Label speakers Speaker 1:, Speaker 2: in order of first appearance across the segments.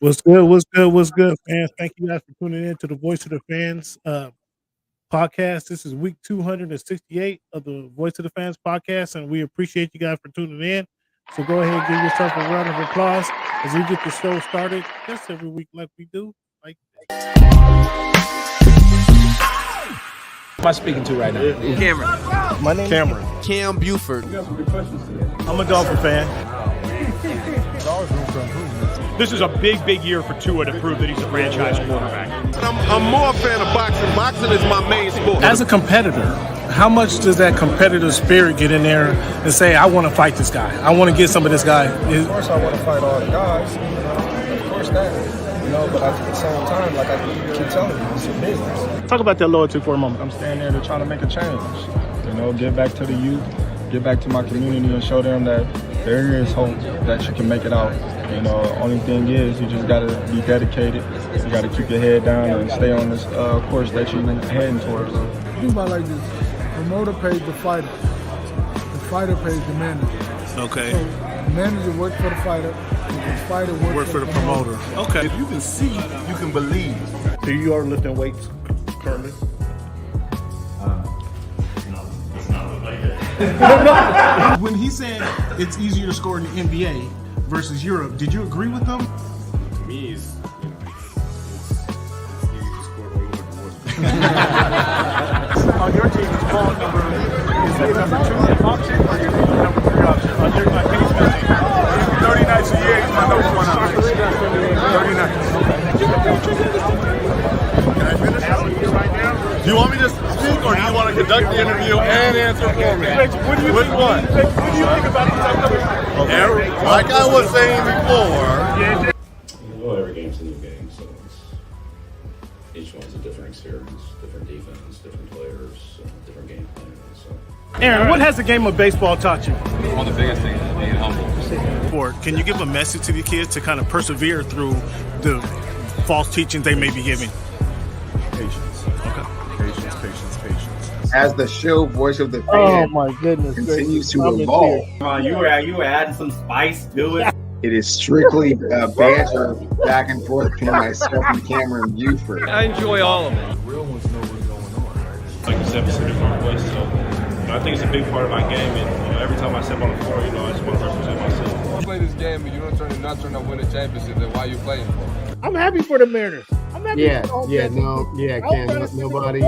Speaker 1: What's good? What's good? What's good, fans? Thank you guys for tuning in to the Voice of the Fans podcast. This is week 268 of the Voice of the Fans podcast, and we appreciate you guys for tuning in. So go ahead and give yourself a round of applause as we get the show started just every week like we do.
Speaker 2: Am I speaking to right now?
Speaker 3: Cameron.
Speaker 2: My name
Speaker 1: Cameron.
Speaker 3: Cam Buford.
Speaker 1: I'm a Dolphin fan.
Speaker 4: This is a big year for Tua to prove that he's a franchise quarterback.
Speaker 5: I'm more a fan of boxing. Boxing is my main sport.
Speaker 1: As a competitor, how much does that competitive spirit get in there and say, I want to fight this guy. I want to get some of this guy.
Speaker 2: Of course, I want to fight all the guys. Of course that. But at the same time, like I keep telling you, it's a business. Talk about that loyalty for a moment. I'm standing there to try to make a change. Give back to the youth, give back to my community and show them that there is hope that you can make it out. Only thing is you just got to be dedicated. You got to keep your head down and stay on this course that you're heading towards.
Speaker 6: Think about it like this. The promoter pays the fighter. The fighter pays the manager.
Speaker 1: Okay.
Speaker 6: So the manager works for the fighter. The fighter works for the promoter.
Speaker 1: Okay.
Speaker 5: If you can see, you can believe.
Speaker 1: So you are lifting weights currently?
Speaker 7: When he said it's easier to score in the NBA versus Europe, did you agree with him?
Speaker 8: To me, it's easy to score a little bit more.
Speaker 4: On your team, is Paul is he number 2 option or is he number 3 option? On your team, 30 nights a year, he's my number 1 option. 30 nights. Can I finish right now?
Speaker 5: Do you want me to speak or do you want to conduct the interview and answer for me?
Speaker 4: What do you
Speaker 5: Which
Speaker 4: think?
Speaker 5: one?
Speaker 4: What do you think about these upcoming?
Speaker 5: Okay. Like I was saying before.
Speaker 8: Well, every game's a new game, so each one's a different experience, different defense, different players, different game plan. So.
Speaker 1: Aaron, what has the game of baseball taught you?
Speaker 8: One of the biggest things is being humble.
Speaker 1: Can you give a message to the kids to kind of persevere through the false teachings they may be giving?
Speaker 5: Patience.
Speaker 1: Okay.
Speaker 5: Patience.
Speaker 9: As the show Voice of the Fan
Speaker 1: Oh my goodness!
Speaker 9: continues to
Speaker 1: I'm in
Speaker 9: evolve,
Speaker 3: You were adding some spice to it.
Speaker 9: it is strictly banter back and forth between myself and Cameron Buford.
Speaker 3: I enjoy all of it.
Speaker 5: Real ones know what's going on, right?
Speaker 8: Like you said, it's a different voice, so I think it's a big part of my game. And every time I step on the floor, I just want to represent myself.
Speaker 10: You play this game and you don't turn to win a championship, then why are you playing for?
Speaker 1: I'm happy for the Mariners. I'm happy
Speaker 9: Yeah,
Speaker 1: for the whole
Speaker 9: yeah,
Speaker 1: thing.
Speaker 9: nobody.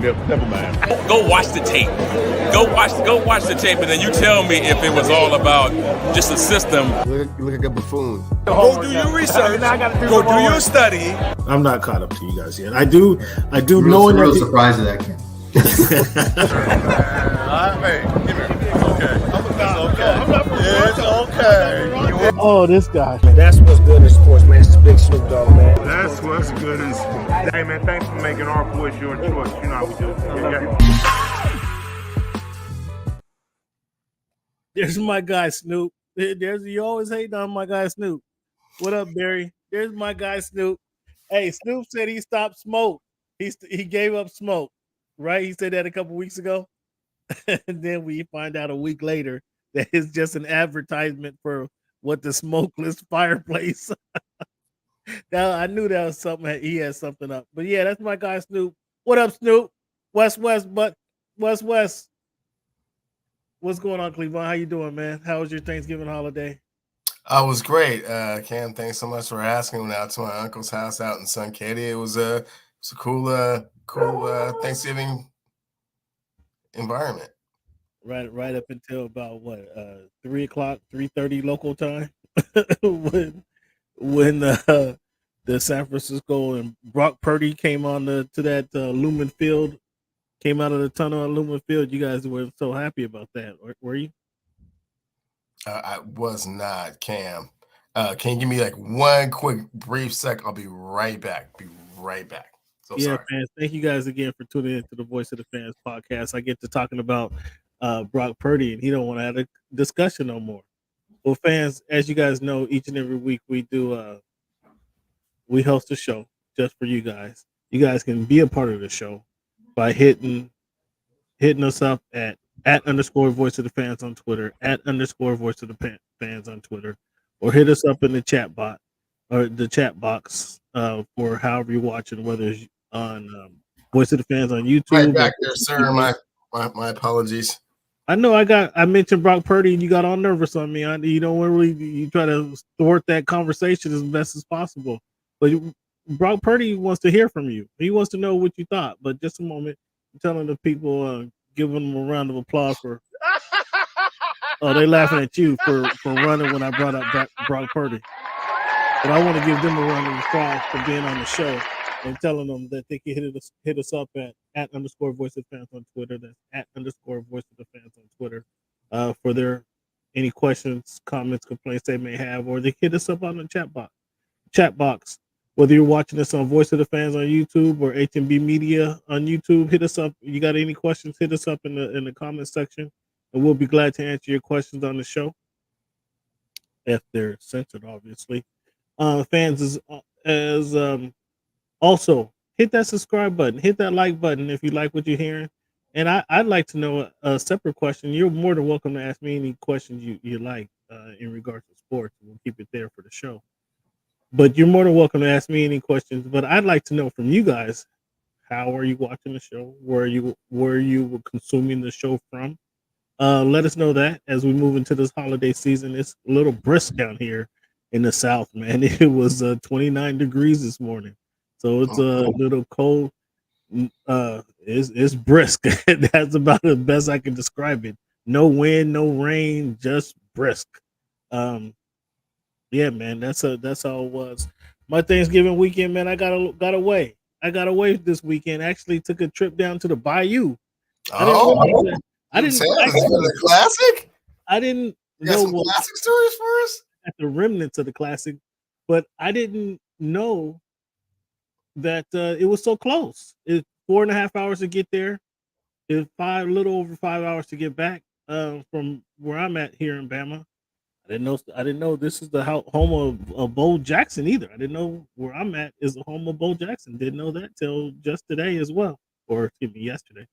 Speaker 5: Never mind.
Speaker 11: Go watch the tape. Go watch the tape, and then you tell me if it was all about just a system.
Speaker 9: Look like a buffoon.
Speaker 11: Go do your research. Go do your study.
Speaker 7: I'm not caught up to you guys yet. I do knowing that.
Speaker 9: surprised at that, Cam.
Speaker 5: Hey, come here. It's okay.
Speaker 1: Oh, this guy.
Speaker 2: That's what's good in sports, man. It's the big Snoop Dogg, man.
Speaker 4: That's what's good in sports. Hey, man, thanks for making our voice your choice. You know how we do.
Speaker 1: There's my guy Snoop. You always hate on my guy Snoop. What up, Barry? There's my guy Snoop. Hey, Snoop said he stopped smoke. He gave up smoke, right? He said that a couple weeks ago, and then we find out a week later that it's just an advertisement for what the smokeless fireplace. Now I knew that was something. He had something up, but yeah, that's my guy Snoop. What up, Snoop? West. What's going on, Cleveland? How you doing, man? How was your Thanksgiving holiday?
Speaker 9: I was great, Cam. Thanks so much for asking. Went out to my uncle's house out in Sun Katie. It was a cool Thanksgiving environment.
Speaker 1: Right up until about what 3:30 local time when the San Francisco and Brock Purdy came on to that Lumen Field, came out of the tunnel at Lumen Field. You guys were so happy about that, were you?
Speaker 9: I was not, Cam. Can you give me like one quick brief sec? I'll be right back. So
Speaker 1: yeah,
Speaker 9: sorry.
Speaker 1: fans. Thank you guys again for tuning in to the Voice of the Fans podcast. I get to talking about Brock Purdy, and he don't want to have a discussion no more. Well, fans, as you guys know, each and every week we host a show just for you guys. You guys can be a part of the show by hitting us up at @ Voice of the Fans on Twitter, @ Voice of the Fans on Twitter, or hit us up in the chat bot or the chat box for however you're watching, whether it's on Voice of the Fans on YouTube.
Speaker 9: Right back there, sir. My apologies.
Speaker 1: I know I mentioned Brock Purdy and you got all nervous on me. You don't really you try to thwart that conversation as best as possible. But Brock Purdy wants to hear from you. He wants to know what you thought. But just a moment, I'm telling the people, giving them a round of applause for. Oh, they laughing at you for running when I brought up Brock Purdy. But I want to give them a round of applause for being on the show and telling them that they can hit us up at _ Voice of the Fans on Twitter. That's at _ Voice of the Fans on Twitter for their any questions, comments, complaints they may have, or they hit us up on the chat box. Whether you're watching us on Voice of the Fans on YouTube or HMB Media on YouTube, hit us up. You got any questions? Hit us up in the comment section, and we'll be glad to answer your questions on the show if they're censored, obviously. Fans also hit that subscribe button, hit that like button if you like what you're hearing. And I'd like to know a separate question. You're more than welcome to ask me any questions you like in regards to sports. We'll keep it there for the show. But you're more than welcome to ask me any questions. But I'd like to know from you guys, how are you watching the show? Where are you consuming the show from? Let us know that as we move into this holiday season. It's a little brisk down here in the South, man. It was 29 degrees this morning, so it's a little cold. It's brisk. That's about the best I can describe it. No wind, no rain, just brisk. Yeah, man, that's how it was. My Thanksgiving weekend, man, I got away. I got away this weekend. Actually, took a trip down to the Bayou. I didn't
Speaker 9: the classic.
Speaker 1: I didn't know what
Speaker 9: classic stories for us.
Speaker 1: At the remnants of the classic, but I didn't know that it was so close. It's 4.5 hours to get there. It's a little over 5 hours to get back from where I'm at here in Bama. I didn't know this is the home of Bo Jackson either. I didn't know where I'm at is the home of Bo Jackson. Didn't know that till just today as well, or excuse me, yesterday.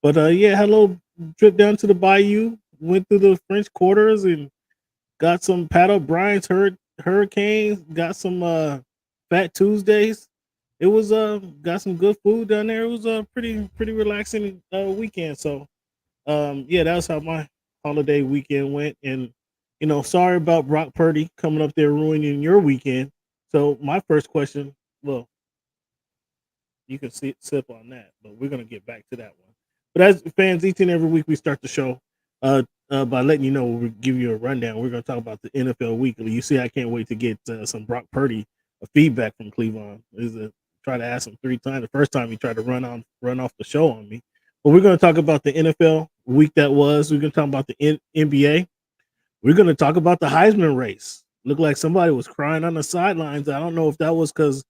Speaker 1: But yeah, had a little trip down to the Bayou. Went through the French Quarters and got some Pat O'Brien's Hurricanes. Got some Fat Tuesdays. It was got some good food down there. It was a pretty relaxing weekend. So yeah, that was how my holiday weekend went. And sorry about Brock Purdy coming up there ruining your weekend. So my first question, well, you can sip on that, but we're gonna get back to that one. But as fans, each and every week we start the show by letting you know, we'll give you a rundown. We're going to talk about the NFL Weekly. You see, I can't wait to get some Brock Purdy feedback from Cleveland. Try to ask him 3 times. The first time he tried to run off the show on me. But we're going to talk about the NFL week that was. We're going to talk about the NBA. We're going to talk about the Heisman race. Looked like somebody was crying on the sidelines. I don't know if that was because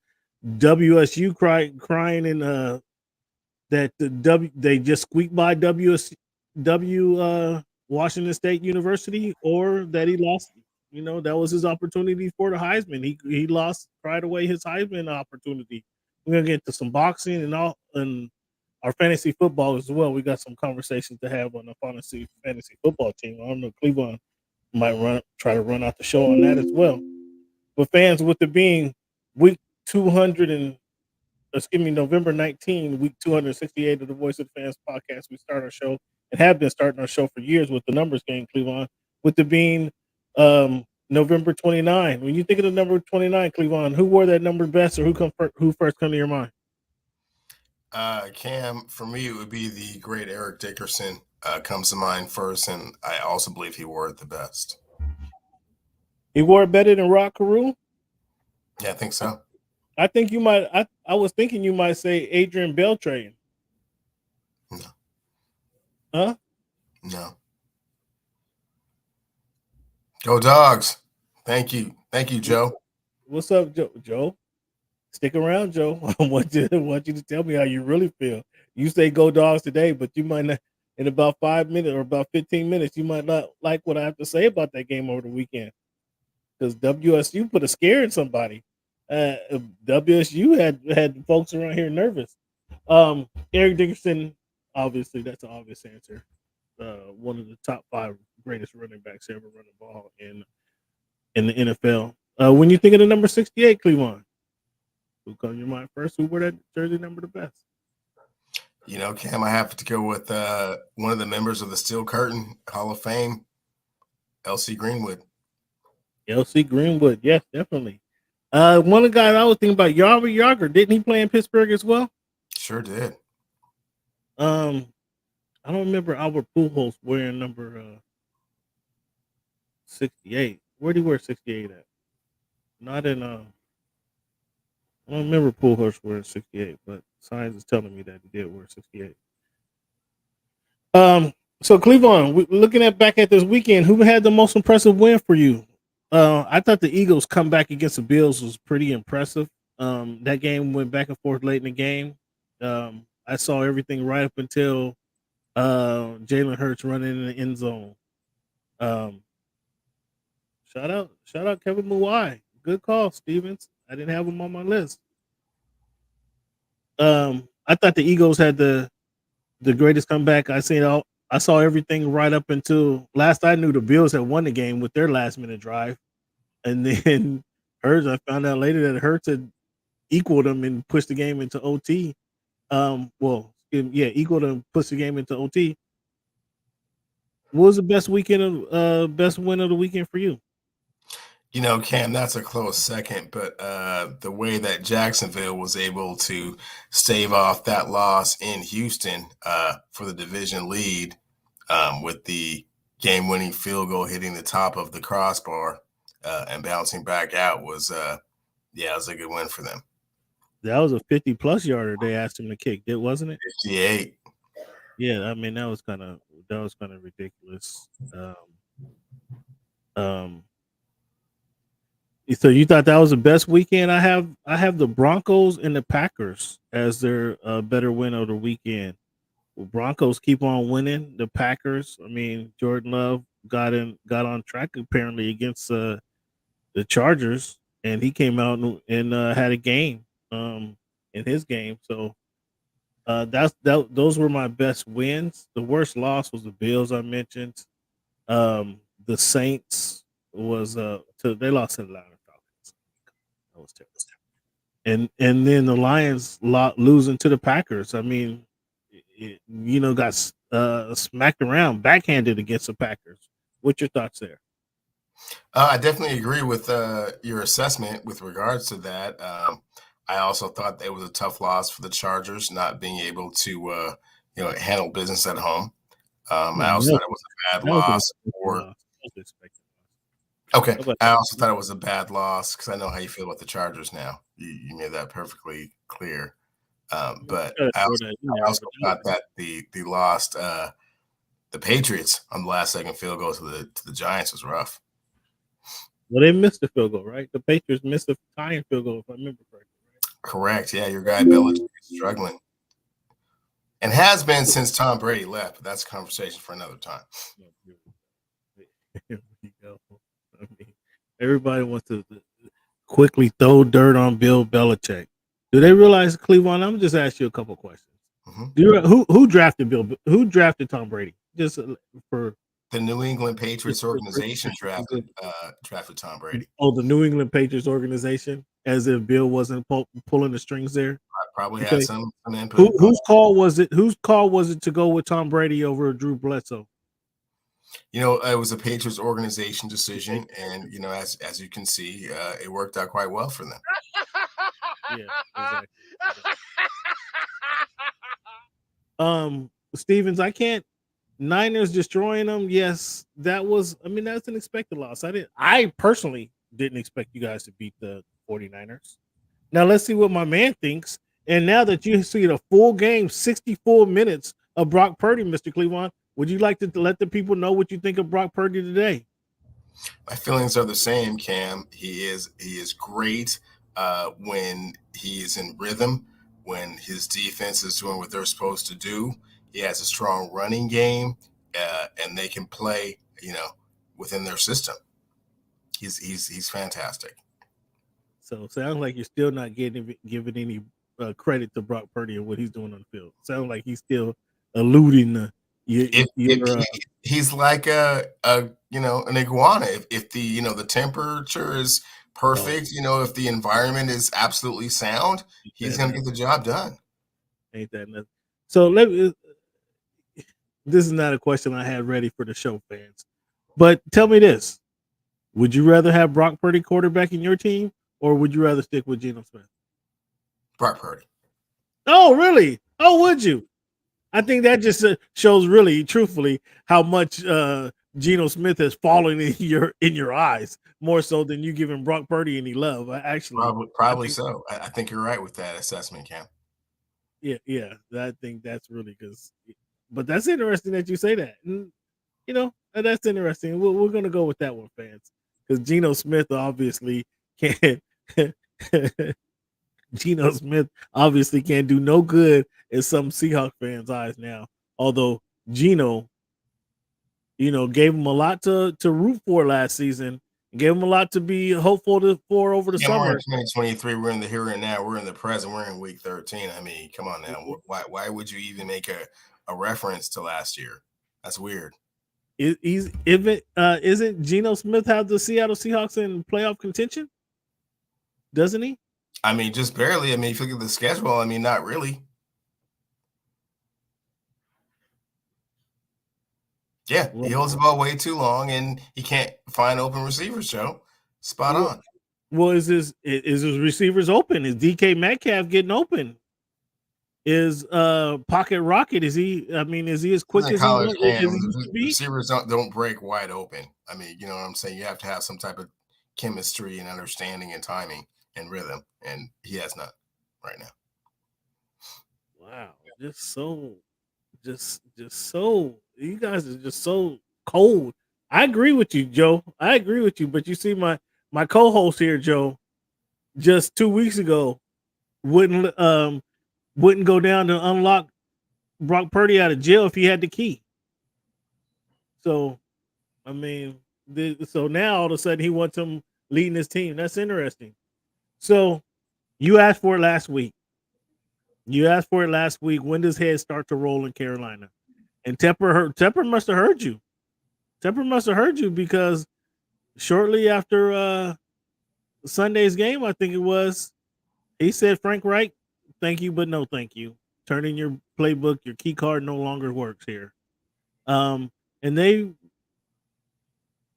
Speaker 1: WSU crying in that they just squeaked by Washington State University, or that he lost. That was his opportunity for the Heisman. He cried away his Heisman opportunity. We're gonna get to some boxing and our fantasy football as well. We got some conversations to have on the fantasy football team. I don't know, Cleveland might try to run out the show on that as well. But fans, with it being week 200 November 19, week 268 of the Voice of the Fans podcast, we start our show and have been starting our show for years with the numbers game, Cleveland, with it being November 29. When you think of the number 29, Cleveland, who wore that number best, or who first come to your mind?
Speaker 9: Cam, for me, it would be the great Eric Dickerson comes to mind first, and I also believe he wore it the best.
Speaker 1: He wore it better than Rod Carew?
Speaker 9: Yeah, I think so.
Speaker 1: I think you might. I was thinking you might say Adrian Beltre.
Speaker 9: No.
Speaker 1: Huh?
Speaker 9: No. Go Dogs. Thank you, Joe.
Speaker 1: What's up, Joe? Stick around, Joe. I want you to tell me how you really feel. You say go Dogs today, but you might not. In about 5 minutes or about 15 minutes, you might not like what I have to say about that game over the weekend, because WSU put a scare in somebody. WSU had folks around here nervous. Eric Dickerson, obviously, that's an obvious answer. One of the top 5 greatest running backs ever run the ball in the NFL. When you think of the number 68, Cleveland, who comes to your mind first? Who wore that jersey number the best?
Speaker 9: You know, Cam, I have to go with one of the members of the Steel Curtain Hall of Fame, L.C. Greenwood.
Speaker 1: L.C. Greenwood, yes, definitely. One of the guys I was thinking about, Yarver Yager. Didn't he play in Pittsburgh as well?
Speaker 9: Sure did.
Speaker 1: I don't remember Albert Pujols wearing number 68. Where did he wear 68 at? Not in I don't remember Pujols wearing 68, but science is telling me that he did wear 68. So Cleveland, looking back at this weekend, who had the most impressive win for you? I thought the Eagles' comeback against the Bills was pretty impressive. That game went back and forth late in the game. I saw everything right up until Jalen Hurts running in the end zone. Shout out Kevin Muwai. Good call, Stevens. I didn't have him on my list. I thought the Eagles had the greatest comeback I seen. I saw everything right up until last I knew the Bills had won the game with their last minute drive. And then Hurts, I found out later that Hurts had equaled them and pushed the game into OT. Equaled and pushed the game into OT. What was the best win of the weekend for you?
Speaker 9: You know, Cam, that's a close second, but the way that Jacksonville was able to stave off that loss in Houston for the division lead with the game-winning field goal hitting the top of the crossbar and bouncing back out was a good win for them.
Speaker 1: That was a 50-plus yarder they asked him to kick, wasn't it?
Speaker 9: 58.
Speaker 1: Yeah, I mean that was kind of ridiculous. So you thought that was the best weekend? I have the Broncos and the Packers as their better win of the weekend. Well, Broncos keep on winning. The Packers, I mean, Jordan Love got on track apparently against the Chargers, and he came out and had a game in his game. So those were my best wins. The worst loss was the Bills I mentioned. The Saints was they lost to the Atlanta Falcons. That was terrible. And then the Lions losing to the Packers. I mean, got smacked around, backhanded against the Packers. What's your thoughts there?
Speaker 9: I definitely agree with your assessment with regards to that. I also thought that it was a tough loss for the Chargers, not being able to handle business at home. I also thought it was a bad loss. Okay, I also thought it was a bad loss because I know how you feel about the Chargers now. You made that perfectly clear. But I also thought that the lost the Patriots on the last second field goal to the Giants was rough.
Speaker 1: Well, they missed the field goal, right? The Patriots missed the tying field goal, if I remember correctly. Right?
Speaker 9: Correct. Yeah, your guy Belichick is struggling, and has been since Tom Brady left. But that's a conversation for another time.
Speaker 1: Here we go. I mean, everybody wants to quickly throw dirt on Bill Belichick. Do they realize, Cleveland? I'm just ask you a couple questions. Mm-hmm. Who drafted Tom Brady? Just for
Speaker 9: the New England Patriots organization drafted Tom Brady.
Speaker 1: Oh, the New England Patriots organization, as if Bill wasn't pulling the strings there.
Speaker 9: I probably had some input.
Speaker 1: Whose call was it? Whose call was it to go with Tom Brady over Drew Bledsoe?
Speaker 9: It was a Patriots organization decision, and as you can see, it worked out quite well for them.
Speaker 1: Yeah, exactly. Stevens, I can't. Niners destroying them. Yes, that's an expected loss. I personally didn't expect you guys to beat the 49ers. Now let's see what my man thinks. And now that you see the full game, 64 minutes of Brock Purdy, Mr. Cleveland, would you like to let the people know what you think of Brock Purdy today?
Speaker 9: My feelings are the same, Cam. He is great when he is in rhythm, when his defense is doing what they're supposed to do. He has a strong running game, and they can play, within their system. He's fantastic.
Speaker 1: So sounds like you're still not giving any credit to Brock Purdy and what he's doing on the field. Sounds like he's still eluding
Speaker 9: he's like an iguana. If the temperature is perfect. If the environment is absolutely sound, he's going to get the job done.
Speaker 1: Ain't that nothing? So this is not a question I had ready for the show, fans. But tell me this: would you rather have Brock Purdy quarterback in your team, or would you rather stick with Geno Smith?
Speaker 9: Brock Purdy.
Speaker 1: Oh, really? Oh, would you? I think that just shows really, truthfully, how much Geno Smith has fallen in your eyes more so than you giving Brock Purdy any love.
Speaker 9: Probably so. I think you're right with that assessment, Cam.
Speaker 1: Yeah. I think that's really but that's interesting that you say that. And, that's interesting. We're going to go with that one, fans, because Geno Smith obviously can't. Geno Smith obviously can't do no good in some Seahawks fans' eyes now. Although Geno, gave him a lot to root for last season, gave him a lot to be hopeful for over the summer.
Speaker 9: We're in 2023. We're in the here and now. We're in the present. We're in week 13. I mean, come on now. Why would you even make a reference to last year? That's weird.
Speaker 1: Isn't Geno Smith have the Seattle Seahawks in playoff contention? Doesn't he?
Speaker 9: I mean, just barely. I mean, if you look at the schedule, I mean, not really. Yeah, he holds the ball way too long, and he can't find open receivers, Joe. Spot on.
Speaker 1: Well, is his receivers open? Is DK Metcalf getting open? Is Pocket Rocket? Is he as quick as
Speaker 9: college
Speaker 1: he used to be?
Speaker 9: Receivers don't break wide open. I mean, you know what I'm saying? You have to have some type of chemistry and understanding and timing and rhythm, and he has none right now.
Speaker 1: Wow, just so you guys are just so cold. I agree with you, Joe. I agree with you, but you see my co-host here, Joe, just 2 weeks ago wouldn't go down to unlock Brock Purdy out of jail if he had the key. So, I mean, so now all of a sudden he wants him leading his team. That's interesting. So, you asked for it last week. When does head start to roll in Carolina? And Tepper must have heard you. Tepper must have heard you because shortly after Sunday's game, I think it was, he said, Frank Reich, thank you, but no thank you. Turn in your playbook. Your key card no longer works here. And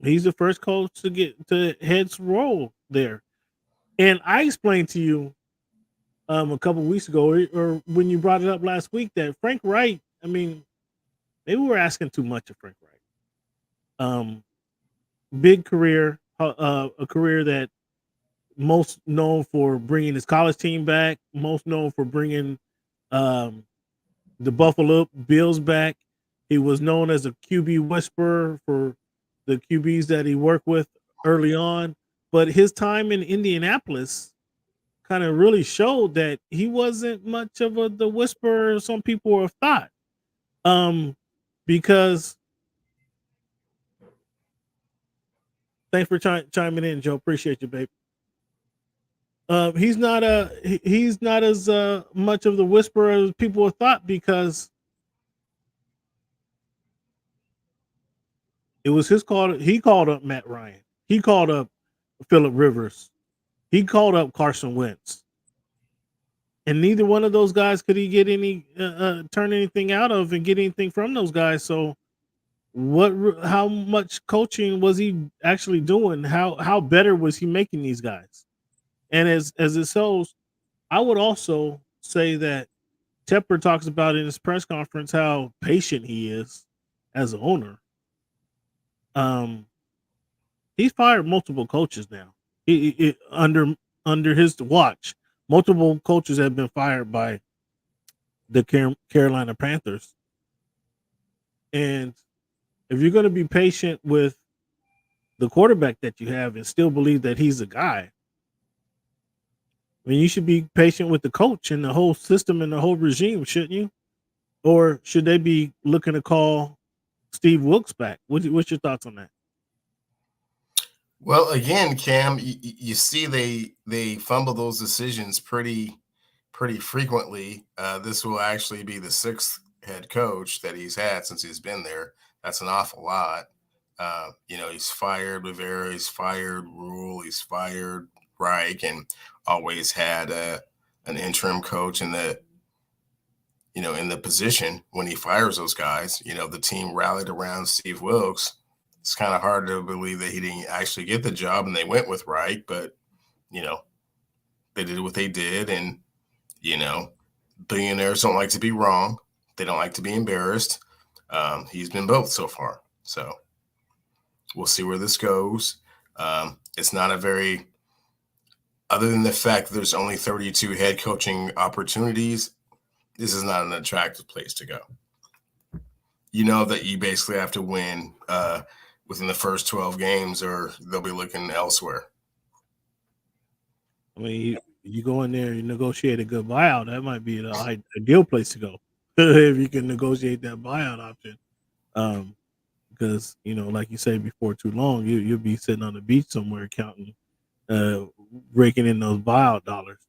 Speaker 1: he's the first coach to get to heads roll there. And I explained to you a couple of weeks ago, or when you brought it up last week, that Frank Reich, I mean, maybe we're asking too much of Frank Reich. Big career, a career that most known for bringing his college team back, most known for bringing the Buffalo Bills back. He was known as a QB whisperer for the QBs that he worked with early on. But his time in Indianapolis kind of really showed that he wasn't much of the whisperer some people have thought. Because thanks for chiming in, Joe. Appreciate you, babe. He's not as much of the whisperer as people have thought, because it was his call. He called up Matt Ryan. He called up Phillip Rivers. He called up Carson Wentz. And neither one of those guys could he get any turn anything out of and get anything from those guys. So how much coaching was he actually doing? How better was he making these guys? And as it shows, I would also say that Tepper talks about in his press conference how patient he is as an owner. He's fired multiple coaches now. Under his watch, multiple coaches have been fired by the Carolina Panthers. And if you're going to be patient with the quarterback that you have and still believe that he's a guy, I mean, you should be patient with the coach and the whole system and the whole regime, shouldn't you? Or should they be looking to call Steve Wilkes back? What's your thoughts on that?
Speaker 9: Well, again, Cam, you see they fumble those decisions pretty frequently. This will actually be the 6th head coach that he's had since he's been there. That's an awful lot. He's fired Rivera, he's fired Rule, he's fired Reich, and always had an interim coach in the position. When he fires those guys, the team rallied around Steve Wilkes. It's kind of hard to believe that he didn't actually get the job and they went with Reich, but they did what they did, and billionaires don't like to be wrong. They don't like to be embarrassed. He's been both so far. So we'll see where this goes. It's not other than the fact that there's only 32 head coaching opportunities, this is not an attractive place to go. That you basically have to win within the first 12 games or they'll be looking elsewhere.
Speaker 1: I mean, you go in there, you negotiate a good buyout, that might be the ideal place to go if you can negotiate that buyout option. Because, like you said, before too long, you'll be sitting on the beach somewhere counting, raking in those buyout dollars.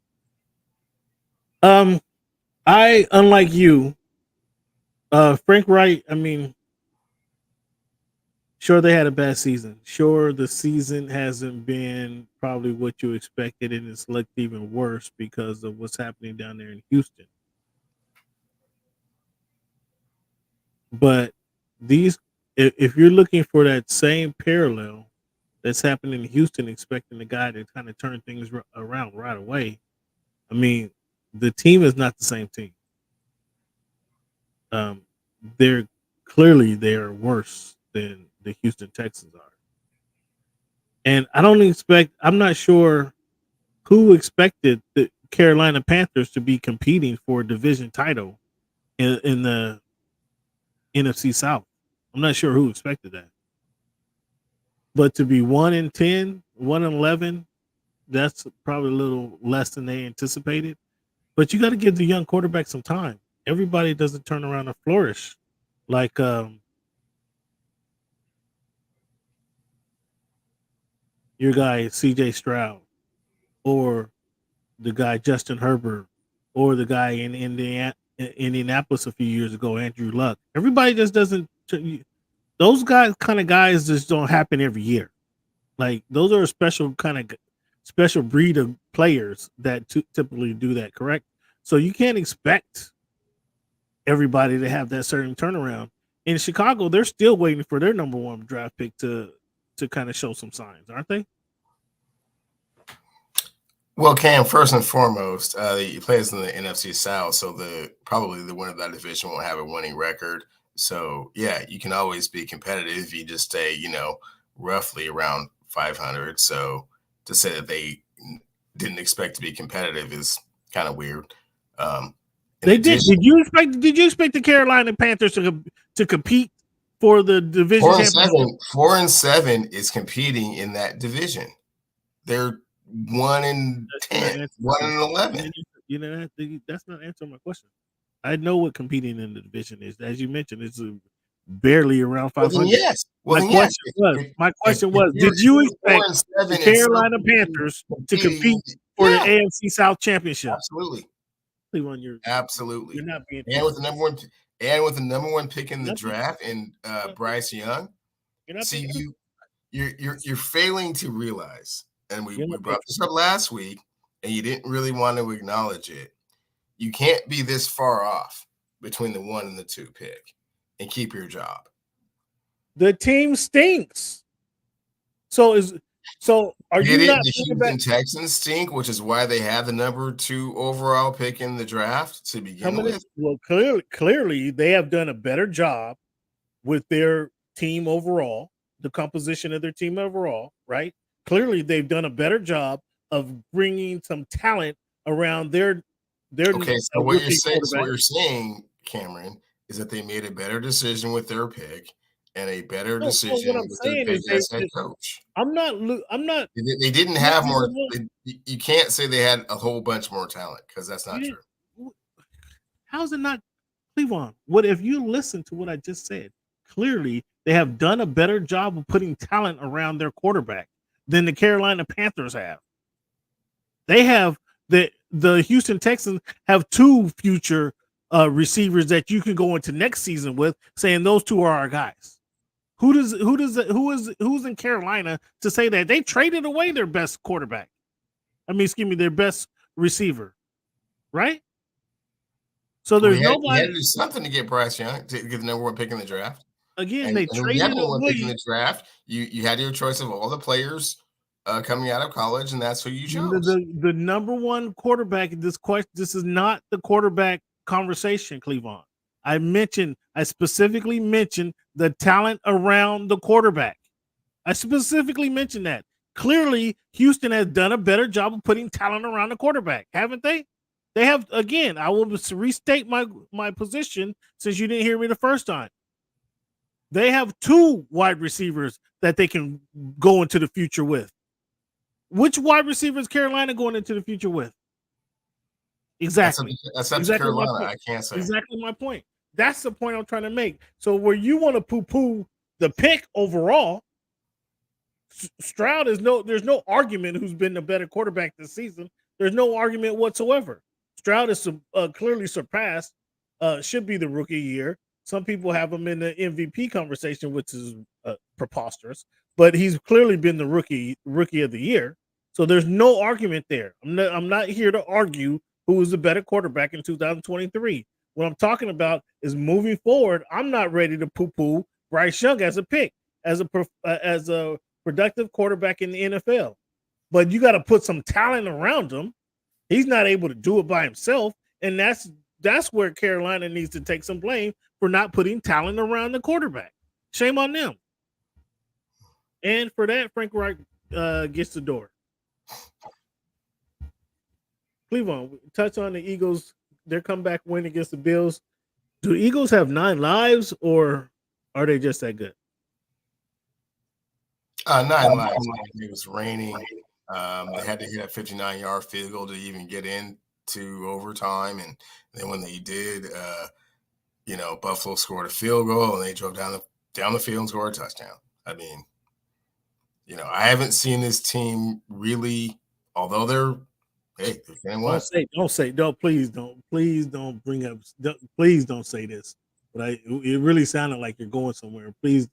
Speaker 1: Unlike you, Frank Reich, I mean, sure, they had a bad season. Sure, the season hasn't been probably what you expected, and it's looked even worse because of what's happening down there in Houston. But if you're looking for that same parallel that's happening in Houston, expecting the guy to kind of turn things around right away, I mean, the team is not the same team. They're worse than the Houston Texans are. And I'm not sure who expected the Carolina Panthers to be competing for a division title in the NFC South. I'm not sure who expected that. But to be 1-10, 1-11, that's probably a little less than they anticipated. But you got to give the young quarterback some time. Everybody doesn't turn around and flourish like your guy C.J. Stroud, or the guy Justin Herbert, or the guy in Indianapolis a few years ago, Andrew Luck. Everybody just doesn't. Those kind of guys just don't happen every year. Like, those are a special breed of players that typically do that. Correct. So you can't expect everybody to have that certain turnaround. In Chicago, they're still waiting for their number one draft pick to kind of show some signs, aren't they?
Speaker 9: Well, Cam, first and foremost, he plays in the NFC South, so probably the winner of that division won't have a winning record. So, yeah, you can always be competitive if you just stay, roughly around 500. So to say that they didn't expect to be competitive is kind of weird.
Speaker 1: They did. Did you expect the Carolina Panthers to compete for the division?
Speaker 9: 4-7 is competing in that division. They're 1-10, 1-11.
Speaker 1: That's not answering my question. I know what competing in the division is. As you mentioned, it's barely around 500.
Speaker 9: Well, yes.
Speaker 1: My question was, did you expect the Carolina Panthers to compete for the AFC South Championship?
Speaker 9: Absolutely. Absolutely.
Speaker 1: You're not being
Speaker 9: with the number one pick in the draft and Bryce Young. You're failing to realize, and we brought this up last week, and you didn't really want to acknowledge it. You can't be this far off between the 1 and the 2 pick and keep your job.
Speaker 1: The team stinks. So are you not?
Speaker 9: The Houston Texans stink, which is why they have the number 2 overall pick in the draft to begin with.
Speaker 1: Well, clearly they have done a better job with their team overall, the composition of their team overall, right? Clearly they've done a better job of bringing some talent around their.
Speaker 9: Okay, so what you're saying, Cameron, is that they made a better decision with their pick and a better decision with their pick as head coach.
Speaker 1: I'm not.
Speaker 9: They didn't have more. You can't say they had a whole bunch more talent because that's not true.
Speaker 1: How's it not, Cleveland? What if you listen to what I just said? Clearly, they have done a better job of putting talent around their quarterback than the Carolina Panthers have. They have the Houston Texans have 2 future receivers that you can go into next season with, saying those 2 are our guys. Who's in Carolina to say that they traded away their best quarterback? Their best receiver, right? So there's nobody.
Speaker 9: He had to do something to get Bryce Young to get the number 1 pick in the draft.
Speaker 1: Again, they traded away.
Speaker 9: Pick in the draft. You had your choice of all the players coming out of college, and that's who you chose.
Speaker 1: The number 1 quarterback in this question. This is not the quarterback conversation, Cleavon. I specifically mentioned the talent around the quarterback. I specifically mentioned that. Clearly, Houston has done a better job of putting talent around the quarterback, haven't they? They have, again, I will restate my position since you didn't hear me the first time. They have 2 wide receivers that they can go into the future with. Which wide receiver is Carolina going into the future with? Exactly.
Speaker 9: That's up to Carolina. I can't say.
Speaker 1: Exactly my point. That's the point I'm trying to make. So where you want to poo-poo the pick overall, Stroud there's no argument who's been the better quarterback this season. There's no argument whatsoever. Stroud is clearly surpassed, should be the rookie year. Some people have him in the MVP conversation, which is preposterous, but he's clearly been the rookie of the year. So there's no argument there. I'm not here to argue who is the better quarterback in 2023. What I'm talking about is moving forward. I'm not ready to poo-poo Bryce Young as a pick, as a productive quarterback in the NFL. But you got to put some talent around him. He's not able to do it by himself, and that's where Carolina needs to take some blame for not putting talent around the quarterback. Shame on them. And for that, Frank Reich gets the door. Cleveland, touch on the Eagles. Their comeback win against the Bills. Do the Eagles have 9 lives, or are they just that good?
Speaker 9: 9 lives. It was raining. They had to hit a 59-yard field goal to even get into overtime, and then when they did, Buffalo scored a field goal, and they drove down the field and scored a touchdown. I mean, I haven't seen this team really, although they're please don't bring up, please don't say this. But it really sounded like you're going somewhere. Please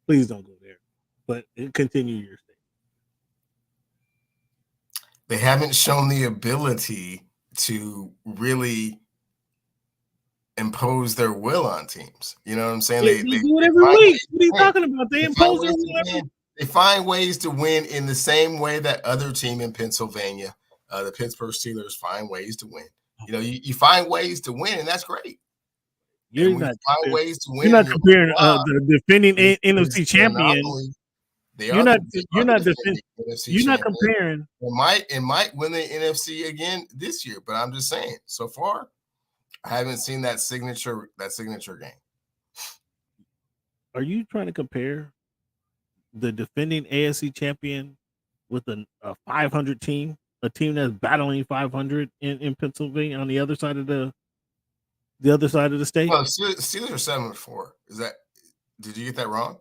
Speaker 9: don't go there. But continue your statement. They haven't shown the ability to really impose their will on teams. You know what I'm saying?
Speaker 1: They do it every week. What are you talking about? They impose their will.
Speaker 9: They find ways to win in the same way that other team in Pennsylvania, the Pittsburgh Steelers, find ways to win. You find ways to win, and that's great.
Speaker 1: You're not comparing the defending NFC champion. You're not comparing.
Speaker 9: It might win the NFC again this year, but I'm just saying, so far, I haven't seen that signature game.
Speaker 1: Are you trying to compare the defending AFC champion with a 500 team, a team that's battling 500 in Pennsylvania on the other side of the state?
Speaker 9: Well, Steelers are 7-4. Did you get that wrong?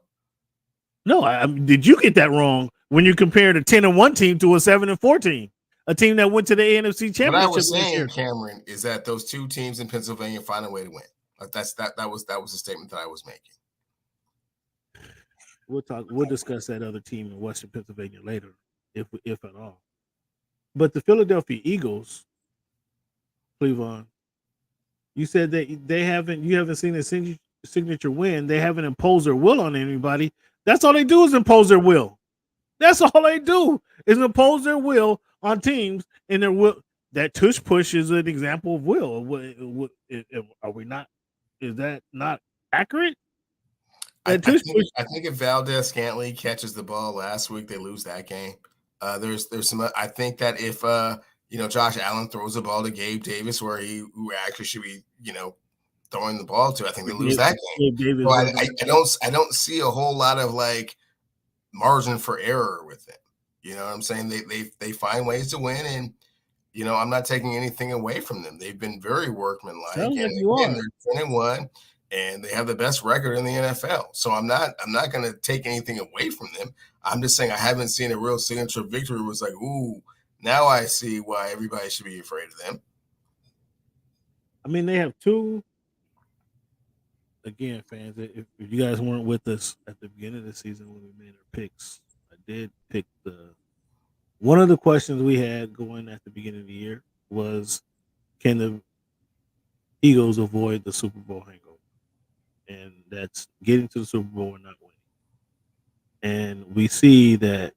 Speaker 1: No, did you get that wrong when you compared a 10-1 team to a 7-4 team, a team that went to the NFC Championship?
Speaker 9: What I was saying, Cameron, is that those 2 teams in Pennsylvania find a way to win. Like that was the statement that I was making.
Speaker 1: We'll discuss that other team in Western Pennsylvania later, if at all. But the Philadelphia Eagles, Cleveland, you said that you haven't seen a signature win. They haven't imposed their will on anybody. That's all they do is impose their will. That's all they do is impose their will on teams, and their will. That tush push is an example of will. Are we not? Is that not accurate?
Speaker 9: I think if Valdez Scantling catches the ball last week, they lose that game. There's some. I think that if Josh Allen throws the ball to Gabe Davis, who actually should be throwing the ball to, I think they lose that game. So I don't see a whole lot of margin for error with it. You know what I'm saying? They find ways to win, and I'm not taking anything away from them. They've been very workmanlike.
Speaker 1: Sounds like
Speaker 9: and
Speaker 1: you are.
Speaker 9: They're 10-1, and they have the best record in the NFL. So I'm not going to take anything away from them. I'm just saying I haven't seen a real signature victory where it's like, ooh, now I see why everybody should be afraid of them.
Speaker 1: I mean, they have 2. again, fans, if you guys weren't with us at the beginning of the season when we made our picks, I did pick one of the questions we had going at the beginning of the year was, can the Eagles avoid the Super Bowl hangover? And that's getting to the Super Bowl and not winning. And we see that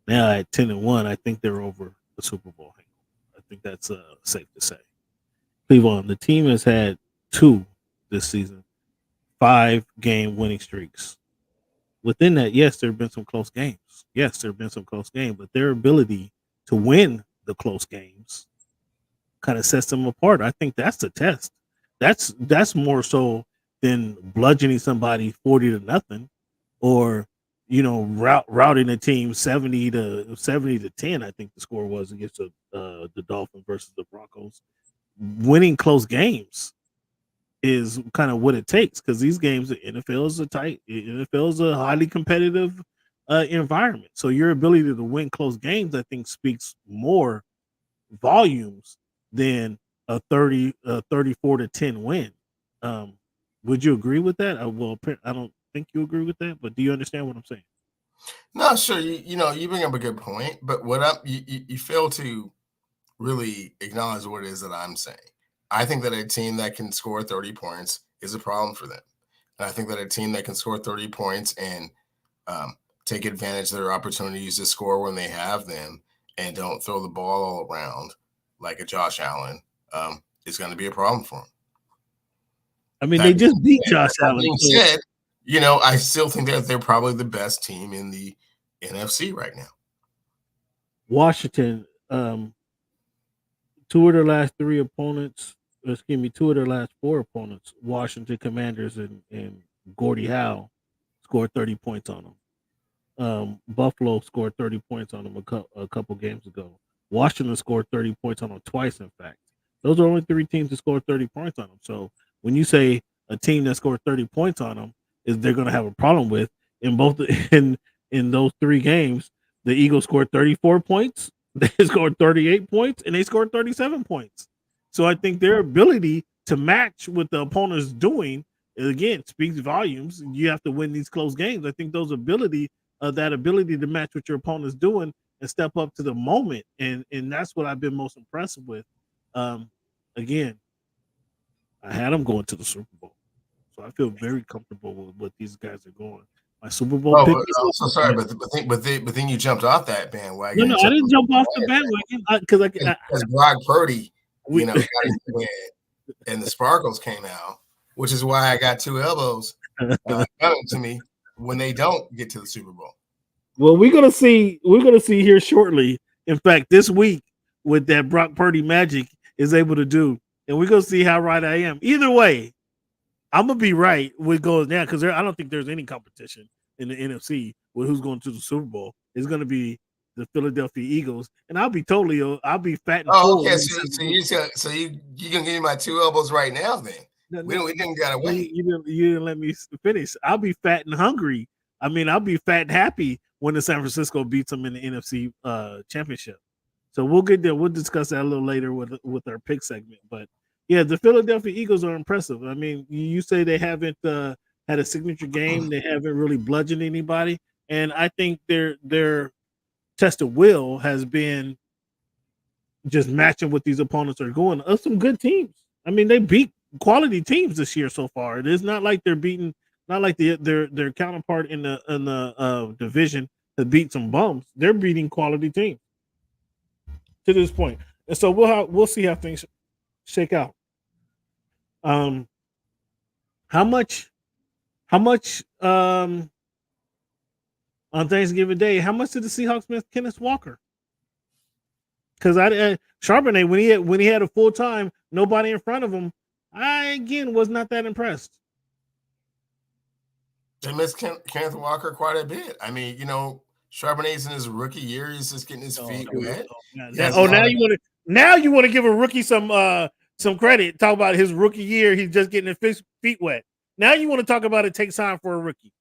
Speaker 1: now at 10-1, I think they're over the Super Bowl hangover. I think that's safe to say. Cleveland, the team has had 2 this season, 5-game winning streaks. Within that, yes, there have been some close games. Yes, there have been some close games, but their ability to win the close games kind of sets them apart. I think that's the test. That's more so than bludgeoning somebody 40-0, or routing a team 70 to 10. I think the score was against the Dolphins versus the Broncos. Winning close games is kind of what it takes, because these games, the NFL is a highly competitive environment. So your ability to win close games, I think, speaks more volumes than a 34-10 win. Would you agree with that? Well, I don't think you agree with that, but do you understand what I'm saying?
Speaker 9: No, sure. You bring up a good point, but you fail to really acknowledge what it is that I'm saying. I think that a team that can score 30 points is a problem for them. And I think that a team that can score 30 points and take advantage of their opportunities to score when they have them and don't throw the ball all around like a Josh Allen is going to be a problem for them.
Speaker 1: I mean, they just beat Josh Allen.
Speaker 9: Being said, I still think that they're probably the best team in the NFC right now.
Speaker 1: Washington, 2 of their last 3 opponents, 2 of their last 4 opponents, Washington Commanders and Gordie Howe, scored 30 points on them. Buffalo scored 30 points on them a couple games ago. Washington scored 30 points on them twice, in fact. Those are only 3 teams that scored 30 points on them. So when you say a team that scored 30 points on them is they're going to have a problem with, in those 3 games, the Eagles scored 34 points, they scored 38 points, and they scored 37 points. So I think their ability to match what the opponent's doing, again, speaks volumes. You have to win these close games. I think that ability to match what your opponent's doing and step up to the moment, and that's what I've been most impressed with. Again, I had them going to the Super Bowl, so I feel very comfortable with what these guys are going. My Super Bowl pick.
Speaker 9: I'm so sorry, but then you jumped off that bandwagon.
Speaker 1: No, I didn't jump off the bandwagon
Speaker 9: because Brock Purdy, got his win, and the sparkles came out, which is why I got 2 elbows coming to me when they don't get to the Super Bowl.
Speaker 1: Well, we're gonna see here shortly. In fact, this week, what that Brock Purdy magic is able to do, and we're gonna see how right I am. Either way, I'm gonna be right with goes down, because I don't think there's any competition in the NFC with who's going to the Super Bowl. It's gonna be the Philadelphia Eagles, and I'll be fat and full.
Speaker 9: Okay. So you gonna give me my 2 elbows right now? Then we didn't gotta wait.
Speaker 1: You didn't let me finish. I'll be fat and hungry. I mean, I'll be fat and happy when the San Francisco beats them in the NFC championship. So we'll get there. We'll discuss that a little later with our pick segment. But yeah, the Philadelphia Eagles are impressive. I mean, you say they haven't had a signature game. They haven't really bludgeoned anybody. And I think their test of will has been just matching what these opponents are going. Some good teams. I mean, they beat quality teams this year so far. It is not like they're beating, not like their counterpart in the division has beat some bums. They're beating quality teams to this point. And so we'll see how things shake out. How much on Thanksgiving Day, how much did the Seahawks miss Kenneth Walker? Because Charbonnet, when he had a full time, nobody in front of him, I again was not that impressed.
Speaker 9: They missed Kenneth Walker quite a bit. I mean, Charbonnet's in his rookie year. He's just getting his feet wet.
Speaker 1: Now you want to give a rookie some credit. Talk about his rookie year. He's just getting his feet wet. Now you want to talk about it takes time for a rookie.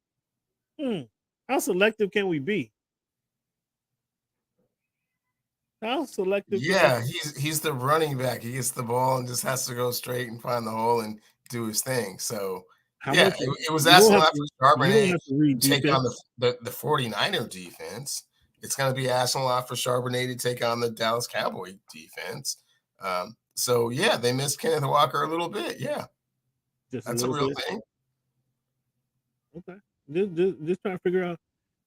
Speaker 1: How selective can we be? How selective?
Speaker 9: Yeah, he's the running back. He gets the ball and just has to go straight and find the hole and do his thing. So
Speaker 1: How
Speaker 9: Yeah,
Speaker 1: much?
Speaker 9: it was
Speaker 1: You don't
Speaker 9: asking a
Speaker 1: have
Speaker 9: lot
Speaker 1: to.
Speaker 9: for
Speaker 1: You don't
Speaker 9: Charbonnet
Speaker 1: have to read
Speaker 9: to take on
Speaker 1: defense.
Speaker 9: the 49er defense. It's going to be asking a lot for Charbonnet to take on the Dallas Cowboy defense. So, yeah, they missed Kenneth Walker a little bit. Yeah,
Speaker 1: Just a
Speaker 9: that's a
Speaker 1: little
Speaker 9: real
Speaker 1: bit.
Speaker 9: thing.
Speaker 1: Okay. Just trying to figure out.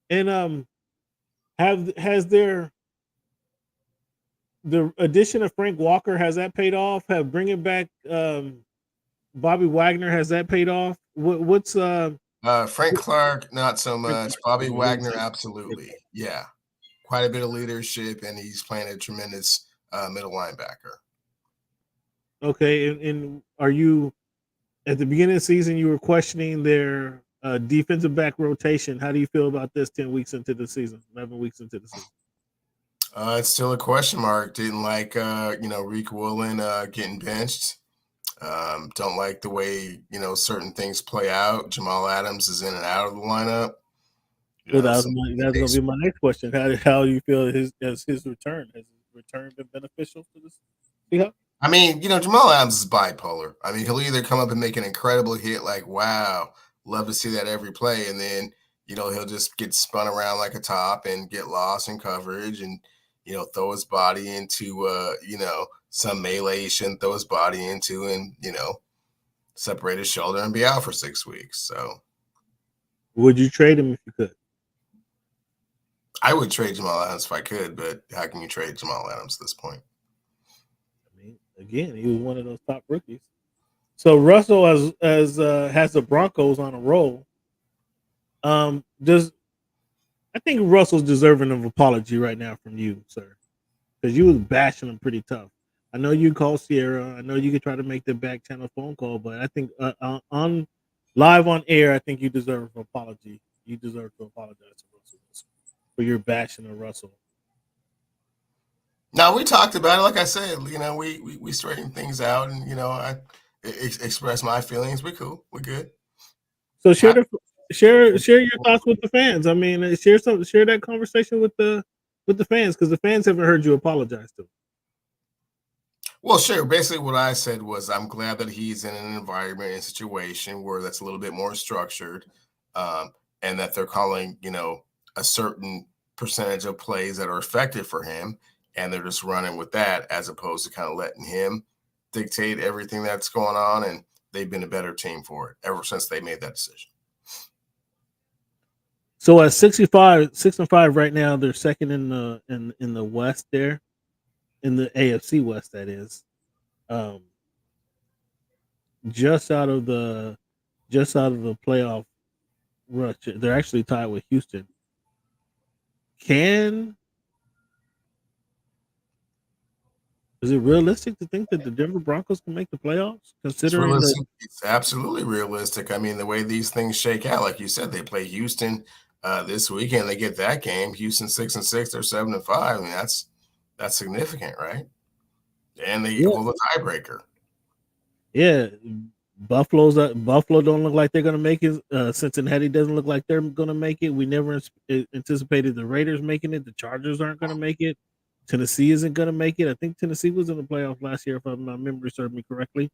Speaker 1: And has the addition of Frank Walker, has that paid off? Have bringing back Bobby Wagner, has that paid off? What's
Speaker 9: Frank Clark, not so
Speaker 1: Frank
Speaker 9: much.
Speaker 1: Clark,
Speaker 9: Bobby
Speaker 1: okay,
Speaker 9: Wagner,
Speaker 1: leadership.
Speaker 9: absolutely. Yeah, quite a bit of leadership, and he's playing a tremendous middle linebacker.
Speaker 1: Okay, and are you at the beginning of the season you were questioning their defensive back rotation? How do you feel about this 10 weeks into the season, 11 weeks into the season?
Speaker 9: It's still a question mark. Didn't like Reek Woolen getting benched. Don't like the way certain things play out. Jamal Adams is in and out of the lineup.
Speaker 1: Well, that's going to be my next question. How do you feel his return? Has his return been beneficial to this? Yeah.
Speaker 9: I mean, Jamal Adams is bipolar. I mean, he'll either come up and make an incredible hit, like, wow, love to see that every play. And then, he'll just get spun around like a top and get lost in coverage and, throw his body into, some melee he shouldn't throw his body into and, separate his shoulder and be out for 6 weeks. So
Speaker 1: would you trade him if you could?
Speaker 9: I would trade Jamal Adams if I could, but how can you trade Jamal Adams at this point?
Speaker 1: I mean, again, he was one of those top rookies. So Russell has the Broncos on a roll. I think Russell's deserving of apology right now from you, sir, because you was bashing him pretty tough. I know you called Sierra. I know you could try to make the back channel phone call, but I think on live on air, I think you deserve an apology. You deserve to apologize to Russell for your bashing of Russell.
Speaker 9: No, we talked about it. Like I said, we straightened things out, and I expressed my feelings. We're cool. We're good.
Speaker 1: So share your thoughts with the fans. I mean, share that conversation with the fans, because the fans haven't heard you apologize to them.
Speaker 9: Well, sure. Basically, what I said was I'm glad that he's in an environment and situation where that's a little bit more structured, and that they're calling, a certain percentage of plays that are effective for him, and they're just running with that as opposed to kind of letting him dictate everything that's going on. And they've been a better team for it ever since they made that decision.
Speaker 1: So at 6-5 right now, they're second in the West there, in the AFC West, that is. Just out of the playoff rush. They're actually tied with Houston. Is it realistic to think that the Denver Broncos can make the playoffs? Considering
Speaker 9: it's absolutely realistic. I mean, the way these things shake out, like you said, they play Houston this weekend. They get that game. Houston 6-6. They're 7-5. I mean, that's significant, right? And they hold a tiebreaker.
Speaker 1: Yeah, Buffalo don't look like they're going to make it. Cincinnati doesn't look like they're going to make it. We never anticipated the Raiders making it. The Chargers aren't going to make it. Tennessee isn't going to make it. I think Tennessee was in the playoffs last year, if my memory serves me correctly.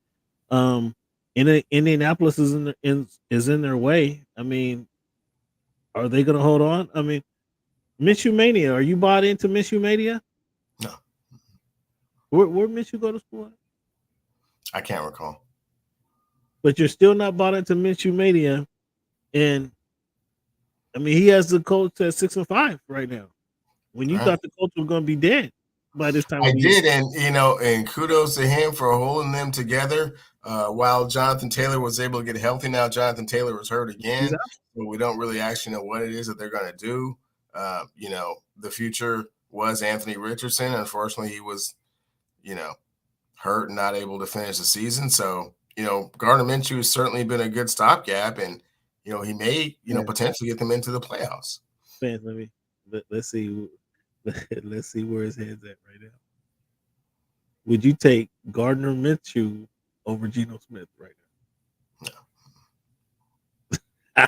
Speaker 1: Indianapolis is in their way. I mean, are they going to hold on? I mean, Minshew Mania. Are you bought into Minshew Mania?
Speaker 9: No.
Speaker 1: Where Minshew go to school at?
Speaker 9: I can't recall.
Speaker 1: But you're still not bought into Minshew Mania, and I mean, he has the Colts at 6-5 right now. When you thought the Colts were going to be dead by this time,
Speaker 9: I did, and kudos to him for holding them together while Jonathan Taylor was able to get healthy. Now Jonathan Taylor was hurt again, but we don't really actually know what it is that they're going to do. The future was Anthony Richardson. Unfortunately, he was, hurt and not able to finish the season. So, Gardner Minshew has certainly been a good stopgap, and he may, potentially get them into the playoffs.
Speaker 1: Fans, let's see. Let's see where his head's at right now. Would you take Gardner Minshew over Geno Smith right now? No.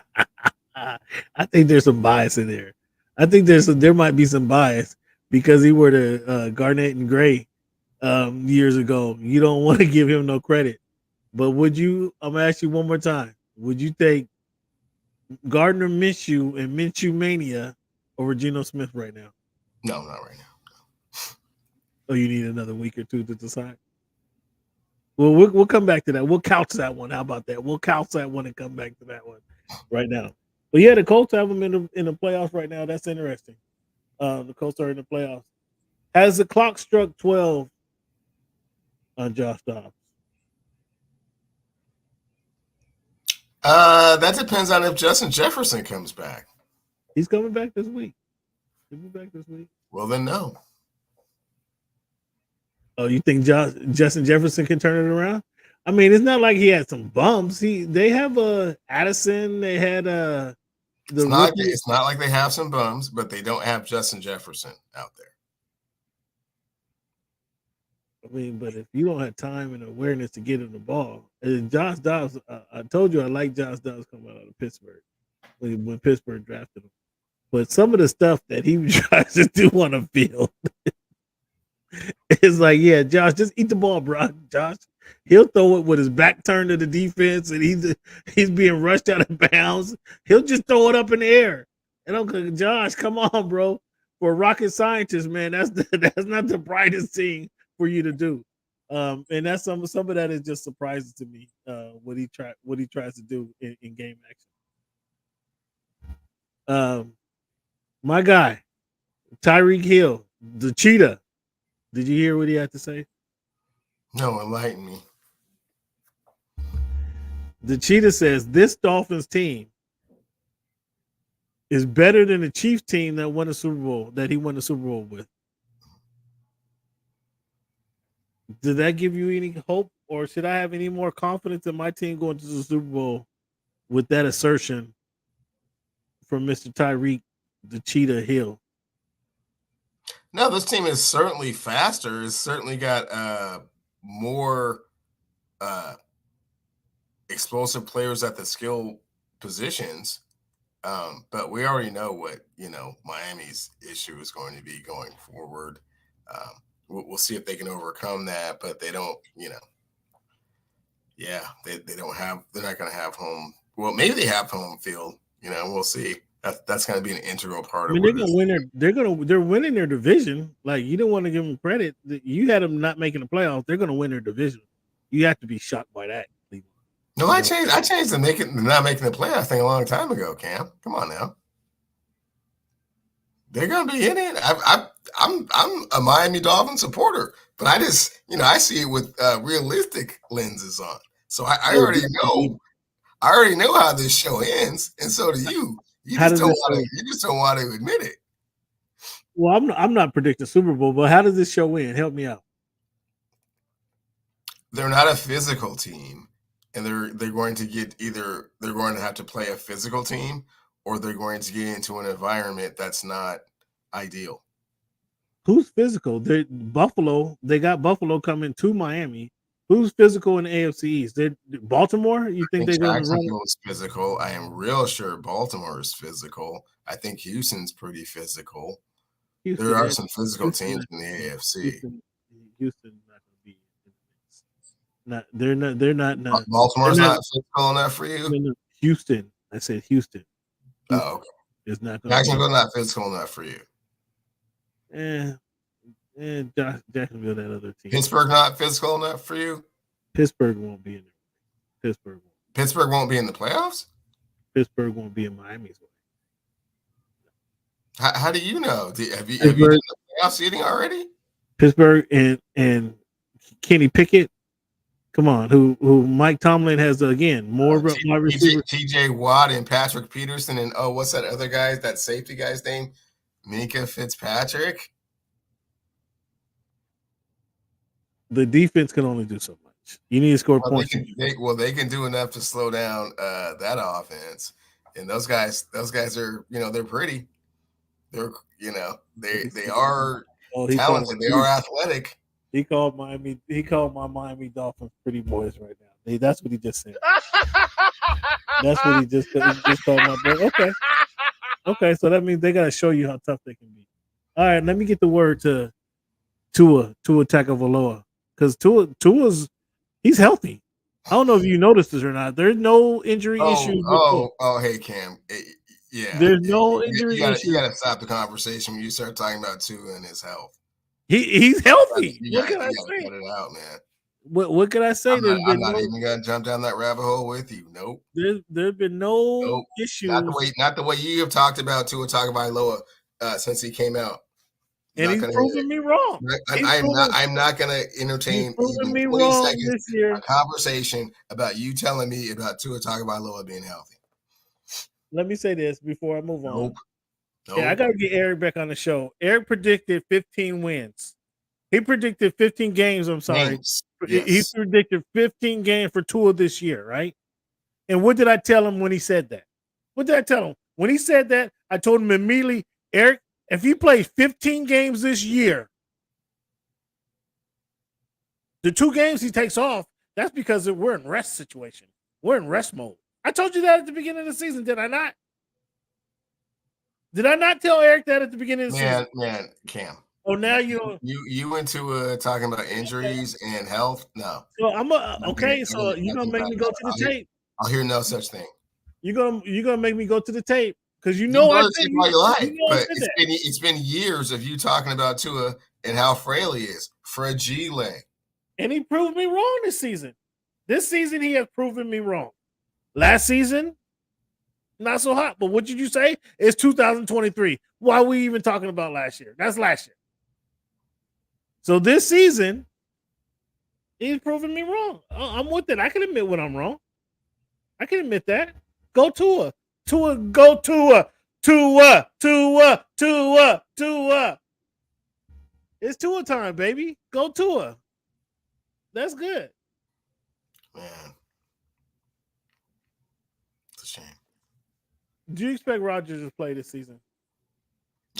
Speaker 1: I think there's some bias in there. I think there might be some bias because he wore the Garnett and Gray years ago. You don't want to give him no credit. But would you? I'm gonna ask you one more time. would you take Gardner Minshew and Minshew Mania over Geno Smith right now?
Speaker 9: No, not right now.
Speaker 1: Oh, you need another week or two to decide? Well, we'll come back to that. We'll couch that one. How about that? We'll couch that one and come back to that one right now. But yeah, the Colts have them in the playoffs right now. That's interesting. The Colts are in the playoffs. Has the clock struck 12 on Josh Dobbs?
Speaker 9: That depends on if Justin Jefferson comes back.
Speaker 1: He's coming back this week. He'll be back this week.
Speaker 9: Well, then no.
Speaker 1: Oh, you think Justin Jefferson can turn it around? I mean, it's not like he had some bumps. They have Addison. They had
Speaker 9: It's not like they have some bums, but they don't have Justin Jefferson out there.
Speaker 1: I mean, but if you don't have time and awareness to get him the ball, and Josh Dobbs, I told you I like Josh Dobbs coming out of Pittsburgh when Pittsburgh drafted him. But some of the stuff that he tries to do on the field, it's like, yeah, Josh, just eat the ball, bro. Josh, he'll throw it with his back turned to the defense, and he's being rushed out of bounds. He'll just throw it up in the air. And I'm Josh, come on, bro. For a rocket scientist, man, that's not the brightest thing for you to do. And that's some of that is just surprising to me. What he tries to do in game action. My guy, Tyreek Hill, the cheetah. Did you hear what he had to say?
Speaker 9: No, enlighten me.
Speaker 1: The cheetah says this Dolphins team is better than the Chiefs team that won the Super Bowl, that he won the Super Bowl with. Did that give you any hope, or should I have any more confidence in my team going to the Super Bowl with that assertion from Mr. Tyreek, the cheetah Hill?
Speaker 9: No, this team is certainly faster. It's certainly got more explosive players at the skill positions. But we already know what, Miami's issue is going to be going forward. We'll see if they can overcome that, but they don't, they don't have, they're not going to have home. Well, maybe they have home field, we'll see. That's going to be an integral part of it.
Speaker 1: They're going to win. They're winning their division. Like, you don't want to give them credit. You had them not making the playoffs. They're going to win their division. You have to be shocked by that.
Speaker 9: No, I changed the not making the playoff thing a long time ago, Cam. Come on now. They're going to be in it. I'm a Miami Dolphins supporter, but I just, I see it with realistic lenses on. So I already know. I already know how this show ends, and so do you. You just don't want to admit it.
Speaker 1: Well, I'm not predicting Super Bowl, but how does this show end? Help me out.
Speaker 9: They're not a physical team, and they're going to get they're going to have to play a physical team, or they're going to get into an environment that's not ideal.
Speaker 1: Who's physical? Buffalo. They got Buffalo coming to Miami. Who's physical in the AFC East? Baltimore? You think they're going to run?
Speaker 9: Jacksonville's physical. I am real sure Baltimore is physical. I think Houston's pretty physical. There are some physical teams in the AFC.
Speaker 1: Houston's not going to be in the mix. They're not.
Speaker 9: Baltimore's not physical enough for you?
Speaker 1: Houston. I said Houston.
Speaker 9: Oh, okay.
Speaker 1: It's not going
Speaker 9: Jacksonville not physical enough for you.
Speaker 1: Jacksonville, that other team.
Speaker 9: Pittsburgh not physical enough for you?
Speaker 1: Pittsburgh won't be in there.
Speaker 9: Pittsburgh won't be in the playoffs?
Speaker 1: Pittsburgh won't be in Miami's way.
Speaker 9: How do you know? Have you done the playoff seeding already?
Speaker 1: Pittsburgh and Kenny Pickett. Come on, who Mike Tomlin has again more wide receivers.
Speaker 9: TJ Watt and Patrick Peterson and what's that other guy? That safety guy's name? Minka Fitzpatrick.
Speaker 1: The defense can only do so much. You need to score points.
Speaker 9: They can do enough to slow down that offense. And those guys are, they're pretty. They're, they are talented. They are athletic.
Speaker 1: He called my Miami Dolphins pretty boys right now. That's what he just said. That's what he just called my boy. Okay. So that means they got to show you how tough they can be. All right, let me get the word to Tua Tagovailoa, because Tua's he's healthy. I don't know if you noticed this or not. There's no injury issues.
Speaker 9: Hey Cam, yeah.
Speaker 1: There's no injury
Speaker 9: you
Speaker 1: issues.
Speaker 9: gotta stop the conversation when you start talking about Tua and his health.
Speaker 1: He's healthy.
Speaker 9: What can I say? Cut it out, man.
Speaker 1: What can I say?
Speaker 9: I'm not even gonna jump down that rabbit hole with you. Nope.
Speaker 1: There's been no issues.
Speaker 9: Not the way you have talked about Tua Tagovailoa since he came out.
Speaker 1: And he's proving me wrong.
Speaker 9: I'm not gonna entertain
Speaker 1: even 20 seconds this year.
Speaker 9: A conversation about you telling me about Tua Tagovailoa being healthy.
Speaker 1: Let me say this before I move on.
Speaker 9: Nope.
Speaker 1: Yeah, I gotta get Eric back on the show. Eric predicted 15 wins. He predicted 15 games. I'm sorry.
Speaker 9: Yes.
Speaker 1: He predicted 15 games for Tua this year, right? And what did I tell him when he said that? What did I tell him? When he said that, I told him immediately, Eric, if he plays 15 games this year, the 2 games he takes off, that's because we're in rest situation. We're in rest mode. I told you that at the beginning of the season, did I not? Did I not tell Eric that at the beginning of the season?
Speaker 9: Man, Cam.
Speaker 1: Oh, now you
Speaker 9: went to talking about injuries and health. No.
Speaker 1: So okay. So you're gonna make me go to the tape.
Speaker 9: I'll hear no such thing.
Speaker 1: You're gonna make me go to the tape because I said
Speaker 9: but it's been years of you talking about Tua and how frail he is. Fragile.
Speaker 1: And he proved me wrong this season. This season he has proven me wrong. Last season, not so hot. But what did you say? It's 2023. Why are we even talking about last year? That's last year. So this season, he's proving me wrong. I'm with it. I can admit when I'm wrong. I can admit that. Go Tua. Go Tua. Tua. It's Tua time, baby. Go Tua. That's good.
Speaker 9: Man. It's a shame.
Speaker 1: Do you expect Rodgers to play this season?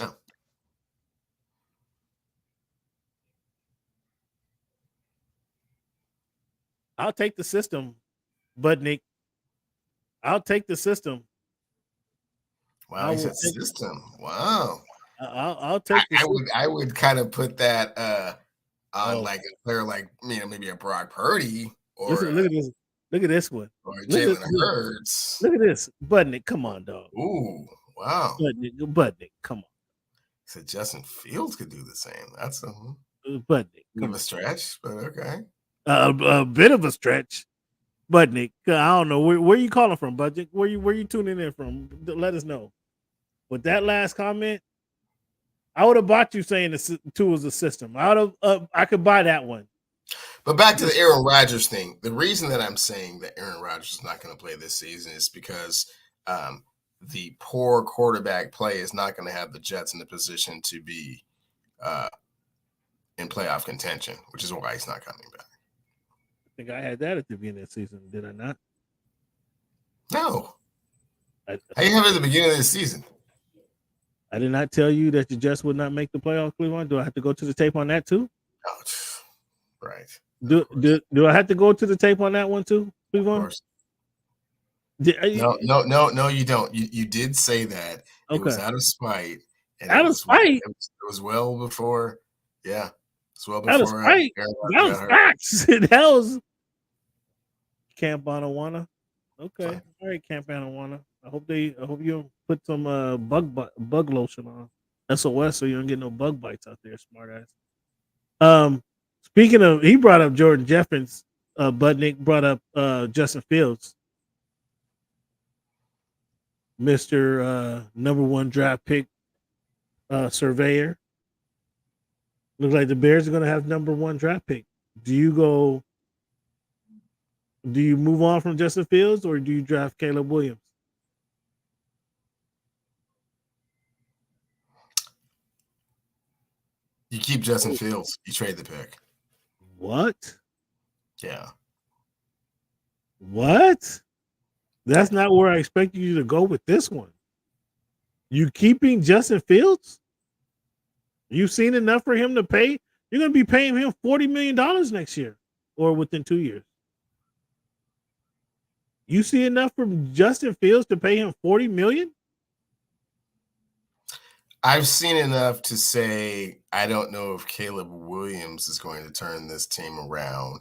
Speaker 9: No.
Speaker 1: I'll take the system, Budnick. I'll take the system.
Speaker 9: Wow, he said system. Wow.
Speaker 1: I'll take.
Speaker 9: I would kind of put that on like a player like maybe a Brock Purdy or
Speaker 1: look at this. Look at this one.
Speaker 9: Or Jalen Hurts.
Speaker 1: Look at this, Budnick. Come on, dog.
Speaker 9: Ooh, wow.
Speaker 1: Budnick, come on.
Speaker 9: He said Justin Fields could do the same. That's a
Speaker 1: Budnick.
Speaker 9: Bit of a stretch, but okay.
Speaker 1: A bit of a stretch, Budnick. I don't know where you calling from, Budnick. Where you tuning in from? Let us know. With that last comment, I would have bought you saying the two was a system. I could buy that one.
Speaker 9: But back to the Aaron Rodgers thing. The reason that I'm saying that Aaron Rodgers is not going to play this season is because the poor quarterback play is not going to have the Jets in the position to be in playoff contention, which is why he's not coming back.
Speaker 1: I think I had that at the beginning of the season, did I not?
Speaker 9: No. How you have it at the beginning of the season?
Speaker 1: I did not tell you that the Jets would not make the playoffs, Cleveland. Do I have to go to the tape on that too?
Speaker 9: Oh, right.
Speaker 1: Do I have to go to the tape on that one too, Cleveland?
Speaker 9: No, you don't. You did say that. Okay. It was out of spite.
Speaker 1: Out of spite?
Speaker 9: It was well before. Yeah. It's well
Speaker 1: before. Out of spite. That was facts. That was Camp Anawana. Okay. Fine. All right, Camp Anawana. I hope you put some bug lotion on SOS so you don't get no bug bites out there, smart ass. Speaking of, he brought up Jordan Jeffers. Budnick brought up Justin Fields, Mr. number 1 draft pick surveyor. Looks like the Bears are going to have number 1 draft pick. Do you move on from Justin Fields or do you draft Caleb Williams?
Speaker 9: You keep Justin Fields. You trade the pick.
Speaker 1: What?
Speaker 9: Yeah.
Speaker 1: What? That's not where I expected you to go with this one. You keeping Justin Fields? You've seen enough for him to pay? You're going to be paying him $40 million next year or within 2 years. You see enough from Justin Fields to pay him $40 million?
Speaker 9: I've seen enough to say I don't know if Caleb Williams is going to turn this team around.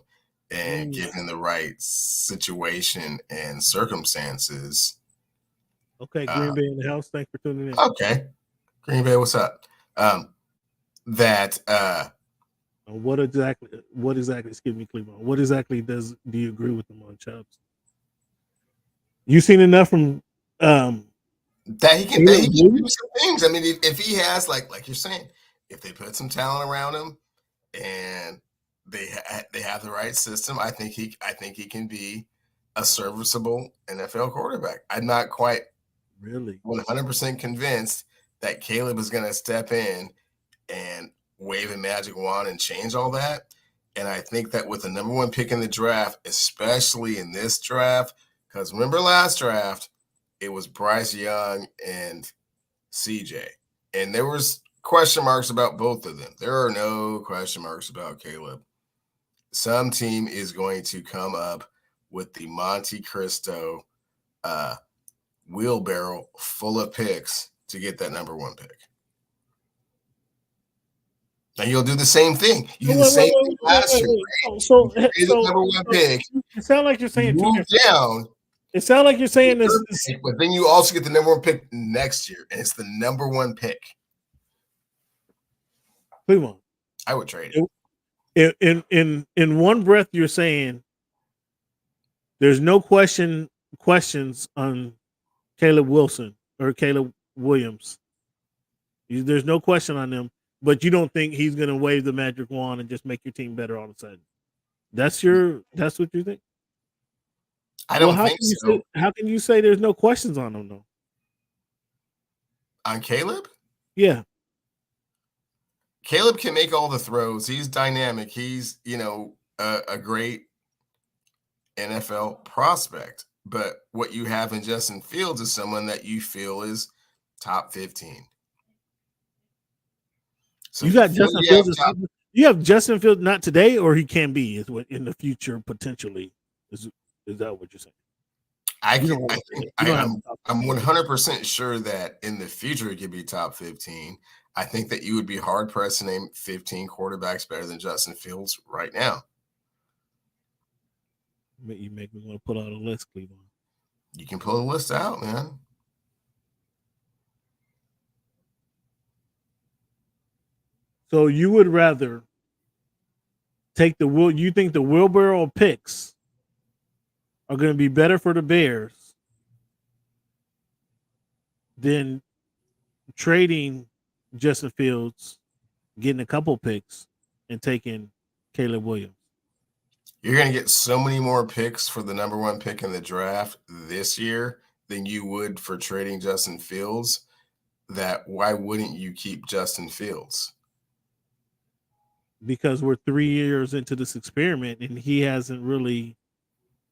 Speaker 9: and given the right situation and circumstances.
Speaker 1: Okay, Green Bay in the house. Thanks for tuning in.
Speaker 9: Okay, Green Bay, what's up?
Speaker 1: What exactly? Excuse me, Cleveland. What exactly do you agree with them on, Chubbs? You seen enough from
Speaker 9: that he can do some things. I mean, if he has like you're saying, if they put some talent around him and they have the right system, I think he can be a serviceable NFL quarterback. I'm not quite
Speaker 1: really
Speaker 9: 100% convinced that Caleb is going to step in and wave a magic wand and change all that. And I think that with the number 1 pick in the draft, especially in this draft, because remember last draft, it was Bryce Young and CJ. And there was question marks about both of them. There are no question marks about Caleb. Some team is going to come up with the Monte Cristo wheelbarrow full of picks to get that number 1 pick. And you'll do the same thing. You do the same thing last year.
Speaker 1: So
Speaker 9: the number 1 pick.
Speaker 1: It sounds like you're saying
Speaker 9: move down.
Speaker 1: It sounds like you're saying this,
Speaker 9: but then you also get the number 1 pick next year, and it's the number 1 pick.
Speaker 1: Cleveland,
Speaker 9: I would trade
Speaker 1: it. In one breath, you're saying there's no questions on Caleb Wilson or Caleb Williams. There's no question on them, but you don't think he's going to wave the magic wand and just make your team better all of a sudden. That's what you think?
Speaker 9: I don't think so.
Speaker 1: How can you say there's no questions on him though?
Speaker 9: On Caleb?
Speaker 1: Yeah.
Speaker 9: Caleb can make all the throws. He's dynamic. He's, a great NFL prospect. But what you have in Justin Fields is someone that you feel is top 15. So
Speaker 1: you got Justin Fields. You have Justin Fields not today, or he can be is what in the future potentially. Is that what you're saying?
Speaker 9: I'm 100% sure that in the future it could be top 15. I think that you would be hard pressed to name 15 quarterbacks better than Justin Fields right now.
Speaker 1: You make me want to pull out a list, Cleveland.
Speaker 9: You can pull a list out, man.
Speaker 1: So you would rather take you think the wheelbarrow picks are going to be better for the Bears than trading Justin Fields, getting a couple picks, and taking Caleb Williams?
Speaker 9: You're going to get so many more picks for the number 1 pick in the draft this year than you would for trading Justin Fields. That why wouldn't you keep Justin Fields?
Speaker 1: Because we're 3 years into this experiment and he hasn't really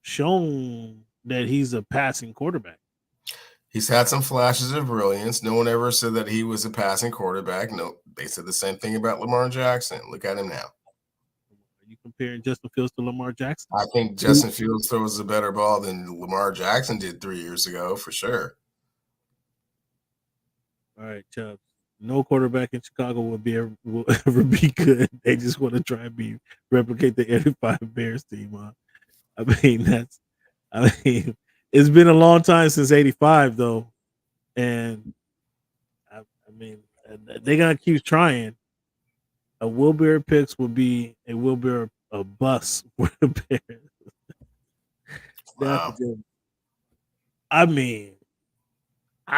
Speaker 1: shown that he's a passing quarterback.
Speaker 9: He's had some flashes of brilliance. No one ever said that he was a passing quarterback. No, they said the same thing about Lamar Jackson. Look at him now.
Speaker 1: Are you comparing Justin Fields to Lamar Jackson?
Speaker 9: I think Justin Fields throws a better ball than Lamar Jackson did 3 years ago, for sure.
Speaker 1: All right, Chubbs. No quarterback in Chicago will ever be good. They just want to try and replicate the 85 Bears team. It's been a long time since 85 though. And they're going to keep trying. A wheelbarrow picks will be a wheelbarrow bus for the Bears.
Speaker 9: Wow.
Speaker 1: I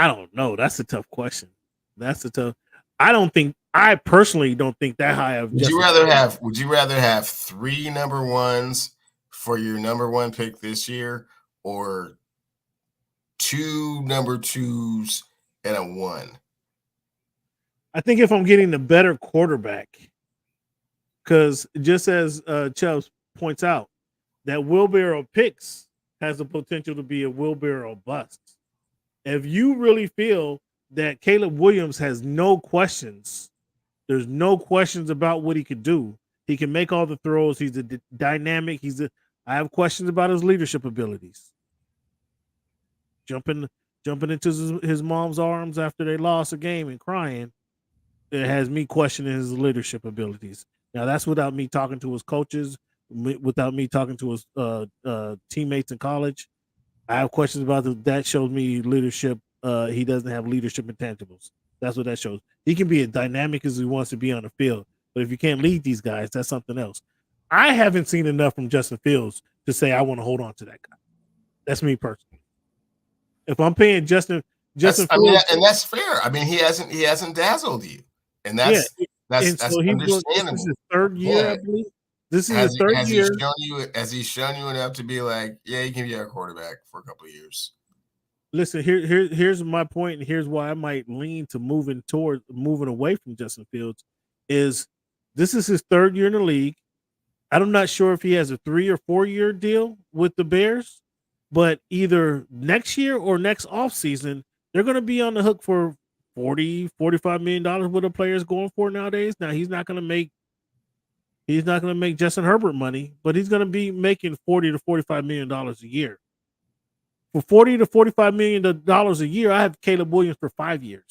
Speaker 1: don't know. That's a tough question. I personally don't think that high of.
Speaker 9: Would you rather have 3 number 1s for your number 1 pick this year, or 2 number 2s and a 1?
Speaker 1: I think if I'm getting the better quarterback, because just as Chubbs points out, that wheelbarrow picks has the potential to be a wheelbarrow bust. If you really feel that Caleb Williams has no questions, there's no questions about what he could do. He can make all the throws. He's a dynamic. I have questions about his leadership abilities. Jumping into his mom's arms after they lost a game and crying, it has me questioning his leadership abilities. Now, that's without me talking to his coaches, without me talking to his teammates in college. I have questions about that. Shows me leadership. He doesn't have leadership intangibles. That's what that shows. He can be as dynamic as he wants to be on the field, but if you can't lead these guys, that's something else. I haven't seen enough from Justin Fields to say I want to hold on to that guy. That's me personally. If I'm paying Justin Fields,
Speaker 9: and that's fair. I mean, he hasn't dazzled you, and that's understandable.
Speaker 1: This is his third year, I believe. This is his third year.
Speaker 9: Has he shown you enough to be like, yeah, he can be our quarterback for a couple of years?
Speaker 1: Listen, here's my point, and here's why I might lean to moving away from Justin Fields. This is his third year in the league. I'm not sure if he has a 3 or 4 year deal with the Bears, but either next year or next offseason, they're going to be on the hook for $40-45 million what a player's going for nowadays. Now he's not going to make Justin Herbert money, but he's going to be making $40 to $45 million a year. For $40 to $45 million a year, I have Caleb Williams for 5 years.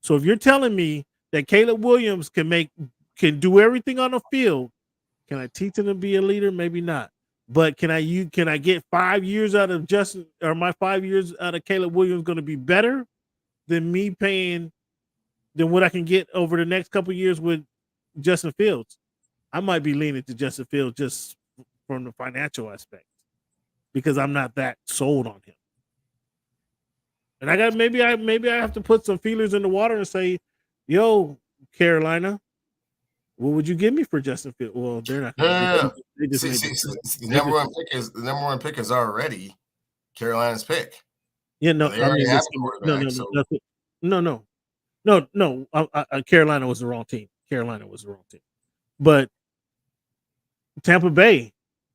Speaker 1: So if you're telling me that Caleb Williams can do everything on the field, can I teach him to be a leader? Maybe not. But can I get 5 years out of Justin, or my 5 years out of Caleb Williams going to be better than me paying than what I can get over the next couple of years with Justin Fields? I might be leaning to Justin Fields just from the financial aspect because I'm not that sold on him. And I got maybe I have to put some feelers in the water and say, yo, Carolina, what would you give me for Justin Fields? Well, they're not.
Speaker 9: No. The number one pick is already Carolina's pick.
Speaker 1: Yeah, no, no. Carolina was the wrong team. But Tampa Bay,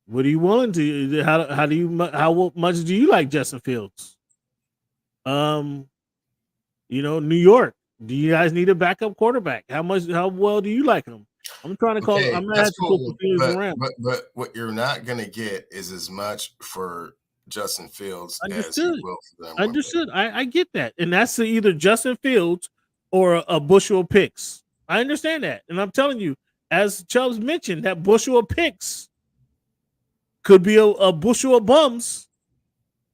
Speaker 1: what are you willing to? How much do you like Justin Fields? New York. Do you guys need a backup quarterback? How well do you like him? I'm trying to call.
Speaker 9: Okay,
Speaker 1: I'm gonna have to put the around.
Speaker 9: But what you're not gonna get is as much for Justin Fields as you will for them.
Speaker 1: Understood. I get that, and that's either Justin Fields or a bushel of picks. I understand that, and I'm telling you, as Chubbs mentioned, that bushel of picks could be a bushel of bums.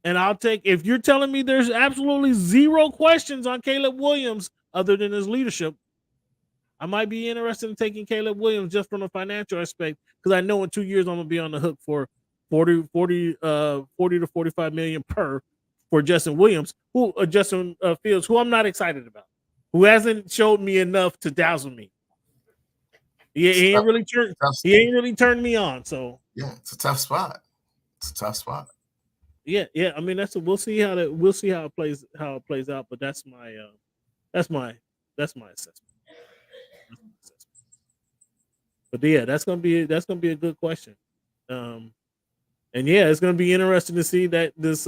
Speaker 1: And I'll take, if you're telling me there's absolutely zero questions on Caleb Williams other than his leadership, I might be interested in taking Caleb Williams just from a financial aspect, because I know in 2 years I'm gonna be on the hook for 40 to 45 million per for Justin Williams, Justin Fields, who I'm not excited about, who hasn't showed me enough to dazzle me. He ain't really turned me on. So
Speaker 9: yeah, it's a tough spot.
Speaker 1: Yeah. I mean, we'll see how it plays out. But that's my assessment. But yeah, that's gonna be a good question. And yeah, it's gonna be interesting to see that this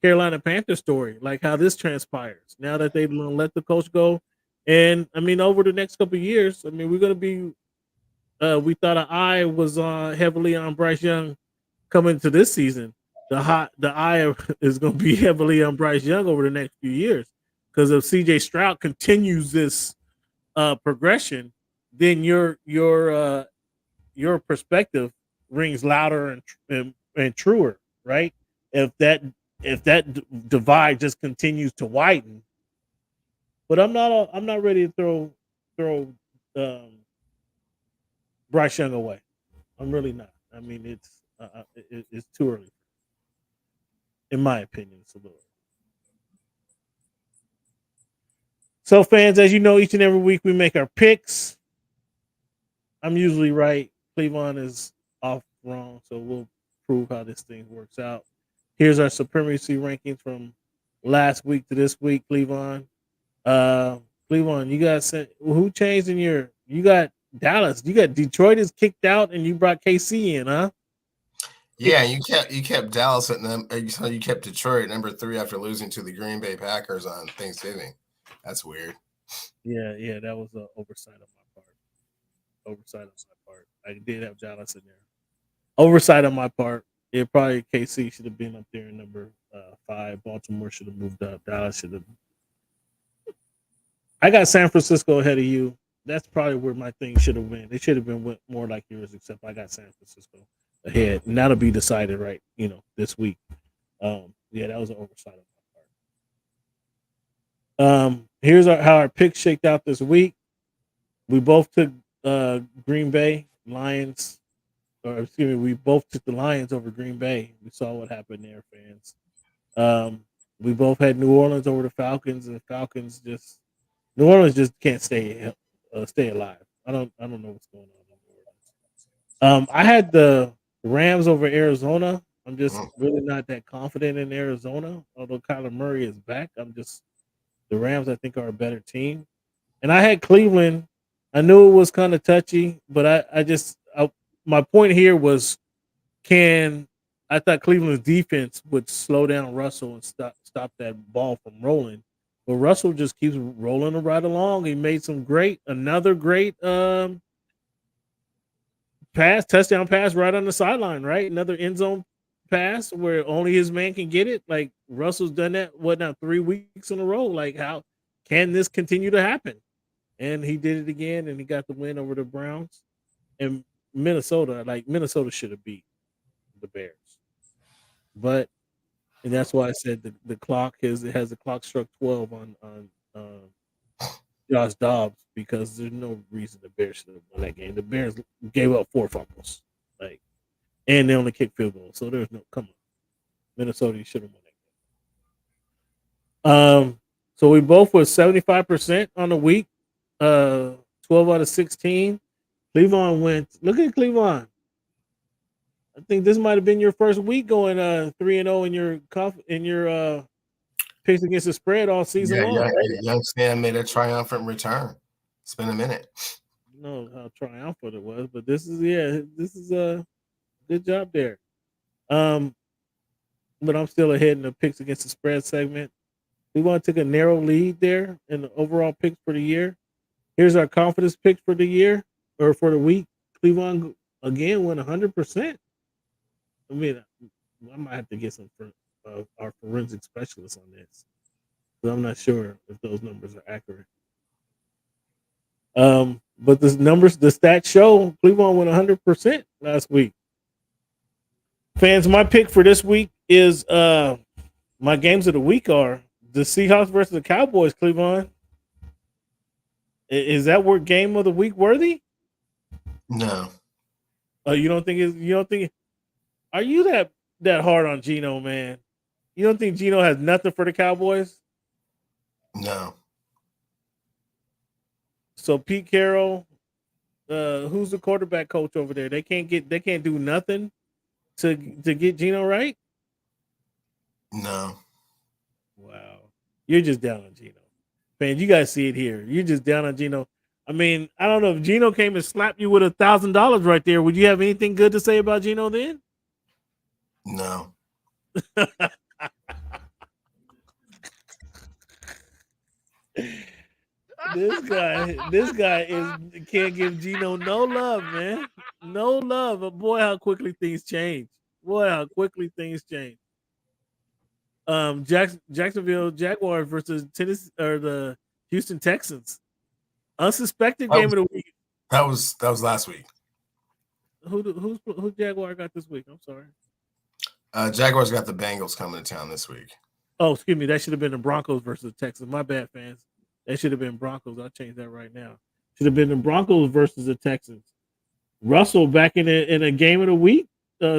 Speaker 1: Carolina Panther story, like how this transpires now that they've let the coach go. And I mean, over the next couple of years, I mean, we're gonna be. We thought an eye was heavily on Bryce Young coming to this season. The eye is going to be heavily on Bryce Young over the next few years, because if CJ Stroud continues this progression, then your perspective rings louder and truer, right? If that divide just continues to widen, but I'm not ready to throw Bryce Young away. I'm really not. I mean, it's too early. In my opinion, it's a little. So, fans, as you know, each and every week we make our picks. I'm usually right. Cleveland is off wrong, so we'll prove how this thing works out. Here's our supremacy rankings from last week to this week, Cleveland. Cleveland, you got who changed in your? You got Dallas. You got Detroit is kicked out, and you brought KC in, huh?
Speaker 9: Yeah, you kept Dallas at them. You kept Detroit at number 3 after losing to the Green Bay Packers on Thanksgiving. That's weird.
Speaker 1: Yeah, that was an oversight on my part. I did have Dallas in there. Oversight on my part. Yeah, probably KC should have been up there in number 5. Baltimore should have moved up. Dallas should have. I got San Francisco ahead of you. That's probably where my thing should have went. It should have been went more like yours, except I got San Francisco ahead, and that'll be decided right, this week. Yeah, that was an oversight on my part. Here's how our picks shaked out this week. We both took Green Bay Lions, or excuse me, we both took the Lions over Green Bay. We saw what happened there, fans. We both had New Orleans over the Falcons, and New Orleans just can't stay alive. I don't know what's going on. I had the Rams over Arizona. I'm just really not that confident in Arizona, although Kyler Murray is back. The Rams, I think, are a better team. And I had Cleveland. I knew it was kind of touchy, but my point here was, I thought Cleveland's defense would slow down Russell and stop that ball from rolling. But Russell just keeps rolling it right along. He made another great touchdown pass right on the sideline, right? Another end zone pass where only his man can get it. Like, Russell's done that, 3 weeks in a row? Like, how can this continue to happen? And he did it again, and he got the win over the Browns. And Minnesota should have beat the Bears. And that's why I said the clock has the clock struck 12 on Josh Dobbs, because there's no reason the Bears should have won that game. The Bears gave up 4 fumbles, and they only kicked field goals. So there's no, come on, Minnesota should have won that game. So we both were 75% on the week, 12 out of 16. Cleveland went. Look at Cleveland. I think this might have been your first week going 3-0 in your picks against the spread all season long.
Speaker 9: Yeah, young Sam made a triumphant return. It's been a minute.
Speaker 1: I don't know how triumphant it was, but this is a good job there. But I'm still ahead in the picks against the spread segment. We want to take a narrow lead there in the overall picks for the year. Here's our confidence picks for the year, or for the week. Cleveland again went 100%. I mean, I might have to get some our forensic specialists on this, but I'm not sure if those numbers are accurate. But the stats show Cleveland went 100% last week. Fans, my pick for this week is my games of the week are the Seahawks versus the Cowboys. Cleveland, is that game of the week worthy?
Speaker 9: No.
Speaker 1: You don't think? Are you that hard on Geno, man? You don't think Geno has nothing for the Cowboys?
Speaker 9: No.
Speaker 1: So Pete Carroll, who's the quarterback coach over there? They can't do nothing to get Geno right?
Speaker 9: No.
Speaker 1: Wow. You're just down on Geno. Man, you guys see it here. You're just down on Geno. I mean, I don't know if Geno came and slapped you with $1,000 right there. Would you have anything good to say about Geno then?
Speaker 9: No.
Speaker 1: This guy can't give Geno no love, man. No love. But boy, how quickly things change. Jacksonville Jaguars versus Tennessee, or the Houston Texans. Unsuspected game of the week.
Speaker 9: That was last week.
Speaker 1: Who Jaguar got this week? I'm sorry.
Speaker 9: Jaguars got the Bengals coming to town this week.
Speaker 1: Oh, excuse me. That should have been the Broncos versus the Texans. My bad, fans. That should have been Broncos. I'll change that right now. Should have been the Broncos versus the Texans. Russell back in a game of the week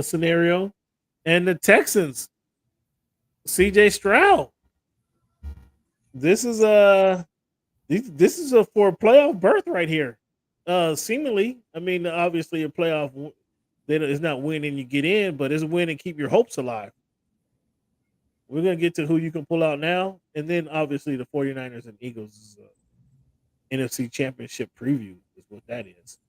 Speaker 1: scenario, and the Texans. CJ Stroud. This is for a playoff berth right here. Seemingly, I mean, obviously a playoff. It's not winning you get in, but it's win and keep your hopes alive. We're going to get to who you can pull out now. And then obviously the 49ers and Eagles NFC Championship preview is what that is.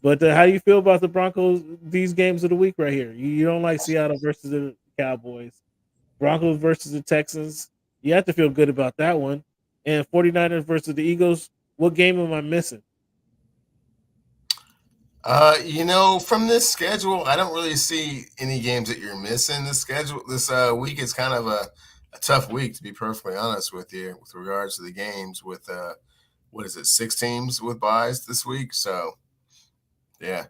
Speaker 1: But how do you feel about the Broncos, these games of the week right here? You don't like Seattle versus the Cowboys. Broncos versus the Texans. You have to feel good about that one. And 49ers versus the Eagles. What game am I missing?
Speaker 9: From this schedule, I don't really see any games that you're missing. This week is kind of a tough week, to be perfectly honest with you, with regards to the games with what is it, 6 teams with buys this week. So, yeah.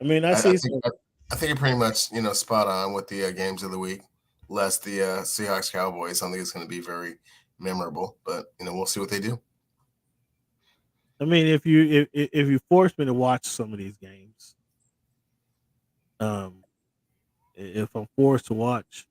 Speaker 1: I mean,
Speaker 9: I think you're pretty much, spot on with the games of the week. Less the Seahawks Cowboys. I think it's going to be very memorable, but we'll see what they do.
Speaker 1: I mean, if you force me to watch some of these games, if I'm forced to watch,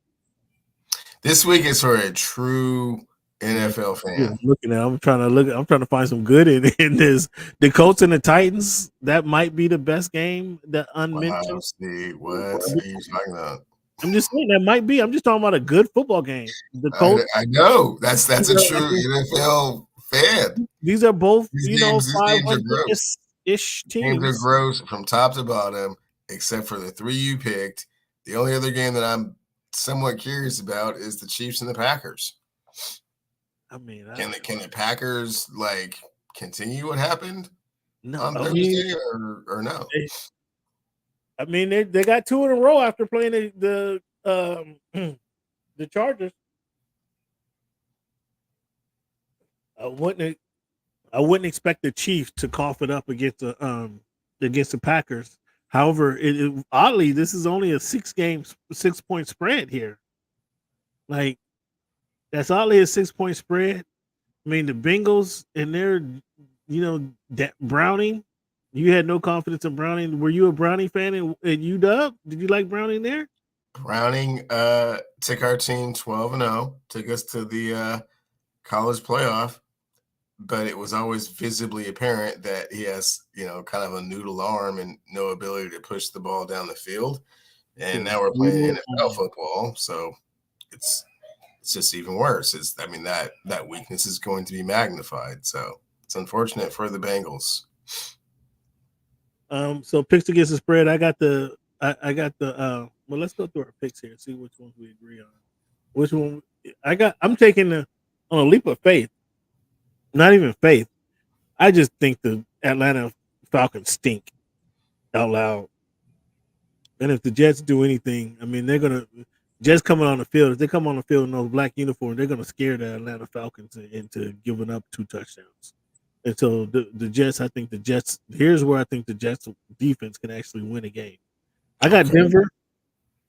Speaker 9: this week is for a true NFL fan.
Speaker 1: I'm trying to find some good in this. The Colts and the Titans, that might be the best game that unmentioned.
Speaker 9: Wow, Steve, what are you talking about?
Speaker 1: I'm just saying that might be. I'm just talking about a good football game. The Colts.
Speaker 9: I know that's a true NFL fan.
Speaker 1: These are both,
Speaker 9: these
Speaker 1: 500-ish teams.
Speaker 9: Games are gross from top to bottom, except for the 3 you picked. The only other game that I'm somewhat curious about is the Chiefs and the Packers.
Speaker 1: I mean,
Speaker 9: can the Packers continue what happened on
Speaker 1: Thursday
Speaker 9: or no?
Speaker 1: They got 2 in a row after playing the Chargers. I wouldn't expect the Chiefs to cough it up against the Packers. However, oddly, this is only a 6-point spread here. That's oddly a 6-point spread. I mean, the Bengals and their, Browning. You had no confidence in Browning. Were you a Browning fan at UW? Did you like Browning there?
Speaker 9: Browning took our team 12-0, took us to the college playoff, but it was always visibly apparent that he has, kind of a noodle arm and no ability to push the ball down the field. And now we're playing NFL football, so it's just even worse. That weakness is going to be magnified. So it's unfortunate for the Bengals.
Speaker 1: So picks against the spread. I got the well, let's go through our picks here and see which ones we agree on. Which one I'm taking on a leap of faith. Not even faith. I just think the Atlanta Falcons stink out loud. And if the Jets do anything, I mean, they're gonna Jets coming on the field. If they come on the field in those black uniforms, they're gonna scare the Atlanta Falcons into giving up 2 touchdowns. And so the Jets, I think the Jets. Here's where I think the Jets defense can actually win a game. I got Denver.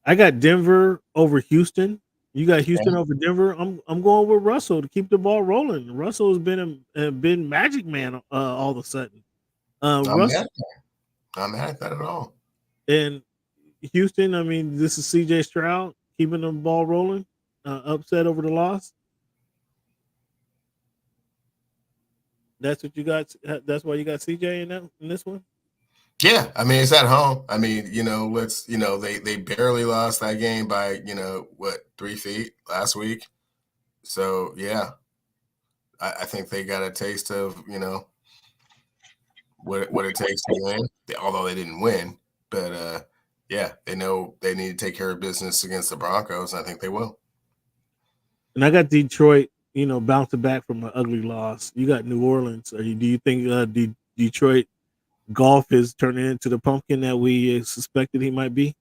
Speaker 1: I got Denver over Houston. You got Houston over Denver. I'm going with Russell to keep the ball rolling. Russell has been Magic Man all of a sudden. Russell,
Speaker 9: not mad at that at all.
Speaker 1: And Houston, I mean, this is CJ Stroud keeping the ball rolling. Upset over the loss. That's what you got. That's why you got CJ in this one.
Speaker 9: Yeah, I mean, it's at home. I mean, they barely lost that game by 3 feet last week. So yeah, I think they got a taste of what it takes to win. Although they didn't win, but yeah, they know they need to take care of business against the Broncos. And I think they will.
Speaker 1: And I got Detroit. Bouncing back from an ugly loss. You got New Orleans. Do you think Detroit golf is turning into the pumpkin that we suspected he might be?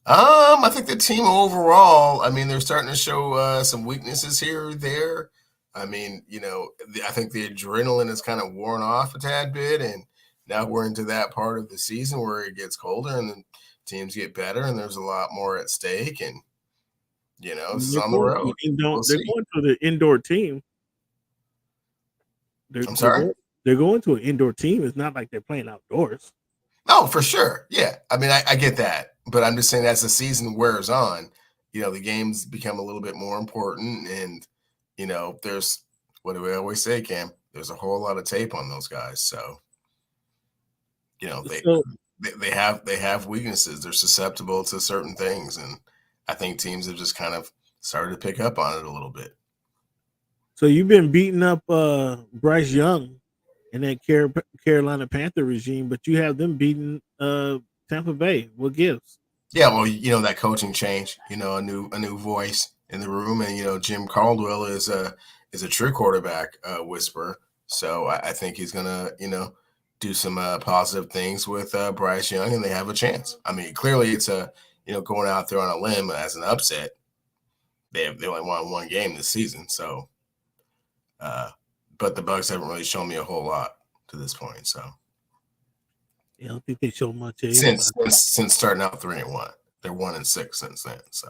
Speaker 9: I think the team overall, I mean, they're starting to show some weaknesses here or there. I mean, I think the adrenaline is kind of worn off a tad bit, and now we're into that part of the season where it gets colder and the teams get better and there's a lot more at stake. And this is on the road.
Speaker 1: They're going to the indoor team.
Speaker 9: I'm sorry?
Speaker 1: They're going to an indoor team. It's not like they're playing outdoors.
Speaker 9: No, for sure. Yeah. I mean, I get that. But I'm just saying as the season wears on, the games become a little bit more important. And, there's, what do we always say, Cam? There's a whole lot of tape on those guys. So, they have weaknesses. They're susceptible to certain things. And I think teams have just kind of started to pick up on it a little bit.
Speaker 1: So you've been beating up Bryce Young in that Carolina Panther regime, but you have them beating Tampa Bay. What gives?
Speaker 9: Yeah, well, that coaching change. A new voice in the room, and Jim Caldwell is a true quarterback whisperer. So I think he's gonna do some positive things with Bryce Young, and they have a chance. I mean, clearly it's going out there on a limb as an upset. They only won 1 game this season, so but the Bucks haven't really shown me a whole lot to this point. So
Speaker 1: I don't think they show much
Speaker 9: since starting out 3-1, they're 1-6 since then. So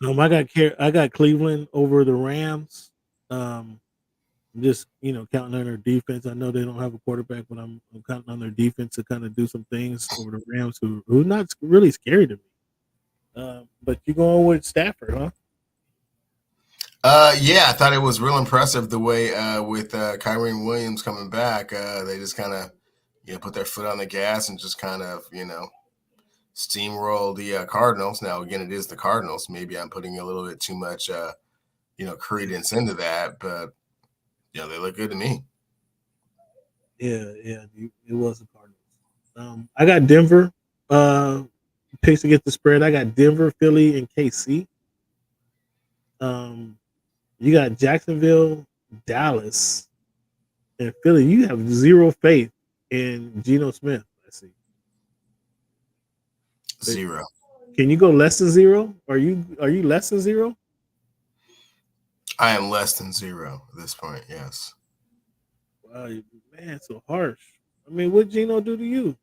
Speaker 1: I got Cleveland over the Rams. Just counting on their defense. I know they don't have a quarterback, but I'm counting on their defense to kind of do some things over the Rams, who not really scary to me. But you going with Stafford, huh?
Speaker 9: Yeah, I thought it was real impressive the way with Kyren Williams coming back, they just kind of put their foot on the gas and just kind of steamroll the Cardinals. Now again, it is the Cardinals. Maybe I'm putting a little bit too much credence into that, but they look good to me.
Speaker 1: Yeah, it was the Cardinals. I got Denver picks to get the spread. I got Denver, Philly, and KC. You got Jacksonville, Dallas, and Philly. You have zero faith in Geno Smith. I see.
Speaker 9: Zero.
Speaker 1: Can you go less than zero? Are you less than zero?
Speaker 9: I am less than zero at this point. Yes.
Speaker 1: Wow, man, so harsh. I mean, what Geno do to you?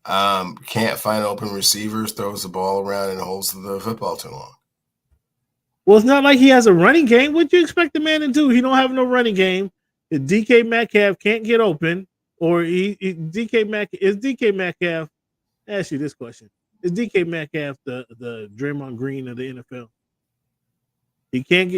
Speaker 9: Can't find open receivers, throws the ball around and holds the football too long.
Speaker 1: Well, it's not like he has a running game. What do you expect the man to do? He don't have no running game. The DK Metcalf can't get open, or DK Metcalf. Ask you this question: is DK Metcalf the Draymond Green of the NFL? He can't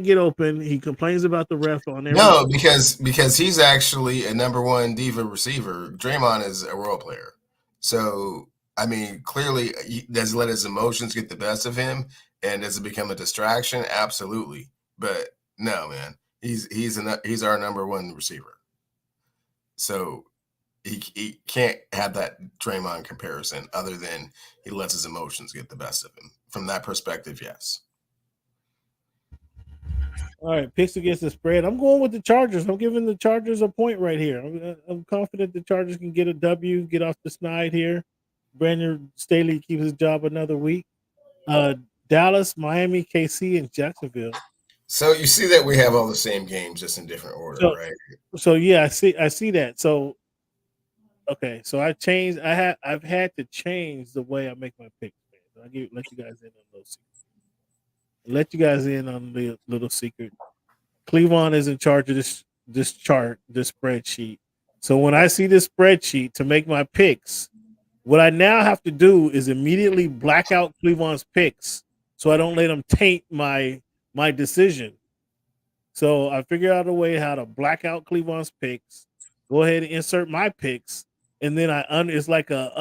Speaker 1: get open. He complains about the ref on there.
Speaker 9: No, because he's actually a number one diva receiver. Draymond is a role player. So I mean, clearly, does he let his emotions get the best of him, and does it become a distraction? Absolutely. But no, man, he's our number one receiver. So he can't have that Draymond comparison, other than he lets his emotions get the best of him. From that perspective, yes.
Speaker 1: All right, picks against the spread. I'm going with the Chargers. I'm giving the Chargers a point right here. I'm confident the Chargers can get a W, get off the snide here. Brandon Staley keeps his job another week. Dallas, Miami, KC, and Jacksonville.
Speaker 9: So you see that we have all the same games, just in different order, right?
Speaker 1: So yeah, I see that. So okay, so I've had to change the way I make my picks. I'll let you guys in on those. Let you guys in on the little secret. Cleveland is in charge of this chart, this spreadsheet. So when I see this spreadsheet to make my picks, what I now have to do is immediately black out Cleveland's picks so I don't let them taint my decision. So I figured out a way how to black out Cleveland's picks, go ahead and insert my picks, and then it's like a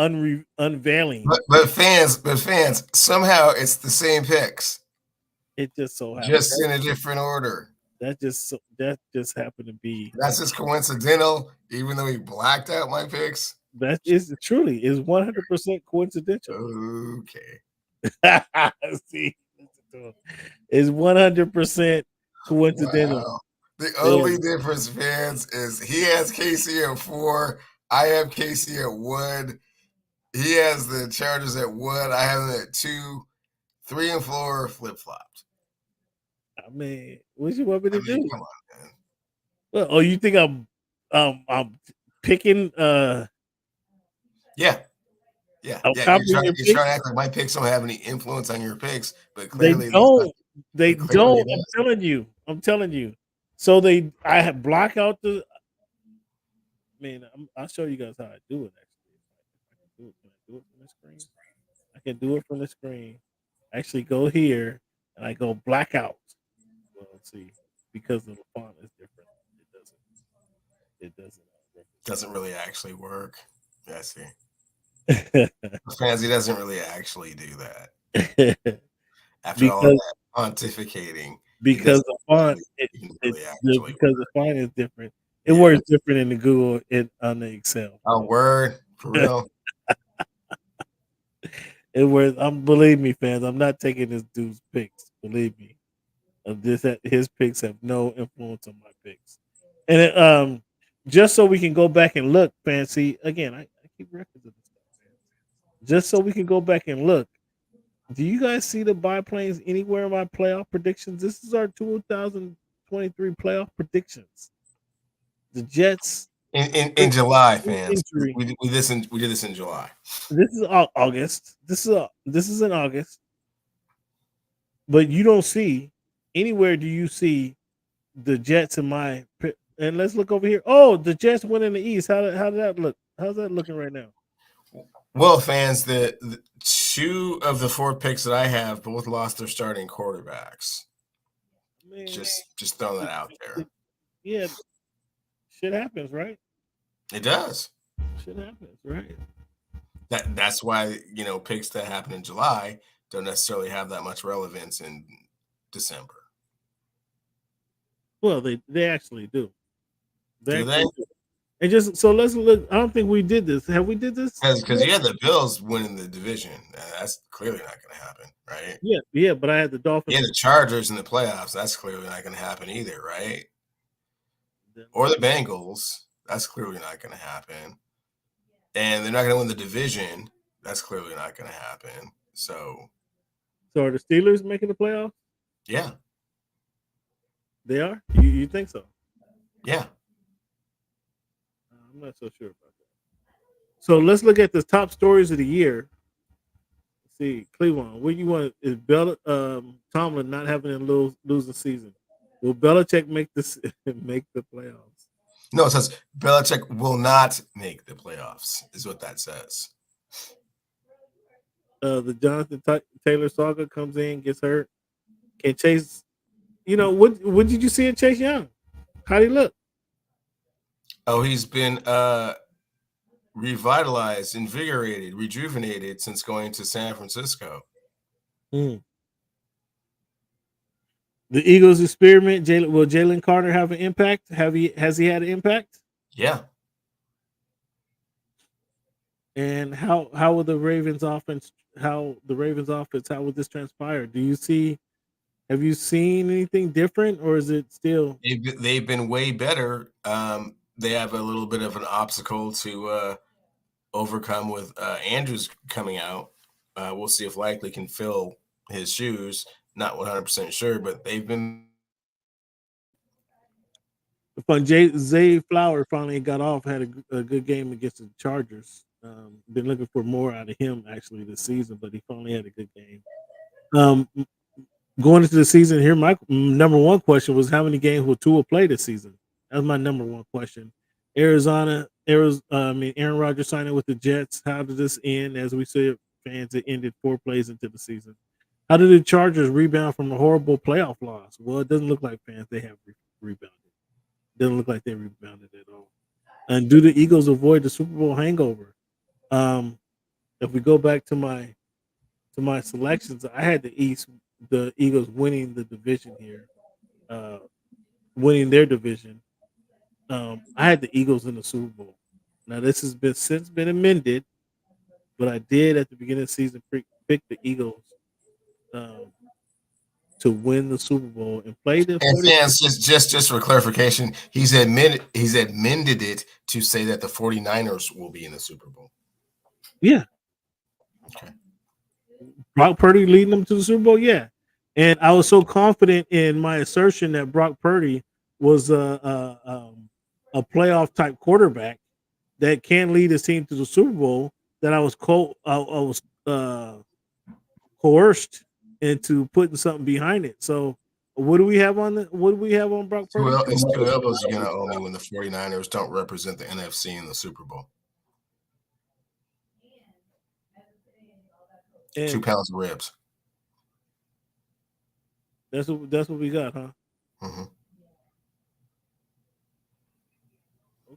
Speaker 1: unveiling.
Speaker 9: But fans, somehow it's the same picks.
Speaker 1: It just so happens.
Speaker 9: Just in a different order.
Speaker 1: That just happened to be.
Speaker 9: That's just coincidental, even though he blacked out my picks.
Speaker 1: That is truly 100% coincidental.
Speaker 9: Okay.
Speaker 1: See, it's 100% coincidental.
Speaker 9: Wow. The only difference, fans, is he has KC at 4. I have KC at 1. He has the Chargers at 1. I have them at 2. 3 and 4 flip-flopped.
Speaker 1: I mean, what you want me to do?
Speaker 9: Come on, man.
Speaker 1: Well, you think I'm picking? Yeah.
Speaker 9: You're trying to act like my picks don't have any influence on your picks, but clearly
Speaker 1: they don't. I'm telling you. So I have block out the. I'll show you guys how I do it. Actually, can I do it from the screen? I can do it from the screen. Actually, go here and I go black out. Well, let's see, because the font is different. It
Speaker 9: doesn't really actually work. Yeah, I see. Fans, he doesn't really actually do that. After all that pontificating,
Speaker 1: because the font because the font is different. It works different in the Google on the Excel.
Speaker 9: Oh, word for real.
Speaker 1: It was. Believe me, fans. I'm not taking this dude's picks. Believe me, his picks have no influence on my picks. And just so we can go back and look, fancy again. I keep records of this stuff, man. Just so we can go back and look. Do you guys see the biplanes anywhere in my playoff predictions? This is our 2023 playoff predictions. The Jets
Speaker 9: in July, fans.
Speaker 1: injury.
Speaker 9: We did this in July.
Speaker 1: This is August. This is in August. But you don't see anywhere. Do you see the Jets in my? And let's look over here. Oh, the Jets win in the East. How did that look? How's that looking right now?
Speaker 9: Well, fans, the 2 of the 4 picks that I have both lost their starting quarterbacks.
Speaker 1: Man,
Speaker 9: just throwing that out there.
Speaker 1: Yeah, shit happens, right?
Speaker 9: It does.
Speaker 1: Shit happens, right?
Speaker 9: That's why picks that happen in July don't necessarily have that much relevance in December.
Speaker 1: Well, they actually do.
Speaker 9: Do they?
Speaker 1: And just so let's look. I don't think we did this. Have we did this?
Speaker 9: Because you had the Bills winning the division. That's clearly not going to happen, right?
Speaker 1: Yeah. But I had the Dolphins.
Speaker 9: Yeah, the Chargers in the playoffs. That's clearly not going to happen either, right? Or the Bengals. That's clearly not going to happen. And they're not going to win the division. That's clearly not going to happen. So
Speaker 1: are the Steelers making the playoffs?
Speaker 9: Yeah.
Speaker 1: They are? You think so?
Speaker 9: Yeah.
Speaker 1: I'm not so sure about that. So let's look at the top stories of the year. Let's see, Cleveland, what you want? Is Tomlin not having a losing season? Will Belichick make the playoffs?
Speaker 9: No, it says Belichick will not make the playoffs, is what that says.
Speaker 1: The Jonathan Taylor saga comes in, gets hurt. Can Chase, what did you see in Chase Young? How'd he look?
Speaker 9: Oh, he's been revitalized, invigorated, rejuvenated since going to San Francisco.
Speaker 1: The Eagles experiment. Will Jalen Carter have an impact? Has he had an impact?
Speaker 9: Yeah.
Speaker 1: And how will the Ravens offense? How will this transpire? Have you seen anything different, or is it still?
Speaker 9: They've been way better. They have a little bit of an obstacle to overcome with Andrews coming out. We'll see if Likely can fill his shoes. Not 100% sure, but they've been.
Speaker 1: Fun. Zay Flower finally got off, had a good game against the Chargers. Been looking for more out of him actually this season, but he finally had a good game. Going into the season here, my number one question was how many games will Tua play this season? That was my number one question. Aaron Rodgers signing with the Jets. How did this end? As we said, fans, it ended 4 plays into the season. How did the Chargers rebound from a horrible playoff loss? Well, it doesn't look like, fans, they have rebounded. It doesn't look like they rebounded at all. And do the Eagles avoid the Super Bowl hangover? If we go back to my selections, I had the Eagles winning the division here, winning their division. I had the Eagles in the Super Bowl. Now this has since been amended, but I did at the beginning of the season pick the Eagles to win the Super Bowl and play the.
Speaker 9: And fans, just for clarification, he's amended it to say that the 49ers will be in the Super Bowl.
Speaker 1: Yeah.
Speaker 9: Okay.
Speaker 1: Brock Purdy leading them to the Super Bowl, yeah. And I was so confident in my assertion that Brock Purdy was a playoff type quarterback that can lead his team to the Super Bowl that I was coerced into putting something behind it. So what do we have on Brock Purdy?
Speaker 9: Well, it's 2 elbows you're gonna owe me when the 49ers don't represent the NFC in the Super Bowl. And 2 pounds of ribs.
Speaker 1: That's what we got, huh?
Speaker 9: Mm-hmm.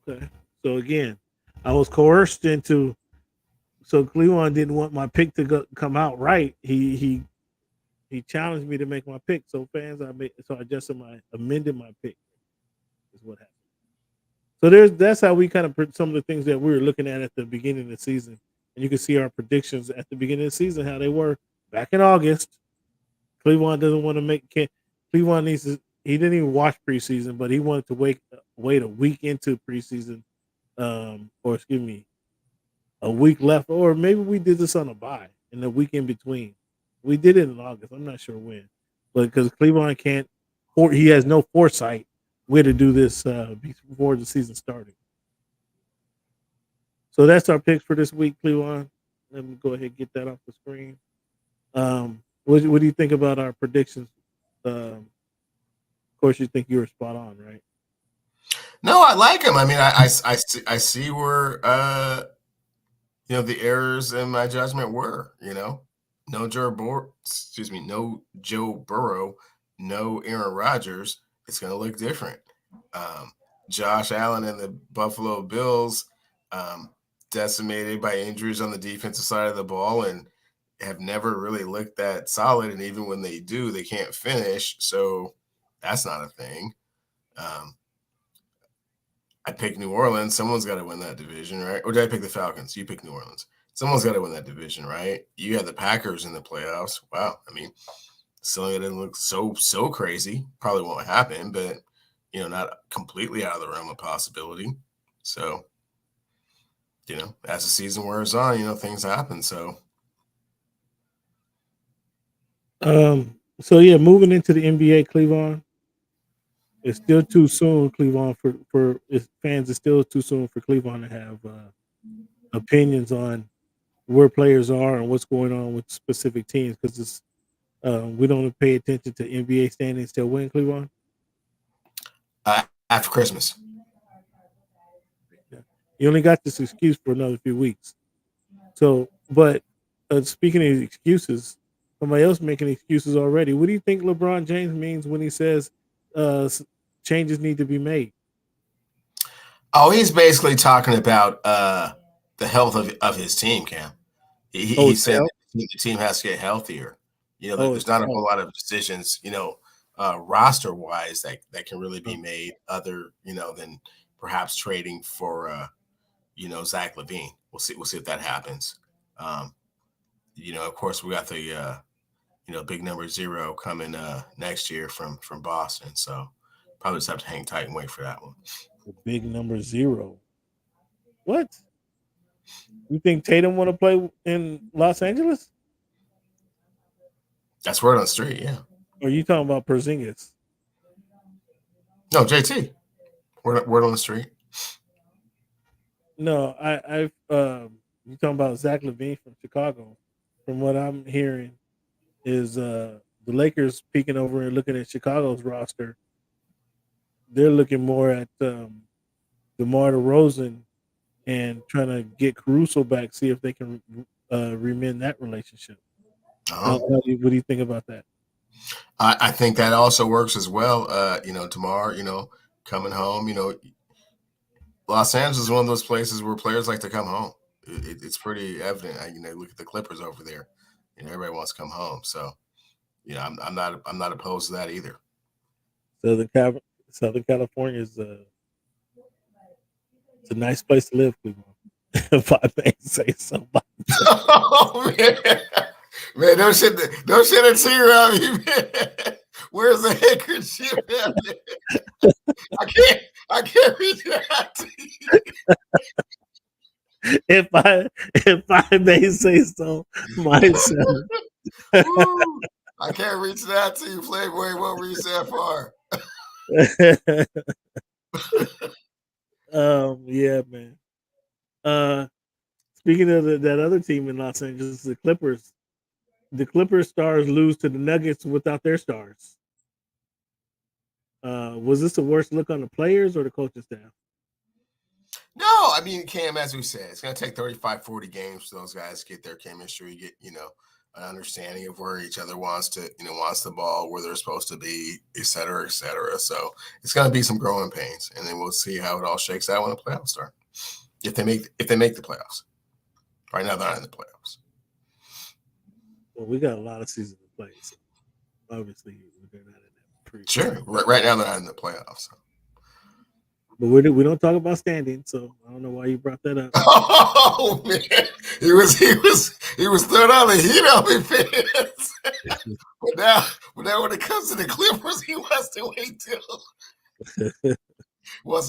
Speaker 1: Okay. So again, I was coerced into. So Cleveland didn't want my pick to come out right. He challenged me to make my pick. So fans, I amended my pick. Is what happened. So that's how we kind of some of the things that we were looking at the beginning of the season. And you can see our predictions at the beginning of the season, how they were back in August. Cleveland doesn't want to Cleveland needs to, he didn't even watch preseason, but he wanted to wait a week into preseason, a week left, or maybe we did this on a bye in the week in between. We did it in August. I'm not sure when, but because Cleveland can't he has no foresight way to do this before the season started. So that's our picks for this week, Cleveland. Let me go ahead and get that off the screen. What do you think about our predictions? Of course, you think you were spot on, right?
Speaker 9: No, I like him. I mean, I see where the errors in my judgment were. No Joe Burrow, no Aaron Rodgers. It's going to look different. Josh Allen and the Buffalo Bills, decimated by injuries on the defensive side of the ball, and have never really looked that solid. And even when they do, they can't finish. So that's not a thing. I picked New Orleans. Someone's got to win that division, right? Or did I pick the Falcons? You picked New Orleans. Someone's got to win that division, right? You had the Packers in the playoffs. Wow. I mean, still it didn't look so crazy. Probably won't happen, but not completely out of the realm of possibility. So, as the season wears on, things happen. So,
Speaker 1: moving into the NBA, Cleveland. It's still too soon, Cleveland, for fans. It's still too soon for Cleveland to have opinions on where players are and what's going on with specific teams, because we don't pay attention to NBA standings till when, Cleveland?
Speaker 9: After Christmas.
Speaker 1: You only got this excuse for another few weeks. So, but speaking of excuses, somebody else making excuses already. What do you think LeBron James means when he says changes need to be made?
Speaker 9: Oh, he's basically talking about the health of his team, Cam. He said the team has to get healthier. There's not a whole lot of decisions, roster wise that can really be made other, than perhaps trading for Zach LaVine. We'll see if that happens. Of course we got the big number 0 coming next year from Boston. So probably just have to hang tight and wait for that one.
Speaker 1: The big number 0. What? You think Tatum want to play in Los Angeles?
Speaker 9: That's word on the street, yeah.
Speaker 1: Or are you talking about Porzingis?
Speaker 9: No, JT. Word on the street.
Speaker 1: No, you talking about Zach LaVine from Chicago. From what I'm hearing is the Lakers peeking over and looking at Chicago's roster. They're looking more at DeMar DeRozan and trying to get Caruso back, see if they can remend that relationship. What do you think about that?
Speaker 9: I think that also works as well. DeMar, coming home, Los Angeles is one of those places where players like to come home. It's pretty evident. Look at the Clippers over there. Everybody wants to come home. So, I'm not opposed to that either.
Speaker 1: Southern California is it's a nice place to live, Cleveland. If I may say so.
Speaker 9: Oh man, don't shed a tear out of you, man. Where's the handkerchief at? I can't reach out to you.
Speaker 1: If I may say so myself.
Speaker 9: I can't reach out to you, Playboy. Won't reach that far.
Speaker 1: Yeah, man. Speaking of that other team in Los Angeles, the Clippers. The Clippers stars lose to the Nuggets without their stars. Was this a worse look on the players or the coaching staff?
Speaker 9: No, I mean, Cam, as we said, it's going to take 35, 40 games for those guys to get their chemistry, get, an understanding of where each other wants the ball, where they're supposed to be, et cetera, et cetera. So it's going to be some growing pains, and then we'll see how it all shakes out when the playoffs start. If they make the playoffs. Right now, they're not in the playoffs.
Speaker 1: Well, we got a lot of seasons to play, so obviously they're not in that pre.
Speaker 9: Sure. Right now, they're not in the playoffs. So.
Speaker 1: But we don't talk about standing, so I don't know why you brought that up.
Speaker 9: Oh man, he was throwing on the heat on me, fans. but now when it comes to the Clippers, he wants to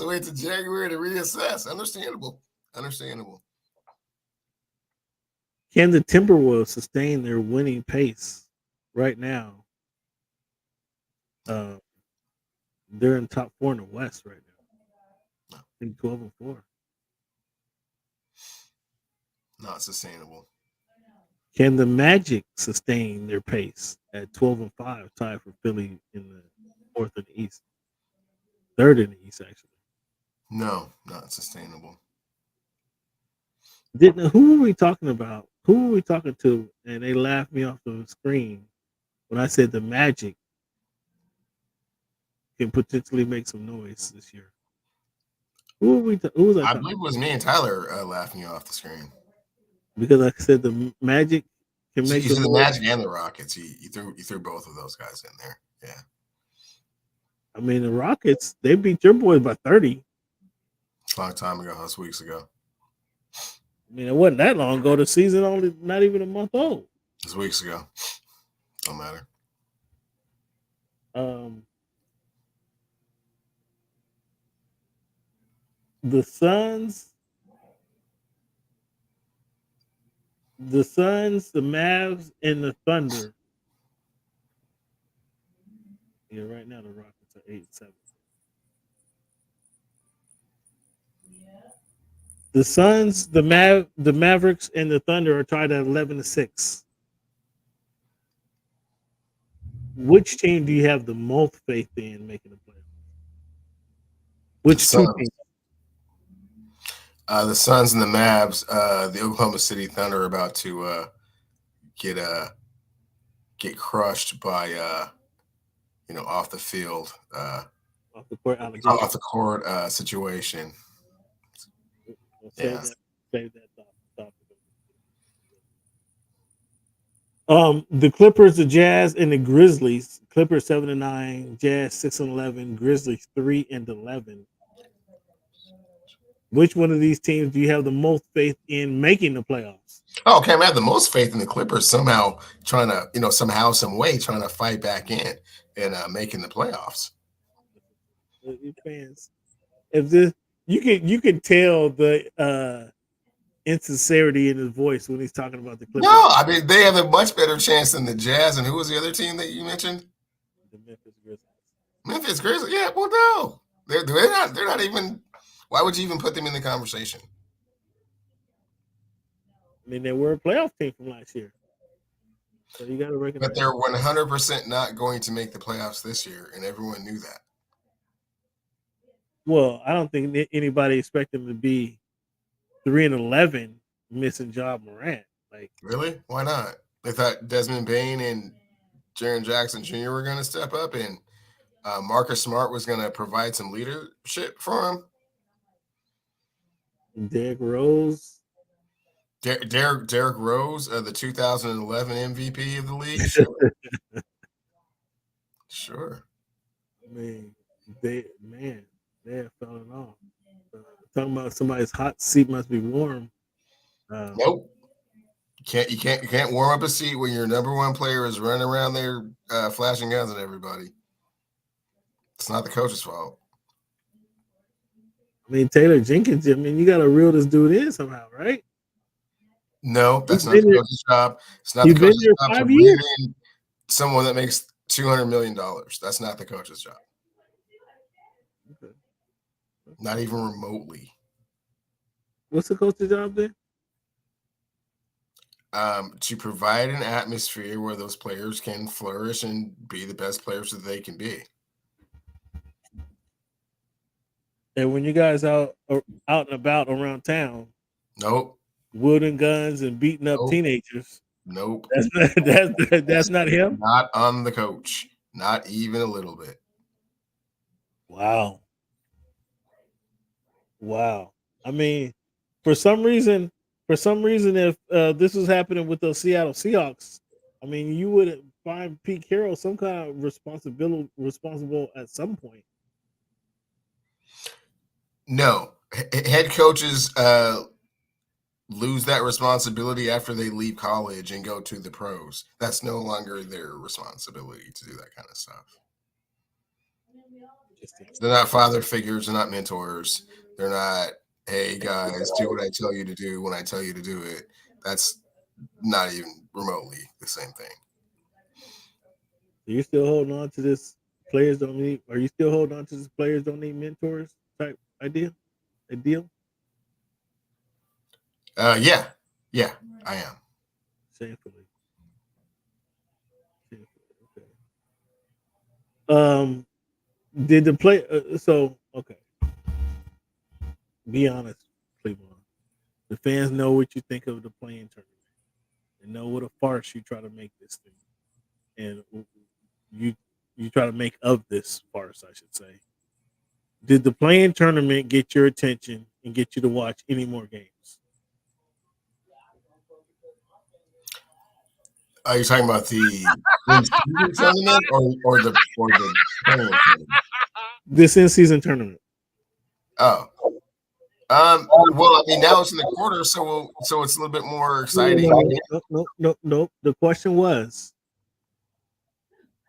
Speaker 9: wait till January to reassess. Understandable.
Speaker 1: Can the Timberwolves sustain their winning pace right now? They're in top 4 in the West right now. I think 12-4.
Speaker 9: Not sustainable.
Speaker 1: Can the Magic sustain their pace at 12-5, tied for Philly in the 4th in the East? 3rd in the East, actually.
Speaker 9: No, not sustainable.
Speaker 1: Who were we talking about? Who were we talking to? And they laughed me off the screen when I said the Magic can potentially make some noise this year. Who were we? Who was
Speaker 9: I believe it was me and Tyler laughing you off the screen.
Speaker 1: Because I said the Magic can make
Speaker 9: the Magic and the Rockets. You threw both of those guys in there. Yeah.
Speaker 1: I mean, the Rockets, they beat your boys by 30.
Speaker 9: A long time ago. That was weeks ago.
Speaker 1: I mean, it wasn't that long ago. The season only not even a month old.
Speaker 9: It was weeks ago. Don't matter.
Speaker 1: The Suns, the Mavs, and the Thunder. Yeah, right now the Rockets are 8-7. The Suns, the Mavericks, and the Thunder are tied at 11-6. Which team do you have the most faith in making the playoffs? Which two teams?
Speaker 9: The Suns and the Mavs. The Oklahoma City Thunder are about to get crushed by off the field,
Speaker 1: off the court
Speaker 9: situation.
Speaker 1: Save that topic. The Clippers, the Jazz, and the Grizzlies. Clippers 7-9, Jazz 6-11, Grizzlies 3-11. Which one of these teams do you have the most faith in making the playoffs?
Speaker 9: Oh, okay, I have the most faith in the Clippers somehow trying to, somehow, some way trying to fight back in and making the playoffs.
Speaker 1: Fans, you can tell the insincerity in his voice when he's talking about the Clippers.
Speaker 9: No, I mean they have a much better chance than the Jazz. And who was the other team that you mentioned?
Speaker 1: The Memphis Grizzlies.
Speaker 9: Memphis Grizzlies. Yeah, well, no, they're not even. Why would you even put them in the conversation?
Speaker 1: I mean, they were a playoff team from last year. So you got to recognize.
Speaker 9: But they're 100% not going to make the playoffs this year, and everyone knew that.
Speaker 1: Well, I don't think anybody expected them to be 3-11 missing Ja Morant. Like,
Speaker 9: really? Why not? They thought Desmond Bane and Jaren Jackson Jr. were going to step up, and Marcus Smart was going to provide some leadership for him.
Speaker 1: Derrick Rose.
Speaker 9: Derrick Rose, the 2011 MVP of the league. Sure. Sure.
Speaker 1: I mean, they have fallen off. Talking about somebody's hot seat must be warm.
Speaker 9: Nope. You can't warm up a seat when your number one player is running around there flashing guns at everybody. It's not the coach's fault.
Speaker 1: I mean, Taylor Jenkins, you got to reel this dude in somehow, right?
Speaker 9: No, that's not the coach's job. It's not the coach's job to bring in someone that makes $200 million. That's not the coach's job.
Speaker 1: Okay.
Speaker 9: Not even remotely.
Speaker 1: What's the coach's job then?
Speaker 9: To provide an atmosphere where those players can flourish and be the best players that they can be.
Speaker 1: And when you guys out and about around town,
Speaker 9: nope,
Speaker 1: wielding guns and beating up teenagers,
Speaker 9: nope,
Speaker 1: that's not him.
Speaker 9: Not on the coach, not even a little bit.
Speaker 1: Wow. I mean, for some reason, if this was happening with the Seattle Seahawks, I mean, you would find Pete Carroll some kind of responsible at some point.
Speaker 9: No, head coaches lose that responsibility after they leave college and go to the pros. That's no longer their responsibility to do that kind of stuff. They're not father figures. They're not mentors. They're not, hey, guys, do what I tell you to do when I tell you to do it. That's not even remotely the same thing.
Speaker 1: You're still holding on to this players don't need. Are you still holding on to this players don't need mentors type idea? A deal?
Speaker 9: Yeah, I am.
Speaker 1: Shamefully. Okay. Did the play? So okay. Be honest, Cleveland. The fans know what you think of the playing tournament. They know what a farce you try to make this thing, and you try to make of this farce, I should say. Did the playing tournament get your attention and get you to watch any more games?
Speaker 9: Are you talking about the in-season tournament or the playing tournament?
Speaker 1: This in-season tournament.
Speaker 9: Oh. Well, I mean, now it's in the quarter, so it's a little bit more exciting.
Speaker 1: No. The question was,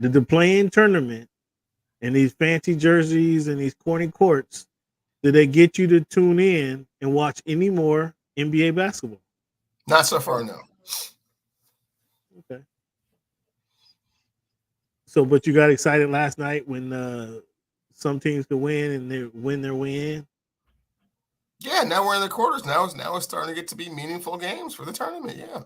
Speaker 1: did the playing tournament and these fancy jerseys and these corny courts, did they get you to tune in and watch any more NBA basketball?
Speaker 9: Not so far, no.
Speaker 1: Okay. So, but you got excited last night when some teams could win and they win their win.
Speaker 9: Yeah, now we're in the quarters. Now it's starting to get to be meaningful games for the tournament. Yeah.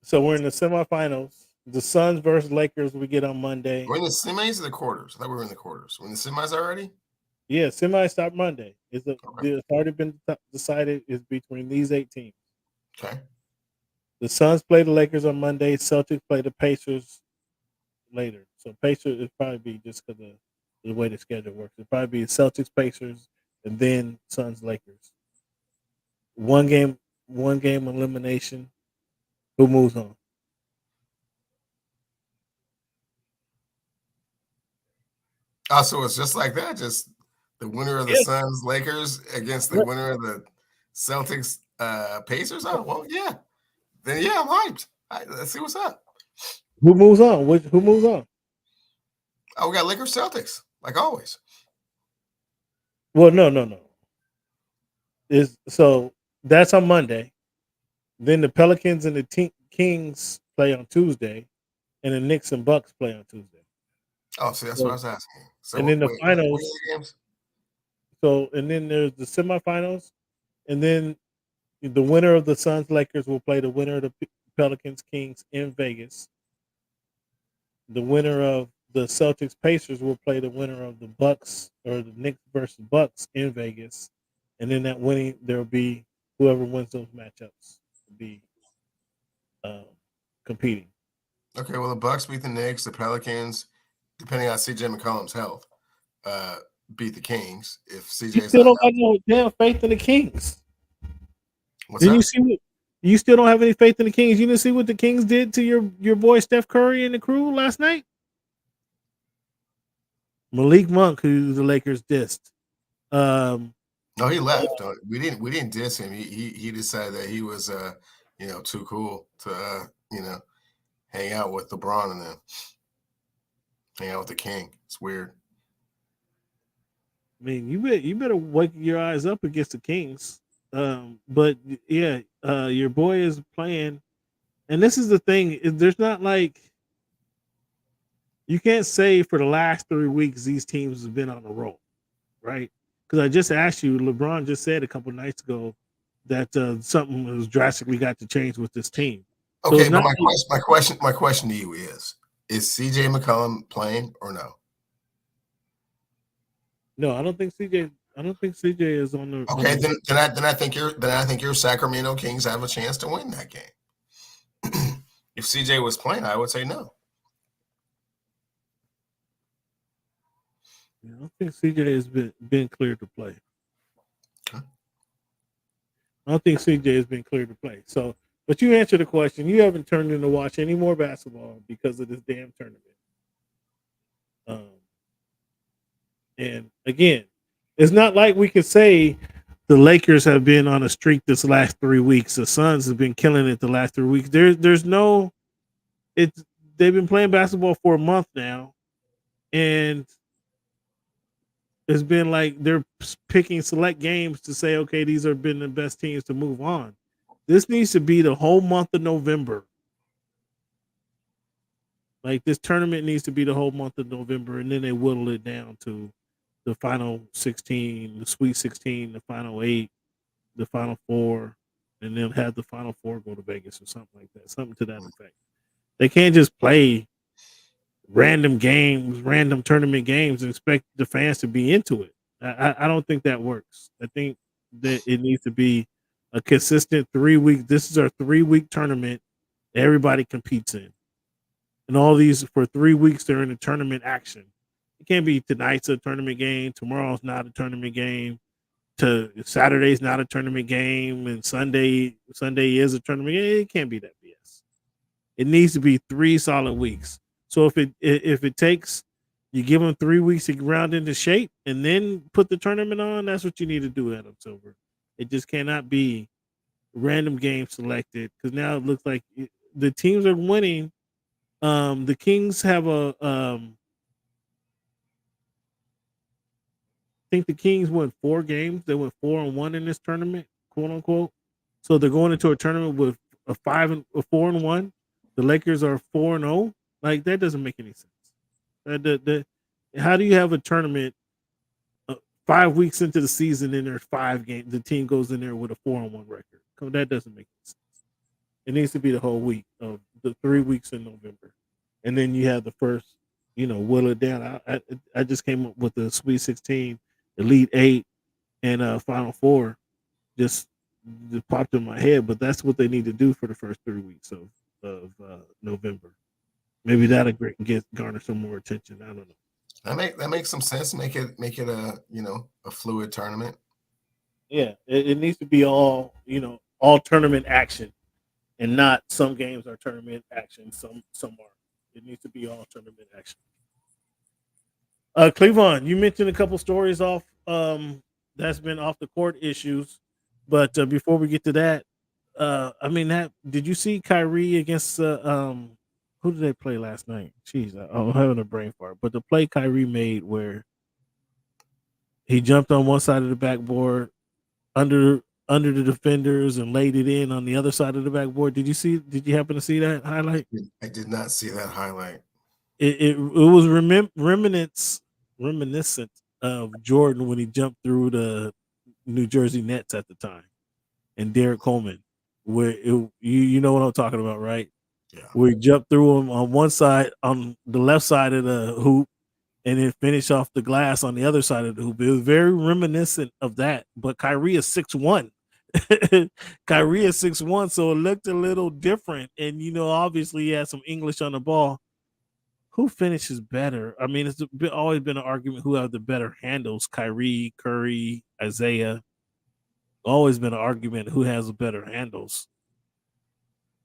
Speaker 1: So we're in the semifinals. The Suns versus Lakers we get on Monday.
Speaker 9: We're in the semis or the quarters? I thought we were in the quarters. We're in the semis already?
Speaker 1: Yeah, semis start Monday. It's already been decided. It's between these 8 teams.
Speaker 9: Okay.
Speaker 1: The Suns play the Lakers on Monday. Celtics play the Pacers later. So Pacers it'll probably be just because of the way the schedule works. It'll probably be Celtics, Pacers, and then Suns, Lakers. One game elimination. Who moves on?
Speaker 9: Oh, so it's just like that. Just the winner of the Suns, Lakers against the winner of the Celtics, Pacers. Oh, well, yeah. Then yeah, I'm hyped. Let's see what's up.
Speaker 1: Who moves on? Who moves on?
Speaker 9: Oh, we got Lakers, Celtics, like always.
Speaker 1: Well, no. So that's on Monday. Then the Pelicans and the Kings play on Tuesday, and the Knicks and Bucks play on Tuesday.
Speaker 9: Oh, so that's what I was asking. So
Speaker 1: and then the finals. So and then there's the semifinals, and then the winner of the Suns Lakers will play the winner of the Pelicans Kings in Vegas. The winner of the Celtics Pacers will play the winner of the Bucks or the Knicks versus Bucks in Vegas, and then that winning there'll be whoever wins those matchups will be competing.
Speaker 9: Okay, well the Bucks beat the Knicks, the Pelicans, depending on CJ McCollum's health, beat the Kings. If CJ
Speaker 1: you still don't have no damn faith in the Kings.
Speaker 9: What's that?
Speaker 1: You see? You still don't have any faith in the Kings. You didn't see what the Kings did to your boy Steph Curry and the crew last night. Malik Monk, who the Lakers dissed.
Speaker 9: No, he left. We didn't diss him. He decided that he was too cool to hang out with LeBron and them. Hang out with the King. It's weird.
Speaker 1: I mean, you better wake your eyes up against the Kings. But yeah, your boy is playing, and this is the thing. There's not like you can't say for the last 3 weeks these teams have been on a roll, right? Because I just asked you, LeBron just said a couple nights ago that something has drastically got to change with this team.
Speaker 9: Okay, so but my question to you is CJ McCollum playing or no?
Speaker 1: No, I don't think CJ is on the.
Speaker 9: Okay, then I think your Sacramento Kings have a chance to win that game. If CJ was playing, I would say no.
Speaker 1: Yeah, I don't think CJ has been cleared to play.
Speaker 9: Okay.
Speaker 1: I don't think CJ has been cleared to play. So, but you answered the question. You haven't turned in to watch any more basketball because of this damn tournament. And again, it's not like we could say the Lakers have been on a streak this last 3 weeks. The Suns have been killing it the last 3 weeks. They've been playing basketball for a month now, and it's been like they're picking select games to say, okay, these have been the best teams to move on. This needs to be the whole month of November Like this tournament needs to be the whole month of November, and then they whittle it down to the final 16, the Sweet 16, the final 8, the final 4, and then have the final 4 go to Vegas or something like that, something to that effect. They can't just play random games, random tournament games, and expect the fans to be into it. I don't think that works. I think that it needs to be a consistent 3 week. This is our 3 week tournament. Everybody competes in, and all these for 3 weeks they're in a tournament action. It can't be tonight's a tournament game, tomorrow's not a tournament game, to Saturday's not a tournament game, and Sunday is a tournament game. It can't be that BS. It needs to be 3 solid weeks. So if it takes, you give them 3 weeks to round into shape and then put the tournament on, that's what you need to do, Adam Silver. It just cannot be random games selected, because now it looks like the teams are winning. The Kings have I think the Kings won 4 games. They went 4-1 in this tournament, quote unquote. So they're going into a tournament with a 4-1. The Lakers are 4-0. Like, that doesn't make any sense. How do you have a tournament 5 weeks into the season and there's 5 games? The team goes in there with a 4-1 record. That doesn't make any sense. It needs to be the whole week of the 3 weeks in November, and then you have the first, whittle it down. I just came up with the Sweet 16, Elite 8, and Final 4. Just popped in my head, but that's what they need to do for the first 3 weeks of November. Maybe that'll garner some more attention. I don't know.
Speaker 9: That makes some sense. Make it a a fluid tournament.
Speaker 1: Yeah, it needs to be all tournament action, and not some games are tournament action, some aren't. It needs to be all tournament action. Cleavon, you mentioned a couple stories off that's been off the court issues, but before we get to that, did you see Kyrie against who did they play last night? Jeez, I'm having a brain fart. But the play Kyrie made where he jumped on one side of the backboard under the defenders and laid it in on the other side of the backboard. Did you happen to see that highlight?
Speaker 9: I did not see that highlight.
Speaker 1: It was reminiscent of Jordan when he jumped through the New Jersey Nets at the time, and Derek Coleman, where you know what I'm talking about, right?
Speaker 9: Yeah.
Speaker 1: We jumped through him on one side, on the left side of the hoop, and then finish off the glass on the other side of the hoop. It was very reminiscent of that. But Kyrie is 6'1". Kyrie is 6'1", so it looked a little different. And obviously he had some English on the ball. Who finishes better? I mean, it's always been an argument who have the better handles. Kyrie, Curry, Isaiah. Always been an argument who has the better handles.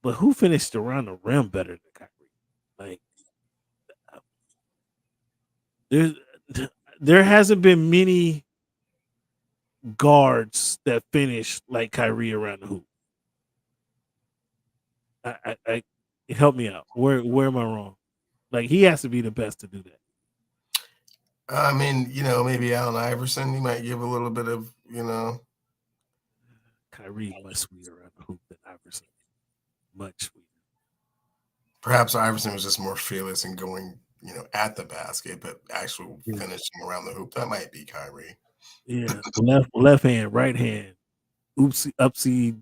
Speaker 1: But who finished around the rim better than Kyrie? Like, there hasn't been many guards that finish like Kyrie around the hoop. I help me out. Where am I wrong? Like, he has to be the best to do that.
Speaker 9: I mean, maybe Allen Iverson. He might give a little bit of,
Speaker 1: Kyrie much sweeter around the hoop than Iverson. Much sweeter.
Speaker 9: Perhaps Iverson was just more fearless in going, at the basket, but actual finishing around the hoop. That might be Kyrie.
Speaker 1: Yeah, left hand, right hand, oopsie, upsie,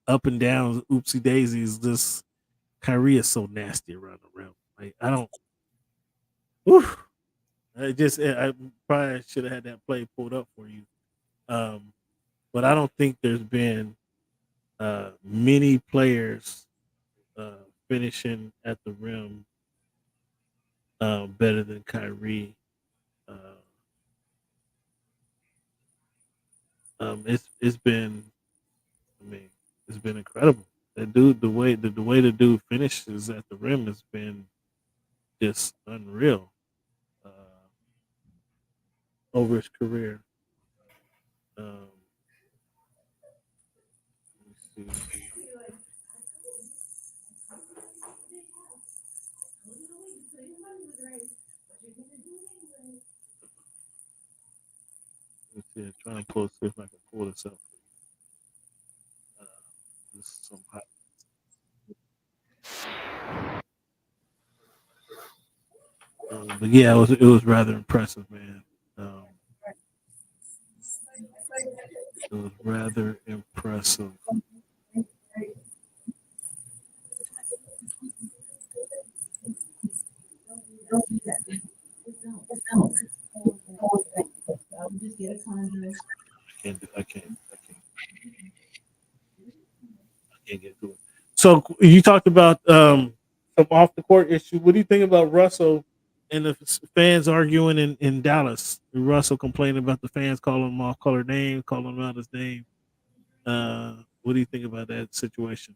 Speaker 1: up and down, oopsie daisies. This Kyrie is so nasty around the rim. Like, I don't. Oof. I probably should have had that play pulled up for you. But I don't think there's been many players finishing at the rim better than Kyrie. It's been incredible. That dude, the way the dude finishes at the rim has been just unreal over his career. Let me see. I'm trying to see if I can pull this up. This is some hot. But yeah, it was rather impressive, man. It was rather impressive. I can't get to it. So you talked about some off the court issue. What do you think about Russell and the fans arguing in Dallas? Russell complaining about the fans calling him off color names, calling him out his name. What do you think about that situation?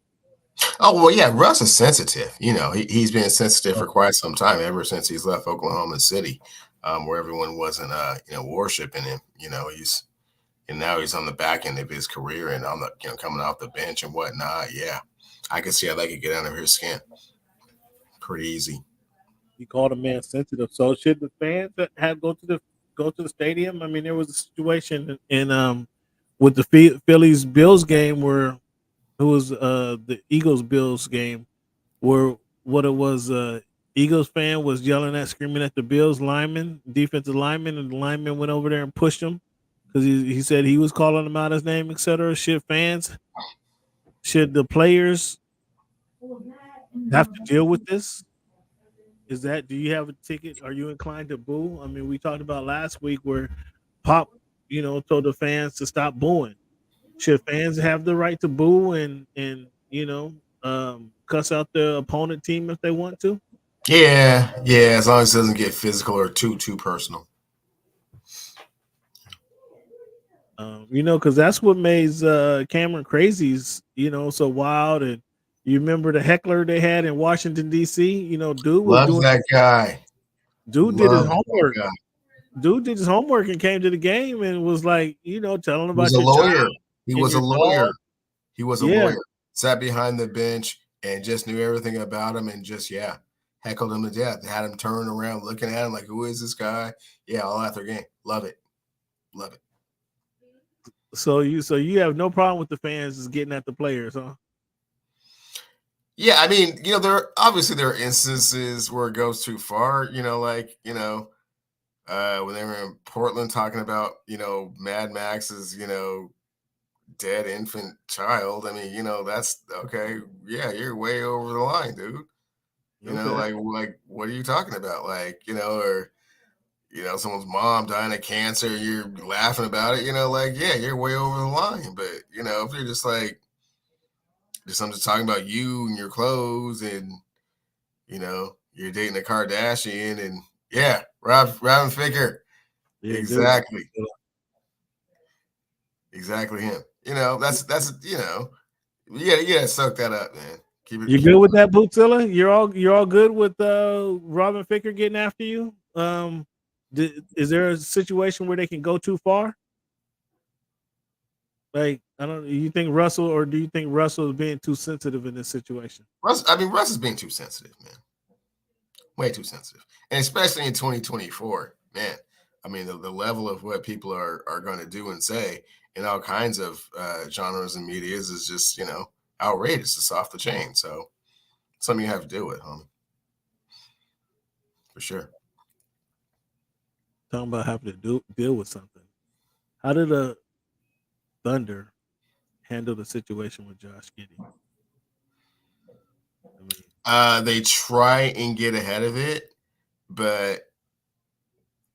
Speaker 9: Oh, well, yeah, Russ is sensitive. You know, he's been sensitive for quite some time, ever since he's left Oklahoma City, where everyone wasn't, worshiping him. You know, and now he's on the back end of his career and on the, coming off the bench and whatnot. Yeah, I can see how that could get under his skin pretty easy.
Speaker 1: You called a man sensitive. So should the fans have go to the stadium? I mean, there was a situation in with the Phillies Bills game where it was the Eagles Bills game where what it was Eagles fan was yelling at, screaming at the Bills lineman, defensive lineman, and the lineman went over there and pushed him because he said he was calling him out his name, etc. Should the players have to deal with this? Do you have a ticket? Are you inclined to boo? I mean, we talked about last week where Pop, told the fans to stop booing. Should fans have the right to boo and cuss out the opponent team if they want to?
Speaker 9: Yeah, as long as it doesn't get physical or too personal.
Speaker 1: Because that's what made Cameron Crazies, so wild. And you remember the heckler they had in Washington D.C. Dude was
Speaker 9: doing that guy.
Speaker 1: Dude did his homework. Dude did his homework and came to the game and was like, telling about your
Speaker 9: lawyer.
Speaker 1: job.
Speaker 9: He was a lawyer. He was a
Speaker 1: lawyer.
Speaker 9: Sat behind the bench and just knew everything about him and just heckled him to death. Had him turning around looking at him like, who is this guy? Yeah, all after game. Love it.
Speaker 1: So you have no problem with the fans just getting at the players, huh?
Speaker 9: Yeah, I mean, there are instances where it goes too far, when they were in Portland talking about, Mad Max's, dead infant child. I mean, that's okay. Yeah, you're way over the line, dude. Like what are you talking about? Like, or someone's mom dying of cancer, you're laughing about it, yeah, you're way over the line. But if you're just like I'm just talking about you and your clothes and you're dating a Kardashian and Robin Ficker. Yeah, exactly. Exactly him. That's soak that up, man.
Speaker 1: You good with that, Bootzilla? You're all good with Robin Ficker getting after you? Is there a situation where they can go too far? Like, I don't. You think Russell, or do you think Russell is being too sensitive in this situation?
Speaker 9: Russ is being too sensitive, man. Way too sensitive, and especially in 2024, man. I mean, the level of what people are going to do and say in all kinds of genres and medias is just, outrageous. It's off the chain. So something you have to deal with, homie. For sure.
Speaker 1: Talking about having to deal with something. How did the Thunder handle the situation with Josh Giddey?
Speaker 9: They try and get ahead of it, but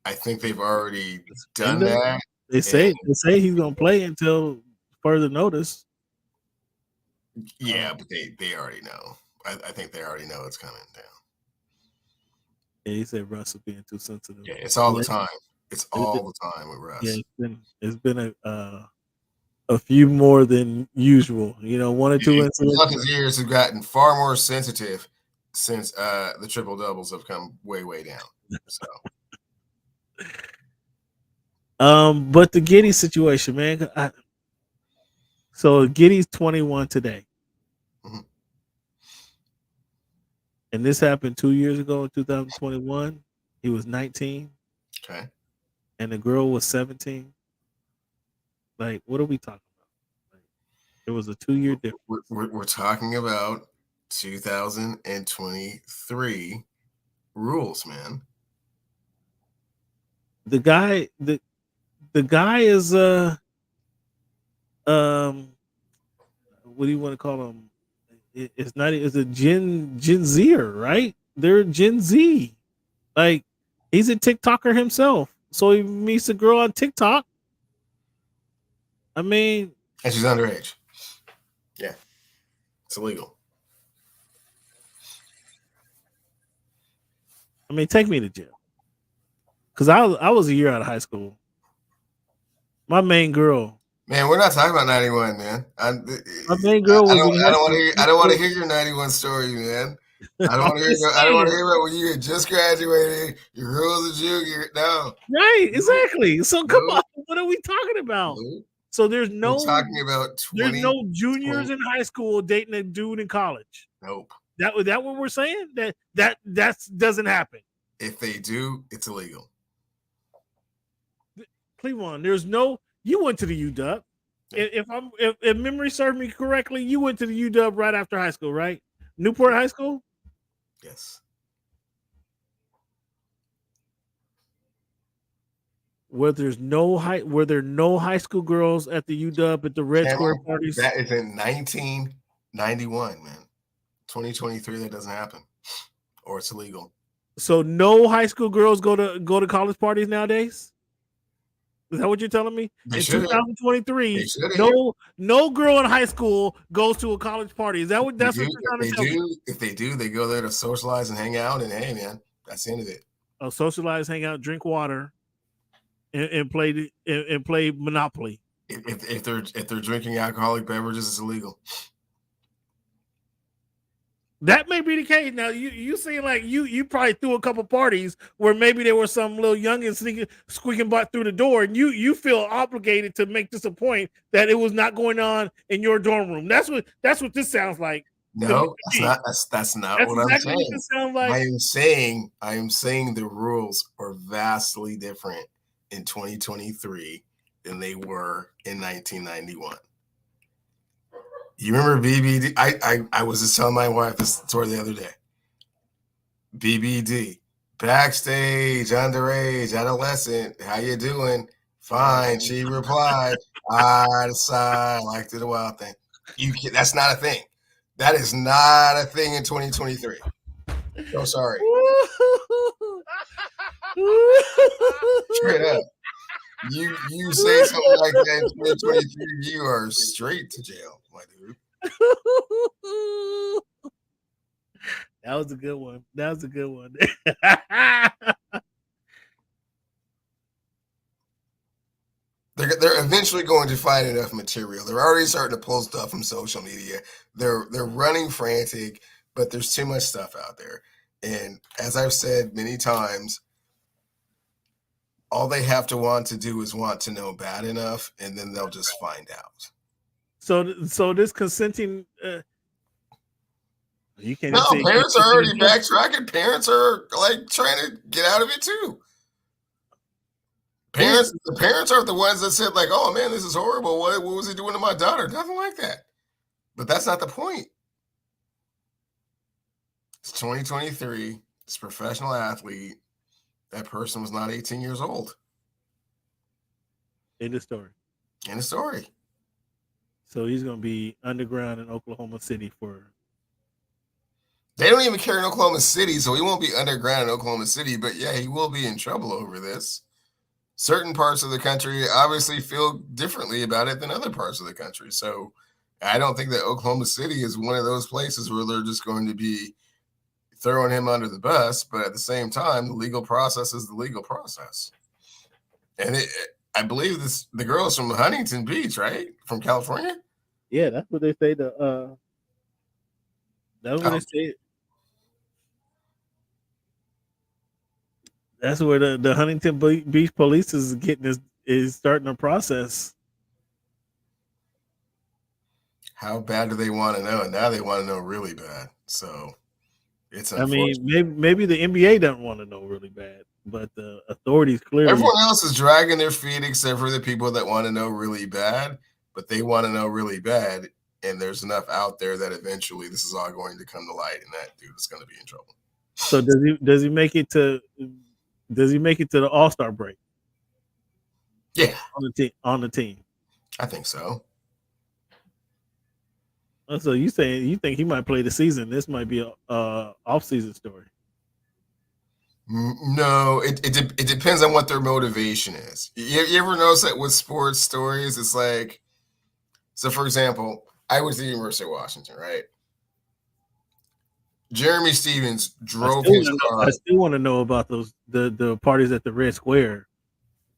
Speaker 9: I think they've already done that.
Speaker 1: They say he's gonna play until further notice.
Speaker 9: Yeah, but they already know. I think they already know it's coming down.
Speaker 1: Yeah, he said Russ is being too sensitive.
Speaker 9: Yeah, it's all the time. It's all the time with Russ.
Speaker 1: Yeah, it's been a few more than usual. 1 or 2 incidents.
Speaker 9: His ears have gotten far more sensitive since the triple doubles have come way down. So.
Speaker 1: But the Giddey situation, man. So Giddey's 21 today.
Speaker 9: Mm-hmm.
Speaker 1: And this happened 2 years ago in 2021. He was 19.
Speaker 9: Okay.
Speaker 1: And the girl was 17. Like, what are we talking about? Like, there was a 2-year difference.
Speaker 9: We're talking about 2023 rules, man.
Speaker 1: the guy is what do you want to call him? It's not. It's a Gen Zer, right? They're Gen Z. Like he's a TikToker himself, so he meets a girl on TikTok. I mean,
Speaker 9: and she's underage. Yeah, it's illegal.
Speaker 1: I mean, take me to jail. Because I was a year out of high school. My main girl.
Speaker 9: Man, we're not talking about 91, man.
Speaker 1: My main girl was.
Speaker 9: I don't want to hear your 91 story, man. I don't want to hear. I don't want to hear about when you had just graduated. Your girl was a junior. No.
Speaker 1: Right. Exactly. So come on. What are we talking about? So there's no.
Speaker 9: We're talking about 20,
Speaker 1: there's no juniors in high school dating a dude in college.
Speaker 9: Nope.
Speaker 1: That what we're saying? That doesn't happen.
Speaker 9: If they do, it's illegal.
Speaker 1: Cleveland, there's no. You went to the UW. If memory served me correctly, you went to the UW right after high school, right? Newport High School.
Speaker 9: Yes.
Speaker 1: Where there are no high school girls at the UW at the Red Square parties.
Speaker 9: That is in 1991, man. 2023, that doesn't happen, or it's illegal.
Speaker 1: So no high school girls go to college parties nowadays. Is that what you're telling me?
Speaker 9: They
Speaker 1: in
Speaker 9: should.
Speaker 1: 2023, no girl in high school goes to a college party. Is that what that's what you're trying to tell me?
Speaker 9: If they do, they go there to socialize and hang out, and hey, man, that's the end of it.
Speaker 1: Oh, socialize, hang out, drink water, and play Monopoly.
Speaker 9: If they're drinking alcoholic beverages, it's illegal.
Speaker 1: That may be the case. Now you seem like you probably threw a couple parties where maybe there was some little youngin squeaking butt through the door, and you feel obligated to make this a point that it was not going on in your dorm room. That's what this sounds like.
Speaker 9: No, that's not what I'm saying. What this sounds like. I am saying the rules are vastly different in 2023 than they were in 1991. You remember BBD? I was just telling my wife this story the other day. BBD, backstage, underage, adolescent. How you doing? Fine. She replied, I decide, like to the wild thing. That's not a thing. That is not a thing in 2023. So sorry. Straight up. You say something like that in 2023, you are straight to jail, my dude.
Speaker 1: That was a good one.
Speaker 9: They're eventually going to find enough material. They're already starting to pull stuff from social media. They're running frantic, but there's too much stuff out there. And as I've said many times, all they have to want to do is want to know bad enough, and then they'll just find out.
Speaker 1: So this consenting, you can't.
Speaker 9: No, parents are already backtracking. Parents are like trying to get out of it too. The parents are the ones that said like, "Oh man, this is horrible. What was he doing to my daughter?" Nothing like that. But that's not the point. It's 2023. It's a professional athlete. That person was not 18 years old.
Speaker 1: In the story. So he's going to be underground in Oklahoma City for.
Speaker 9: They don't even care in Oklahoma City, so he won't be underground in Oklahoma City. But yeah, he will be in trouble over this. Certain parts of the country obviously feel differently about it than other parts of the country. So I don't think that Oklahoma City is one of those places where they're just going to be throwing him under the bus. But at the same time, the legal process is the legal process. And I believe the girl's from Huntington Beach, right? From California?
Speaker 1: Yeah, that's what they say. That's what they say. That's where the Huntington Beach police is starting a process.
Speaker 9: How bad do they want to know? And now they want to know really bad. So it's
Speaker 1: maybe the NBA doesn't want to know really bad, but the authorities clearly.
Speaker 9: Everyone else is dragging their feet except for the people that want to know really bad, but they want to know really bad. And there's enough out there that eventually this is all going to come to light, and that dude is going to be in trouble.
Speaker 1: So does he make it to the All-Star break?
Speaker 9: Yeah,
Speaker 1: on the team.
Speaker 9: I think so.
Speaker 1: So you think he might play the season? This might be a off-season story.
Speaker 9: No, it depends on what their motivation is. You ever notice that with sports stories, it's like, so for example, I went to the University of Washington, right? Jeremy Stevens drove his car.
Speaker 1: I still want to know about those the parties at the Red Square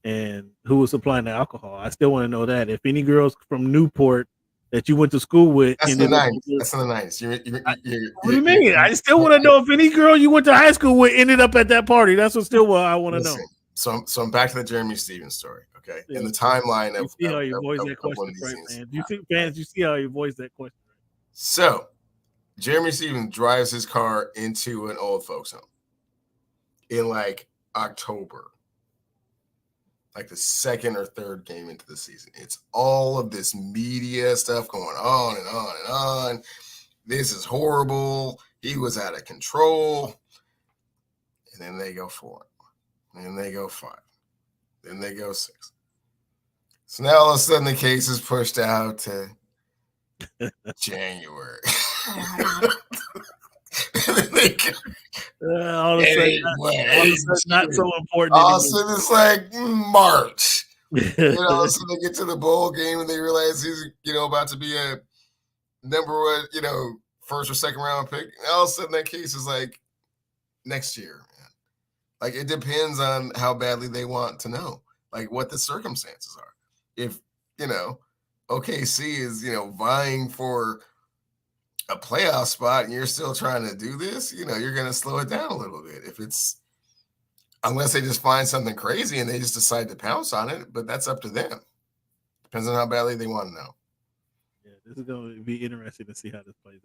Speaker 1: and who was supplying the alcohol. I still want to know that. If any girls from Newport that you went to school with,
Speaker 9: That's in the 90s. That's in the 90s.
Speaker 1: What do you mean? I still want to know if any girl you went to high school with ended up at that party. That's what I want to know.
Speaker 9: So I'm back to the Jeremy Stevens story, okay? In the timeline of
Speaker 1: you see how you voice that question, right, man? You see, fans, you see how you voice that question.
Speaker 9: So Jeremy Stevens drives his car into an old folks home in like October, like the second or third game into the season. It's all of this media stuff going on and on and on. This is horrible. He was out of control. And then they go 4. And then they go 5. Then they go 6. So now all of a sudden the case is pushed out to January.
Speaker 1: All of a sudden, not so important.
Speaker 9: All of a sudden, it's like March. So they get to the bowl game and they realize he's, about to be a number one, first or second round pick. And all of a sudden, that case is like next year. Like, it depends on how badly they want to know, like what the circumstances are. If, OKC is, vying for a playoff spot and you're still trying to do this, you're going to slow it down a little bit. Unless they just find something crazy and they just decide to pounce on it, but that's up to them. Depends on how badly they want to know.
Speaker 1: Yeah, this is going to be interesting to see how this plays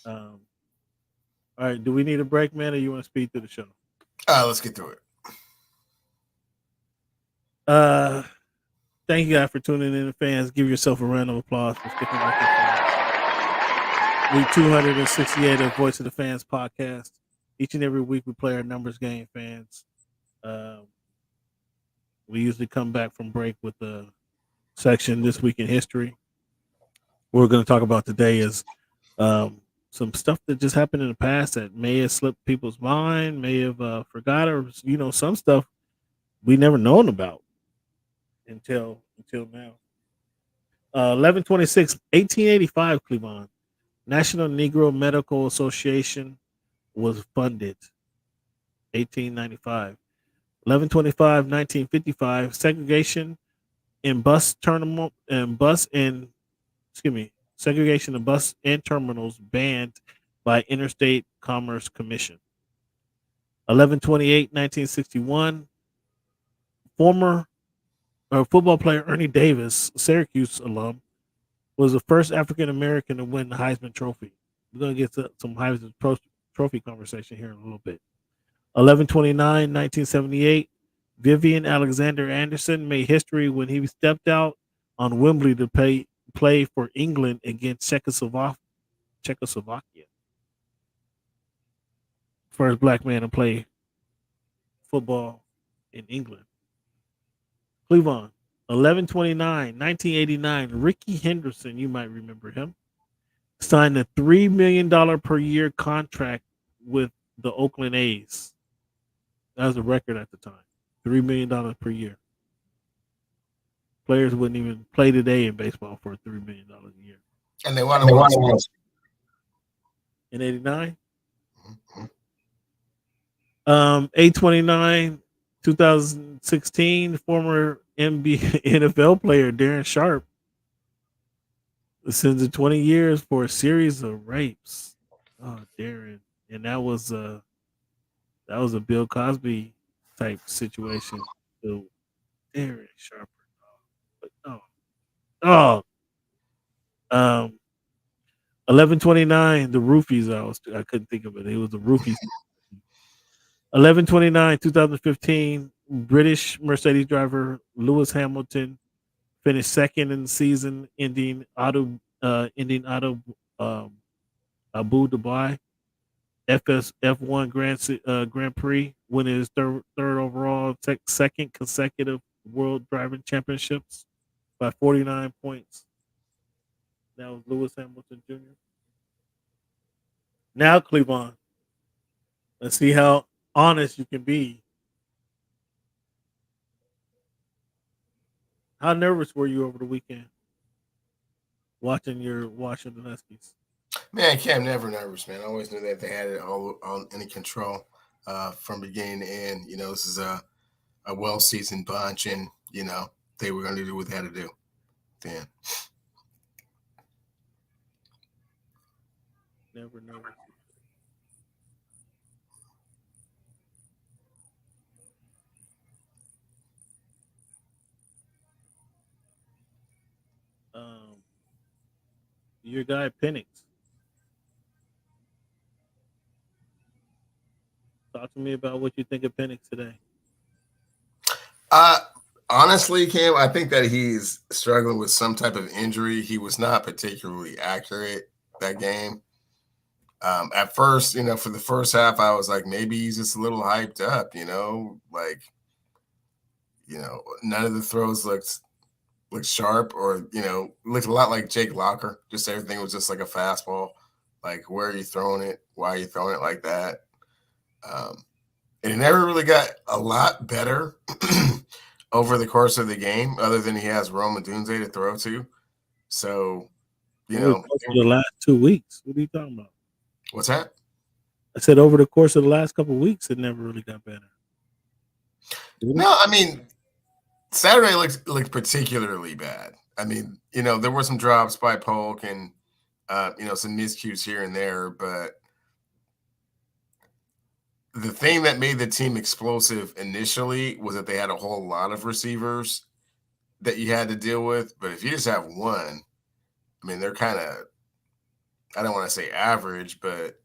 Speaker 1: out. All right, do we need a break, man, or you want to speed through the show?
Speaker 9: Let's get through
Speaker 1: it. Thank you guys for tuning in, fans. Give yourself a round of applause for sticking with us. Week 268 of Voice of the Fans podcast. Each and every week we play our numbers game, fans. We usually come back from break with a section This Week in History. What we're going to talk about today is some stuff that just happened in the past that may have slipped people's mind, may have forgot, or some stuff we never known about until now. 11/26, 1885, Cleveland. National Negro Medical Association was funded. 1895. 11/25, 1955. Segregation in bus and terminals banned by Interstate Commerce Commission. 11/28, 1961. Former football player Ernie Davis, Syracuse alum, was the first African American to win the Heisman Trophy. We're going to get to some Heisman Trophy conversation here in a little bit. 11/29, 1978. Vivian Alexander Anderson made history when he stepped out on Wembley to play for England against Czechoslovakia. First black man to play football in England. Cleveland. 11/29, 1989. Ricky Henderson, you might remember him, signed a $3 million per year contract with the Oakland A's. That was a record at the time. $3 million per year. Players wouldn't even play today in baseball for $3 million a year.
Speaker 9: And they want to win.
Speaker 1: In 89? 8/29, 2016, former NFL player Darren Sharp sentenced to 20 years for a series of rapes. Oh, Darren. And that was a Bill Cosby type situation. So Darren Sharp. But 11/29, the Roofies. I couldn't think of it. It was the Roofies. 11/29, 2015, British Mercedes driver Lewis Hamilton finished second in the season, ending Abu Dhabi F1 Grand Prix, winning his third overall, second consecutive World Driving Championships by 49 points. That was Lewis Hamilton Jr. Now, Cleveland, let's see how honest you can be. How nervous were you over the weekend watching your Washington Huskies?
Speaker 9: Man, Cam, never nervous, man. I always knew that they had it all under control from beginning to end. You know, this is a well-seasoned bunch, and, you know, they were going to do what they had to do. Then.
Speaker 1: Never nervous. Your guy Penix. Talk to me about what you think of Penix today.
Speaker 9: Honestly, Cam, I think that he's struggling with some type of injury. He was not particularly accurate that game. At first, you know, for the first half, I was like, maybe he's just a little hyped up, you know, like, you know, none of the throws looked sharp, or, you know, looked a lot like Jake Locker. Just everything was just like a fastball. Like, where are you throwing it? Why are you throwing it like that? And it never really got a lot better over the course of the game, other than he has Rome Odunze to throw to. So, you know,
Speaker 1: for the last 2 weeks. What are you talking about?
Speaker 9: What's that?
Speaker 1: I said over the course of the last couple of weeks, it never really got better.
Speaker 9: No, I mean, Saturday looked particularly bad. I mean, you know, there were some drops by Polk and, you know, some miscues here and there, but the thing that made the team explosive initially was that they had a whole lot of receivers that you had to deal with. But if you just have one, I mean, they're kind of, I don't want to say average, but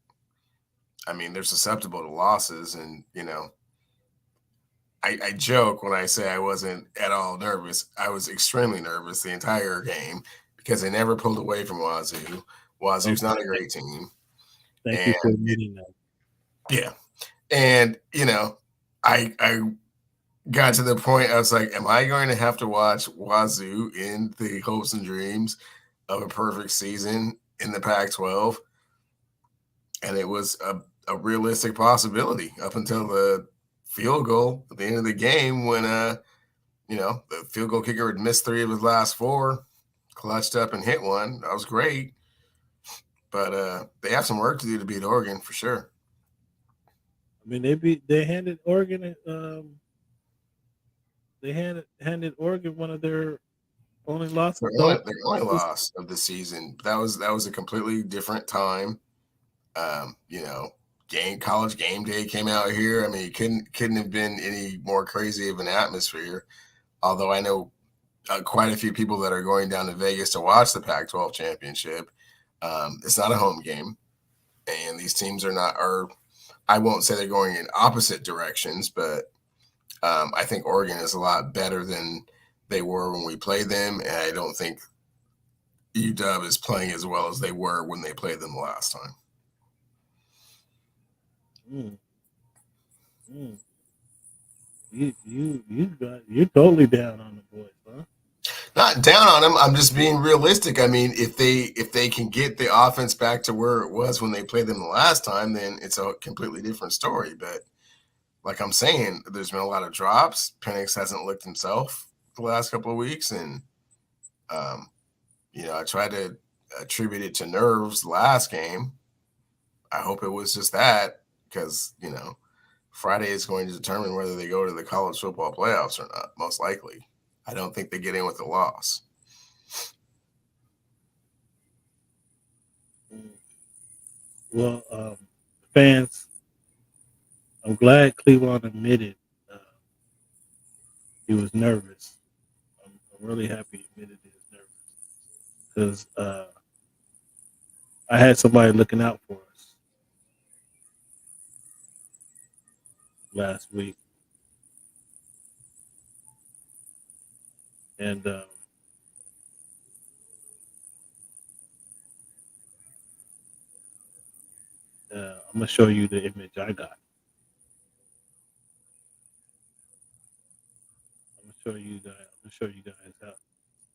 Speaker 9: I mean, they're susceptible to losses. And, you know, I joke when I say I wasn't at all nervous. I was extremely nervous the entire game because they never pulled away from Wazoo. Wazoo's not a great team.
Speaker 1: Thank you for admitting that.
Speaker 9: Yeah. And, you know, I got to the point, I was like, am I going to have to watch Wazoo in the hopes and dreams of a perfect season in the Pac-12? And it was a realistic possibility up until the field goal at the end of the game when, you know, the field goal kicker had missed 3 of his last 4, clutched up and hit one. That was great. But they have some work to do to beat Oregon for sure.
Speaker 1: I mean, they handed Oregon handed Oregon one of their only losses.
Speaker 9: Their only loss of the season. That was a completely different time. You know, college game day came out here. I mean, it couldn't have been any more crazy of an atmosphere. Although I know quite a few people that are going down to Vegas to watch the Pac-12 championship. It's not a home game, and these teams are. I won't say they're going in opposite directions, but I think Oregon is a lot better than they were when we played them, and I don't think UW is playing as well as they were when they played them the last time.
Speaker 1: You're totally down on the boys, huh?
Speaker 9: Not down on them. I'm just being realistic. I mean, if they can get the offense back to where it was when they played them the last time, then it's a completely different story. But like I'm saying, there's been a lot of drops. Penix hasn't looked himself the last couple of weeks, and you know, I tried to attribute it to nerves last game. I hope it was just that, because, you know, Friday is going to determine whether they go to the college football playoffs or not, most likely. I don't think they get in with a loss.
Speaker 1: Well, fans, I'm glad Cleveland admitted he was nervous. I'm really happy he admitted he was nervous, because I had somebody looking out for us last week. And I'm going to show you the image I got. I'm going to show you guys. I'll show you guys how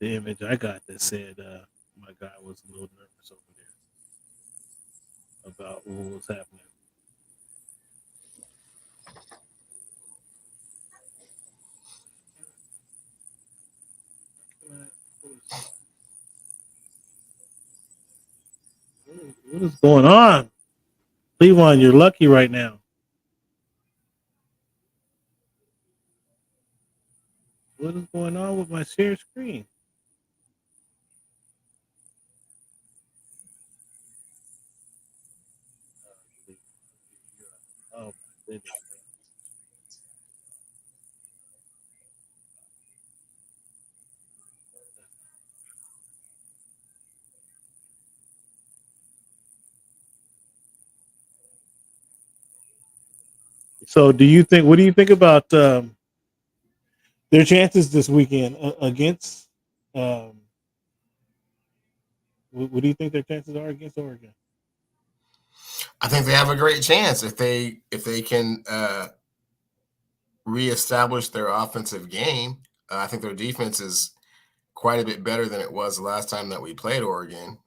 Speaker 1: the image I got that said my guy was a little nervous over there about what was happening. What is going on? Cleveland, you're lucky right now. What is going on with my share screen? Oh my goodness. So, do you think? What do you think about their chances this weekend against? What do you think their chances are against Oregon?
Speaker 9: I think they have a great chance if they can reestablish their offensive game. I think their defense is quite a bit better than it was the last time that we played Oregon,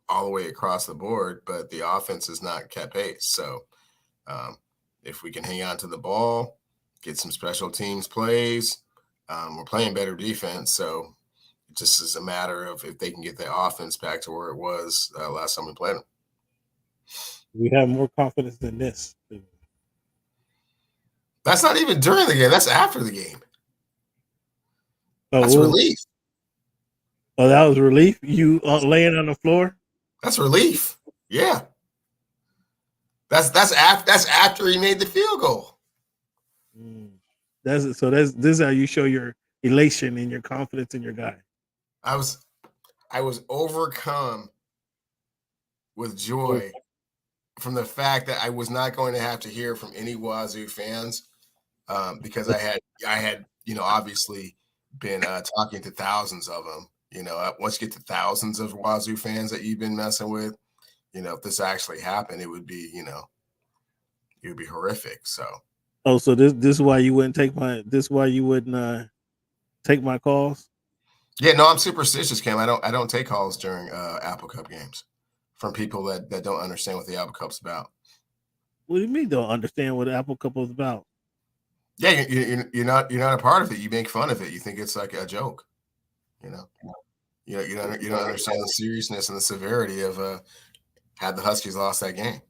Speaker 9: all the way across the board. But the offense has not kept pace. So if we can hang on to the ball, get some special teams plays, we're playing better defense. So it just is a matter of if they can get the offense back to where it was last time we played them.
Speaker 1: We have more confidence than this.
Speaker 9: That's not even during the game. That's after the game.
Speaker 1: Oh,
Speaker 9: that's relief.
Speaker 1: Oh, that was relief? You laying on the floor?
Speaker 9: That's relief. Yeah. That's after he made the field goal.
Speaker 1: This is how you show your elation and your confidence in your guy.
Speaker 9: I was overcome with joy from the fact that I was not going to have to hear from any Wazoo fans because I had obviously been talking to thousands of them. Once you get to thousands of Wazoo fans that you've been messing with, if this actually happened, it would be, it would be horrific. So.
Speaker 1: Oh, so this is why you wouldn't take my take my calls?
Speaker 9: Yeah, no, I'm superstitious, Cam. I don't take calls during Apple Cup games from people that don't understand what the Apple Cup's about.
Speaker 1: What do you mean don't understand what the Apple Cup is about?
Speaker 9: Yeah, you're not a part of it. You make fun of it. You think it's like a joke. You don't understand the seriousness and the severity of had the Huskies lost that game.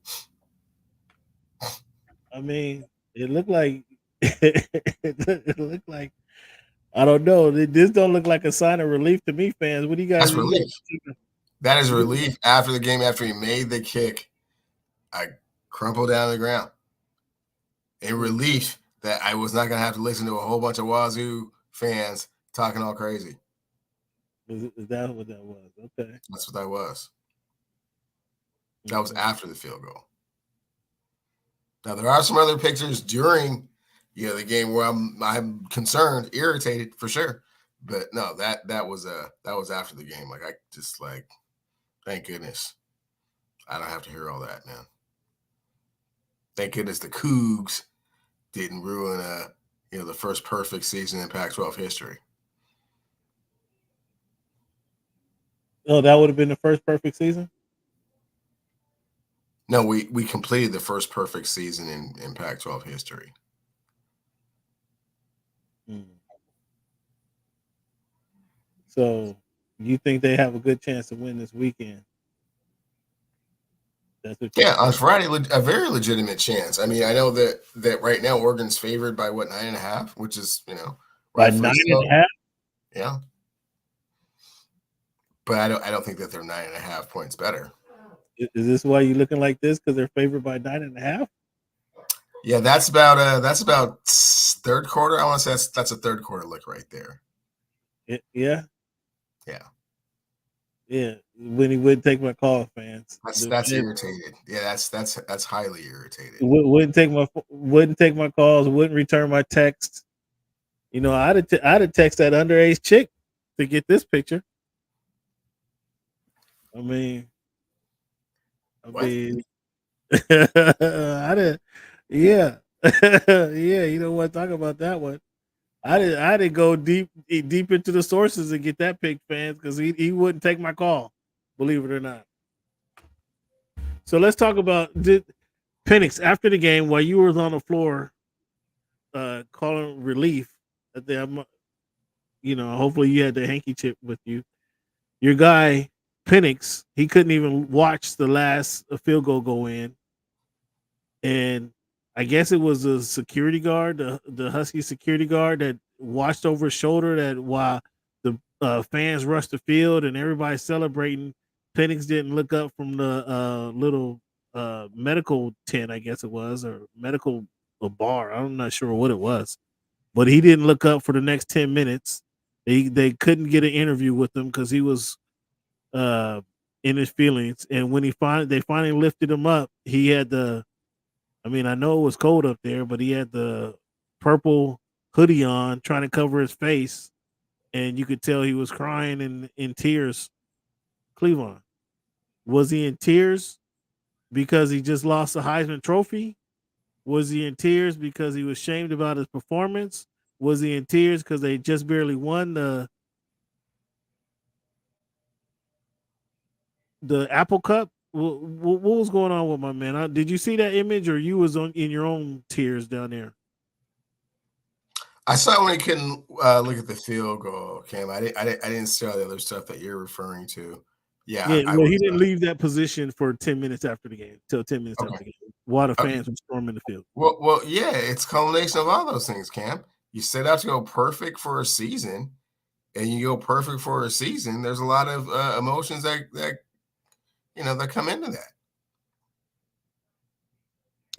Speaker 1: I mean, it looked like it looked like I don't know. This don't look like a sign of relief to me, fans. What do you guys?
Speaker 9: That's relief. That is relief after the game. After he made the kick, I crumpled down on the ground. In relief that I was not going to have to listen to a whole bunch of Wazoo fans talking all crazy.
Speaker 1: Is that what that was? Okay.
Speaker 9: That's what that was. That was after the field goal. Now, there are some other pictures during the game where I'm concerned, irritated for sure. But no, that was after the game. Like I just thank goodness I don't have to hear all that, man. Thank goodness the Cougs didn't ruin the first perfect season in Pac-12 history.
Speaker 1: Oh, that would have been the first perfect season?
Speaker 9: No, we completed the first perfect season in Pac-12 history.
Speaker 1: So you think they have a good chance to win this weekend?
Speaker 9: On Friday, a very legitimate chance. I mean, I know that right now Oregon's favored by 9.5, which is
Speaker 1: by 9.5.
Speaker 9: Yeah, but I don't think that they're 9.5 points better.
Speaker 1: Is this why you're looking like this? Because they're favored by 9.5?
Speaker 9: Yeah, that's about third quarter. I want to say that's a third quarter look right there.
Speaker 1: Yeah.
Speaker 9: Yeah.
Speaker 1: When he wouldn't take my call, fans.
Speaker 9: That's irritated. Yeah, that's highly irritated.
Speaker 1: Wouldn't take my calls. Wouldn't return my texts. I'd have text that underage chick to get this picture. I mean, yeah. Yeah, you don't want to talk about that one. I didn't go deep into the sources and get that pick, fans, because he wouldn't take my call, believe it or not. So let's talk about Penix after the game while you were on the floor, calling relief. Hopefully you had the hanky chip with you. Your guy Penix, he couldn't even watch the last field goal go in, and I guess it was a security guard, the Husky security guard, that watched over his shoulder. That while the fans rushed the field and everybody's celebrating, Penix didn't look up from the little medical tent, I guess it was, or medical bar. I'm not sure what it was, but he didn't look up for the next 10 minutes. They couldn't get an interview with him because he was in his feelings. And when they finally lifted him up, he had I know it was cold up there, but he had the purple hoodie on, trying to cover his face, and you could tell he was crying and in tears. Cleveland, was he in tears because he just lost the Heisman Trophy? Was he in tears because he was shamed about his performance? Was he in tears because they just barely won the Apple Cup? What was going on with my man? Did you see that image, or you was in your own tears down there?
Speaker 9: I saw when he couldn't look at the field goal, Cam. I didn't see all the other stuff that you're referring to. Yeah,
Speaker 1: he didn't leave that position for 10 minutes after the game, till 10 minutes after the game, while the fans were storming the field.
Speaker 9: Well, yeah, it's a culmination of all those things, Cam. You set out to go perfect for a season, and you go perfect for a season. There's a lot of emotions that come into that.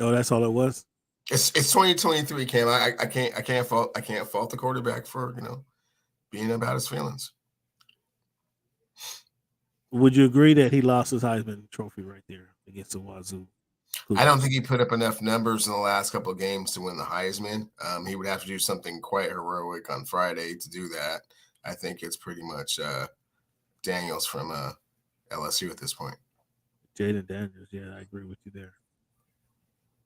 Speaker 1: Oh, that's all it was.
Speaker 9: It's 2023, Cam. I can't fault the quarterback for being about his feelings.
Speaker 1: Would you agree that he lost his Heisman Trophy right there against the Wazoo?
Speaker 9: I don't think he put up enough numbers in the last couple of games to win the Heisman. He would have to do something quite heroic on Friday to do that. I think it's pretty much Daniels from LSU at this point.
Speaker 1: Jaden Daniels, yeah, I agree with you there.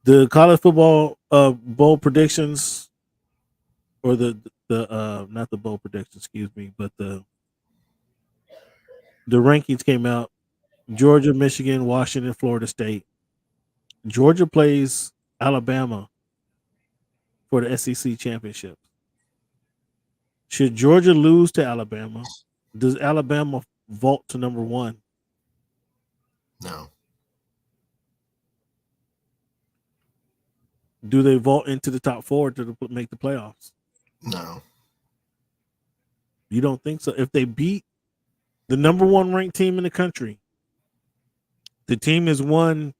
Speaker 1: The college football bowl predictions, or the not the bowl predictions, excuse me, but the rankings came out. Georgia, Michigan, Washington, Florida State. Georgia plays Alabama for the SEC championship. Should Georgia lose to Alabama, does Alabama vault to number 1?
Speaker 9: No.
Speaker 1: Do they vault into the top 4 to make the playoffs?
Speaker 9: No.
Speaker 1: You don't think so? If they beat the number 1 ranked team in the country, the team has won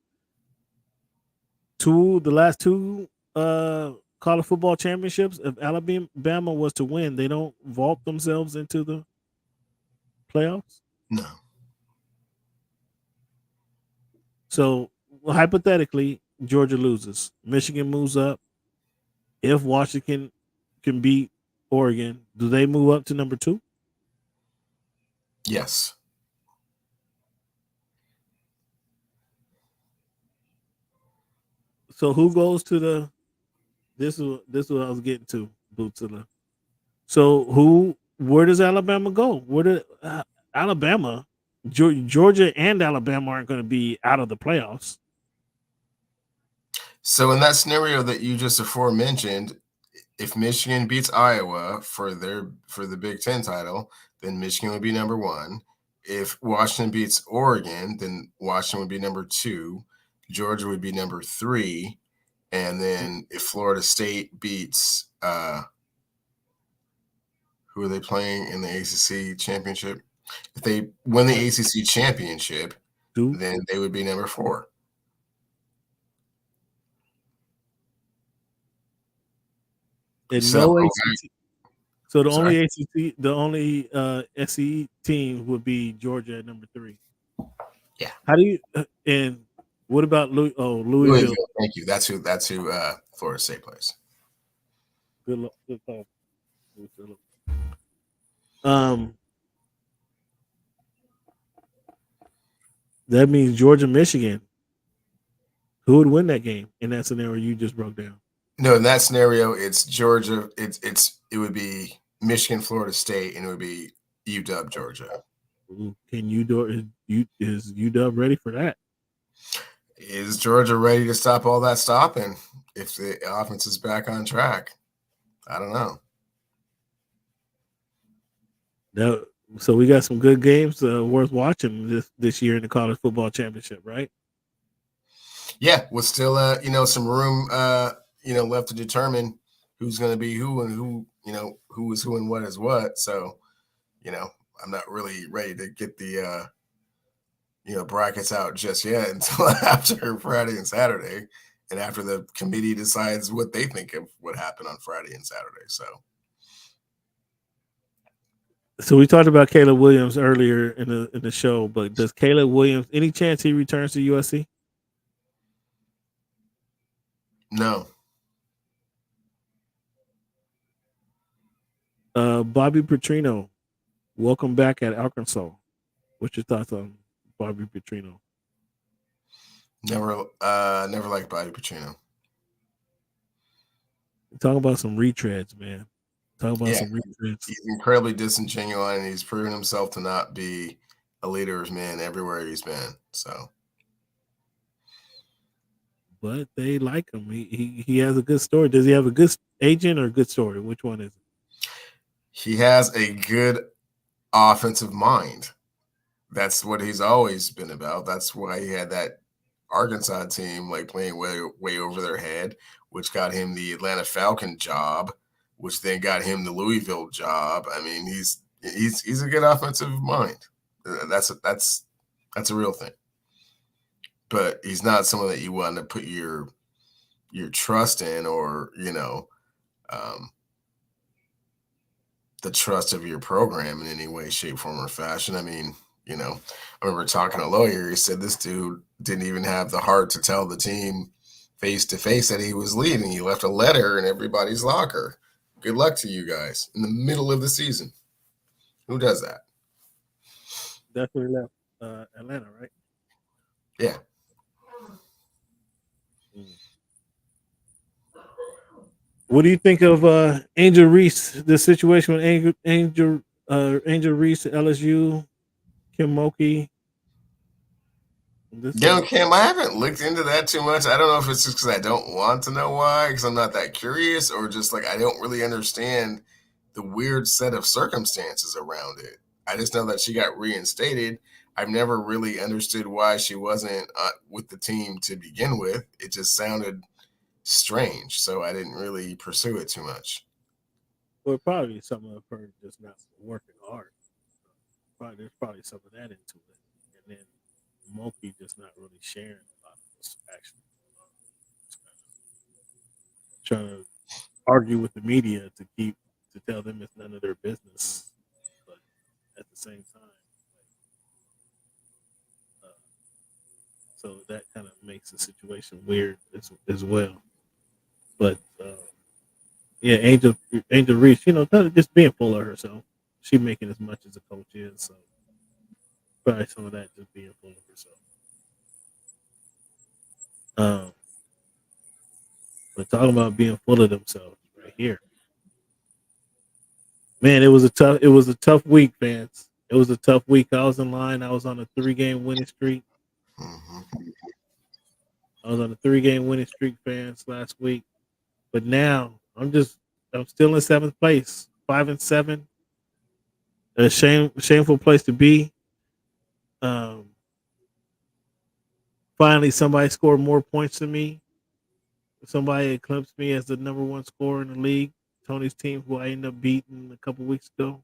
Speaker 1: the last 2 college football championships. If Alabama was to win, they don't vault themselves into the playoffs?
Speaker 9: No.
Speaker 1: So hypothetically, Georgia loses. Michigan moves up. If Washington can beat Oregon, do they move up to number 2?
Speaker 9: Yes.
Speaker 1: So who goes to the? This is what I was getting to. Bootsula. So where does Alabama go? Where did Alabama, Georgia, and Alabama aren't going to be out of the playoffs?
Speaker 9: So in that scenario that you just aforementioned, if Michigan beats Iowa for the Big Ten title, then Michigan would be number 1. If Washington beats Oregon, then Washington would be number 2. Georgia would be number 3. And then if Florida State beats who are they playing in the ACC championship? If they win the ACC championship, then they would be number 4.
Speaker 1: And
Speaker 9: So
Speaker 1: the only SEC team would be Georgia at number 3.
Speaker 9: Yeah.
Speaker 1: How do you and what about Louisville?
Speaker 9: Thank you. That's who Florida State plays.
Speaker 1: Good call. That means Georgia, Michigan. Who would win that game in that scenario you just broke down?
Speaker 9: No, in that scenario, it's Georgia. It would be Michigan, Florida State, and it would be UW, Georgia.
Speaker 1: Can is UW ready for that?
Speaker 9: Is Georgia ready to stop all that stopping if the offense is back on track? I don't know.
Speaker 1: No, so we got some good games worth watching this year in the college football championship, right?
Speaker 9: Yeah, with still some room left to determine who's going to be who and who is who and what is what. So, I'm not really ready to get the brackets out just yet until after Friday and Saturday, and after the committee decides what they think of what happened on Friday and Saturday.
Speaker 1: So we talked about Caleb Williams earlier in the show, but does Caleb Williams, any chance he returns to USC?
Speaker 9: No.
Speaker 1: Bobby Petrino, welcome back at Arkansas. What's your thoughts on Bobby Petrino?
Speaker 9: Never liked Bobby Petrino.
Speaker 1: Talk about some retreads, man. Talk about some retreads.
Speaker 9: He's incredibly disingenuous, and he's proven himself to not be a leader's man everywhere he's been. So,
Speaker 1: but they like him. He has a good story. Does he have a good agent or a good story? Which one is it?
Speaker 9: He has a good offensive mind. That's what he's always been about. That's why he had that Arkansas team playing way over their head, which got him the Atlanta Falcon job, which then got him the Louisville job. I mean, he's a good offensive mind. That's a real thing. But he's not someone that you want to put your trust in, or the trust of your program in any way, shape, form, or fashion. I mean, I remember talking to a lawyer. He said this dude didn't even have the heart to tell the team face to face that he was leaving. He left a letter in everybody's locker. Good luck to you guys in the middle of the season. Who does that?
Speaker 1: Definitely left Atlanta, right?
Speaker 9: Yeah.
Speaker 1: What do you think of Angel Reese? The situation with Angel Reese, LSU, Kim Mulkey.
Speaker 9: Kim, I haven't looked into that too much. I don't know if it's just because I don't want to know why, because I'm not that curious, or just I don't really understand the weird set of circumstances around it. I just know that she got reinstated. I've never really understood why she wasn't with the team to begin with. It just sounded strange, so I didn't really pursue it too much.
Speaker 1: Well, probably some of her just not working hard. There's probably some of that into it, and then Mulkey just not really sharing a lot of this actually. Trying to argue with the media to tell them it's none of their business, but at the same time, so that kind of makes the situation weird as well. But Angel Reese, just being full of herself. She's making as much as a coach is, so probably some of that just being full of herself. But talking about being full of themselves right here, man, it was a tough week, fans. It was a tough week. I was in line. I was on a 3-game winning streak. I was on a 3-game winning streak, fans, last week. But now I'm still in 7th place, 5-7. A shameful place to be. Finally, somebody scored more points than me. Somebody eclipsed me as the number 1 scorer in the league. Tony's team, who I ended up beating a couple weeks ago.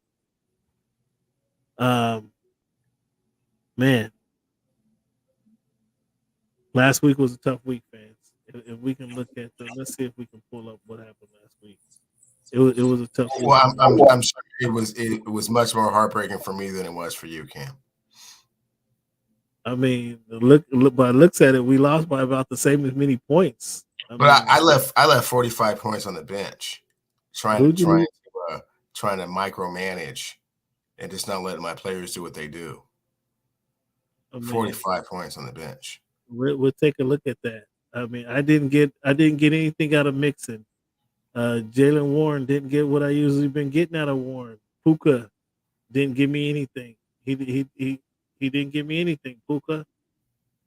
Speaker 1: Man, last week was a tough week, fans. If we can look at let's see if we can pull up what happened last week. It was a tough week.
Speaker 9: Well, I'm sure it was much more heartbreaking for me than it was for you, Cam.
Speaker 1: I mean, look by looks at it, we lost by about the same as many points.
Speaker 9: I left 45 points on the bench, trying to micromanage and just not letting my players do what they do. 45 points on the bench.
Speaker 1: We'll take a look at that. I mean, I didn't get anything out of Mixon. Jalen Warren didn't get what I usually been getting out of Warren. Puka didn't give me anything. He didn't give me anything. Puka.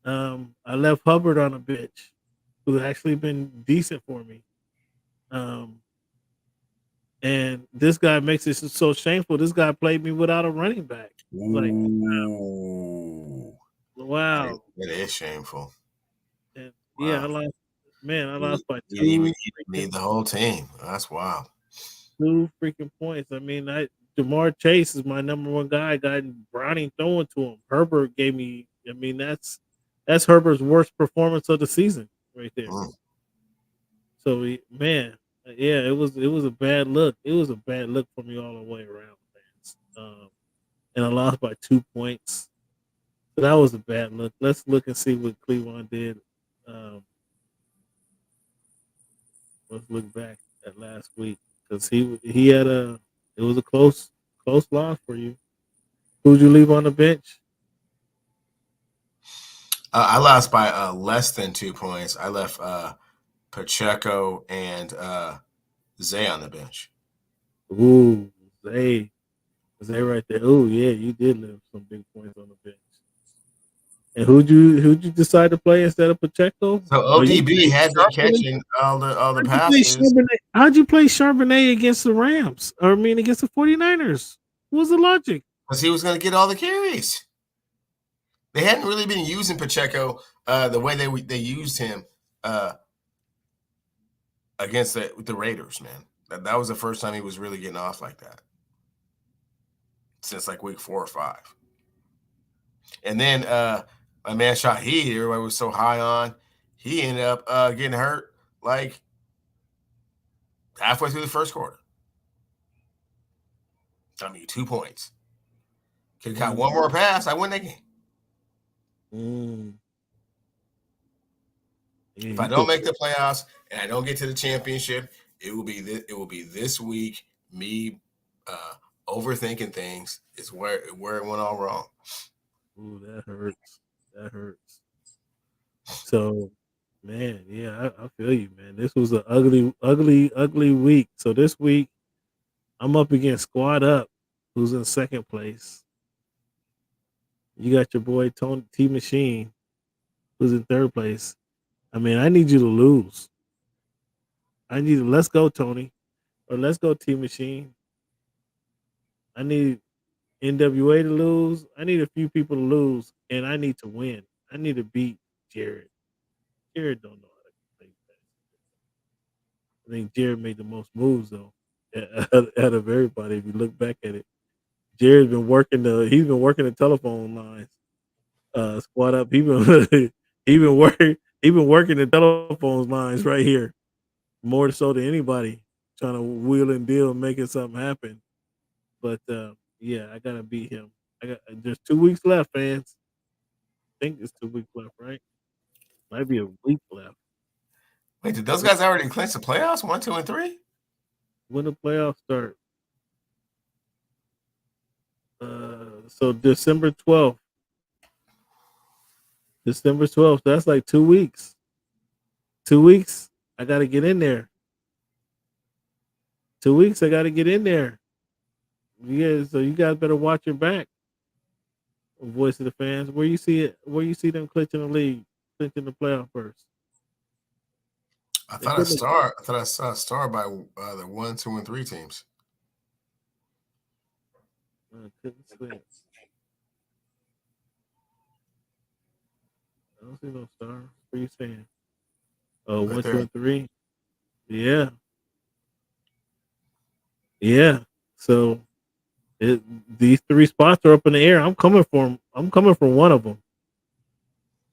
Speaker 1: I left Hubbard on a bench, who actually been decent for me. And this guy makes it so shameful. This guy played me without a running back. Like, wow.
Speaker 9: That is shameful.
Speaker 1: And yeah, I lost by two.
Speaker 9: You need the whole team. That's wild.
Speaker 1: 2 freaking points. I mean, Jamar Chase is my number one guy. I got Browning throwing to him. Herbert gave me. I mean, that's Herbert's worst performance of the season right there. So it was a bad look. It was a bad look for me all the way around, fans. And I lost by 2 points. So that was a bad look. Let's look and see what Cleveland did. Let's look back at last week because he had it was a close loss for you. Who'd you leave on the bench?
Speaker 9: I lost by less than 2 points. I left Pacheco and Zay on the bench.
Speaker 1: Ooh, Zay right there. Oh yeah, you did leave some big points on the bench. And who'd you decide to play instead of Pacheco?
Speaker 9: So ODB had been catching all the passes.
Speaker 1: How'd you play Charbonnet against the Rams? Or against the 49ers? What was the logic?
Speaker 9: Because he was going to get all the carries. They hadn't really been using Pacheco the way they used him against the Raiders, man. That was the first time he was really getting off like that since like week 4 or 5. And then my man Shaheed, everybody was so high on, he ended up getting hurt like halfway through the first quarter. I mean, 2 points. Could have got one more pass, I win that game. If I don't make the playoffs and I don't get to the championship, it will be this week. Me overthinking things is where it went all wrong.
Speaker 1: Ooh, that hurts. That hurts. So, man, yeah, I feel you, man. This was an ugly week. So this week, I'm up against Squad Up, who's in second place. You got your boy Tony T Machine, who's in third place. I mean, I need you to lose. Let's go, Tony, or let's go, T Machine. I need NWA to lose. I need a few people to lose, and I need to win. I need to beat Jared. Jared don't know how to play that. I think Jared made the most moves though out of everybody. If you look back at it, Jared's been working the telephone lines. Squad Up. He been working the telephone lines right here, more so than anybody, trying to wheel and deal, making something happen. But yeah, I gotta beat him. There's 2 weeks left, fans. I think it's 2 weeks left, right? Might be a week left.
Speaker 9: Wait, did those guys already clinch the playoffs? 1, 2, and 3?
Speaker 1: When the playoffs start? So December 12th. December 12th. That's like 2 weeks. 2 weeks. I gotta get in there. 2 weeks. I gotta get in there. Yeah, so you guys better watch your back. Voice of the fans. Where you see them clinching the league, clinching the playoff first.
Speaker 9: I thought I saw a star by the 1, 2, and 3 teams.
Speaker 1: I couldn't see it. I don't see no star. What are you saying? Oh, right 1, 2, and 3. Yeah. Yeah. So these 3 spots are up in the air. I'm coming for one of them.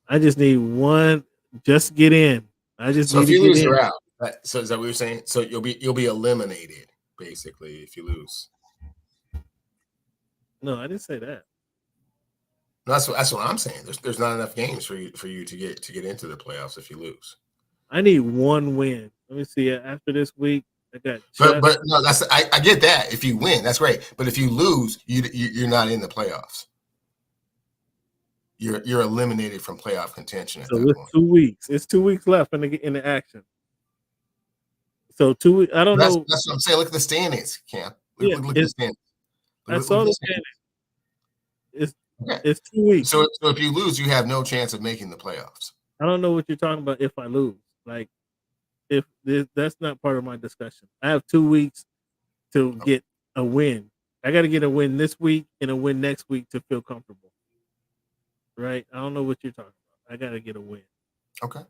Speaker 1: I just need one. Just get in. So
Speaker 9: if you lose, you're out. So is that what you're saying? So you'll be eliminated basically if you lose.
Speaker 1: No, I didn't say that.
Speaker 9: That's what I'm saying. There's not enough games for you to get into the playoffs if you lose.
Speaker 1: I need one win. Let me see. After this week, I got.
Speaker 9: But no, I get that. If you win, that's great. But if you lose, you're not in the playoffs. you're eliminated from playoff contention at
Speaker 1: So
Speaker 9: that
Speaker 1: it's
Speaker 9: point.
Speaker 1: 2 weeks. It's 2 weeks left in the action. So 2 weeks. I don't know.
Speaker 9: That's what I'm saying. Look at the standings, Cam. Look at the standings.
Speaker 1: I saw the standings. It's 2 weeks.
Speaker 9: So if you lose, you have no chance of making the playoffs.
Speaker 1: I don't know what you're talking about. If I lose, like that's not part of my discussion. I have 2 weeks to get a win. I got to get a win this week and a win next week to feel comfortable. Right? I don't know what you're talking about. I got to get a win.
Speaker 9: Okay.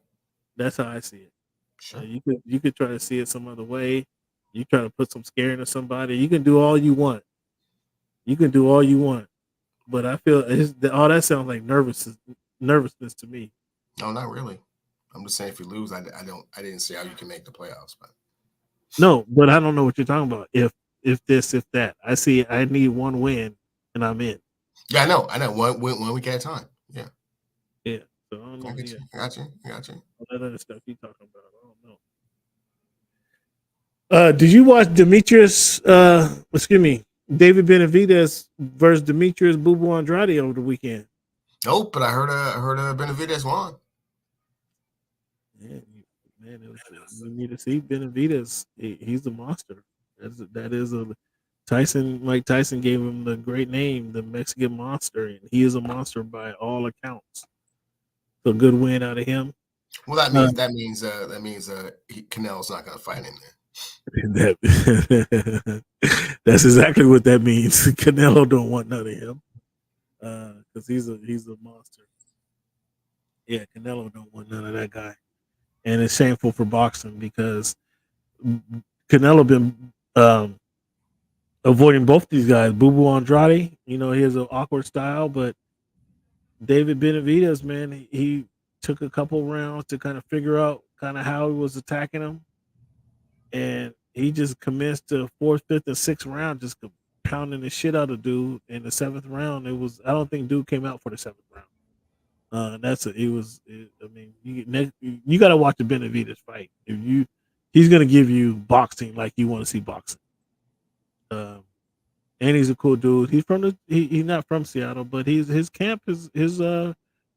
Speaker 1: That's how I see it.
Speaker 9: Sure.
Speaker 1: You could try to see it some other way. You try to put some scare into somebody. You can do all you want. But I feel all that sounds like nervousness to me.
Speaker 9: No, not really. I'm just saying if you lose, I didn't see how you can make the playoffs, but
Speaker 1: no, but I don't know what you're talking about. If this, if that. I need one win and I'm in.
Speaker 9: Yeah, I know. 1 week at a time. Yeah.
Speaker 1: Yeah. So I don't know.
Speaker 9: Got you.
Speaker 1: All that other stuff you talking about, I don't know. Did you watch David Benavidez versus Demetrius Boo Boo Andrade over the weekend?
Speaker 9: Nope, but I heard Benavidez won.
Speaker 1: Yeah, man, you need to see Benavidez. He's a monster. That is a Tyson. Mike Tyson gave him the great name, the Mexican Monster, and he is a monster by all accounts. So good win out of him.
Speaker 9: Well, that means Canelo's not going to fight him
Speaker 1: then. That's exactly what that means. Canelo don't want none of him because he's a monster. Yeah, Canelo don't want none of that guy, and it's shameful for boxing because Canelo been avoiding both these guys. Boo Boo Andrade, he has an awkward style, but David Benavidez, man, he took a couple rounds to kind of figure out kind of how he was attacking him, and he just commenced the 4th, 5th, and 6th round, just pounding the shit out of dude. In the 7th round, I don't think dude came out for the 7th round. You got to watch the Benavidez fight. He's going to give you boxing like you want to see boxing. And he's a cool dude. He's he's not from Seattle, but his camp his